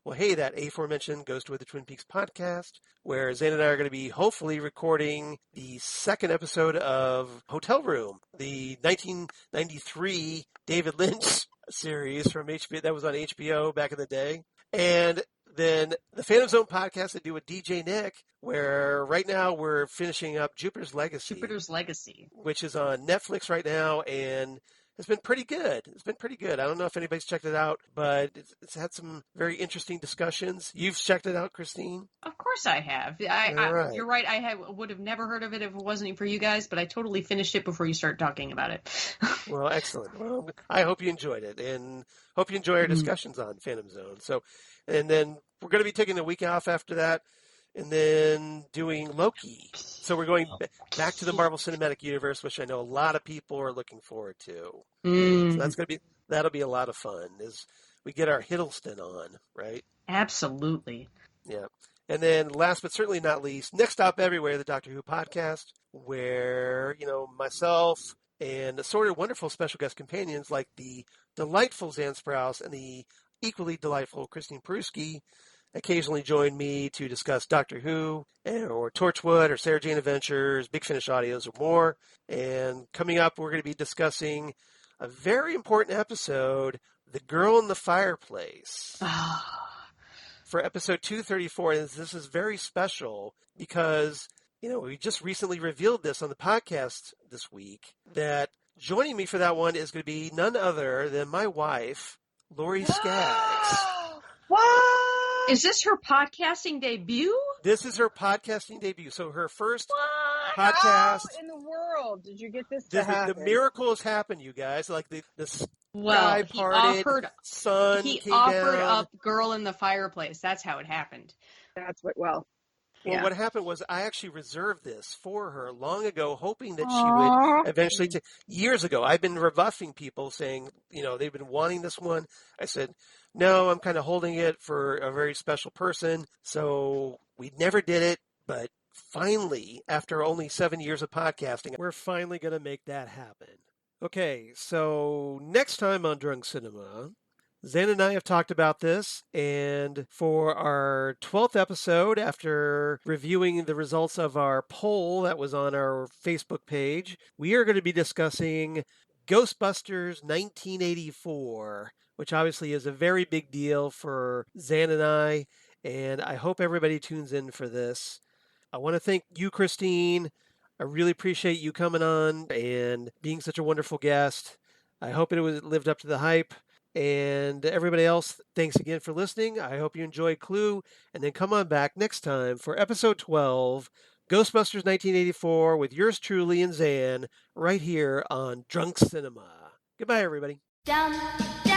Well, hey, that aforementioned Ghost with the Twin Peaks podcast, where Xan and I are going to be hopefully recording the second episode of Hotel Room, the 1993 David Lynch series from HBO that was on HBO back in the day. And then the Phantom Zone podcast I do with DJ Nick, where right now we're finishing up Jupiter's Legacy, which is on Netflix right now, and it's been pretty good. I don't know if anybody's checked it out, but it's had some very interesting discussions. You've checked it out, Christine? Of course I have. Right. You're right. I would have never heard of it if it wasn't for you guys, but I totally finished it before you start talking about it. Well, excellent. Well, I hope you enjoyed it, and hope you enjoy our discussions on Phantom Zone. So, and then we're going to be taking a week off after that, and then doing Loki. So we're going back to the Marvel Cinematic Universe, which I know a lot of people are looking forward to. So that'll be a lot of fun as we get our Hiddleston on, right? Absolutely. Yeah. And then last but certainly not least, Next Stop Everywhere, the Doctor Who podcast, where, myself and sort of wonderful special guest companions like the delightful Xan Sprouse and the equally delightful Christine Peruski occasionally join me to discuss Doctor Who or Torchwood or Sarah Jane Adventures, Big Finish Audios, or more. And coming up, we're going to be discussing a very important episode, The Girl in the Fireplace, for episode 234. And this is very special because, we just recently revealed this on the podcast this week, that joining me for that one is going to be none other than my wife, Lori Skaggs. What? Is this her podcasting debut? This is her podcasting debut. So her first What? podcast. How in the world did you get this to happen? The miracle has happened, you guys. Like the Well, sky parted, sun he came offered down. up Girl in the Fireplace. That's how it happened. That's what, well, Well, yeah. what happened was I actually reserved this for her long ago, hoping that she Aw. would eventually take. Years ago, I've been rebuffing people saying, they've been wanting this one. I said, no, I'm kind of holding it for a very special person. So we never did it, but finally, after only 7 years of podcasting, we're finally going to make that happen. Okay, so next time on Drunk Cinema, Xan and I have talked about this, and for our 12th episode, after reviewing the results of our poll that was on our Facebook page, we are going to be discussing Ghostbusters 1984, which obviously is a very big deal for Xan and I, and I hope everybody tunes in for this. I want to thank you, Christine. I really appreciate you coming on and being such a wonderful guest. I hope it lived up to the hype. And everybody else, thanks again for listening. I hope you enjoyed Clue. And then come on back next time for episode 12, Ghostbusters 1984, with yours truly and Xan, right here on Drunk Cinema. Goodbye, everybody. Dum, dum.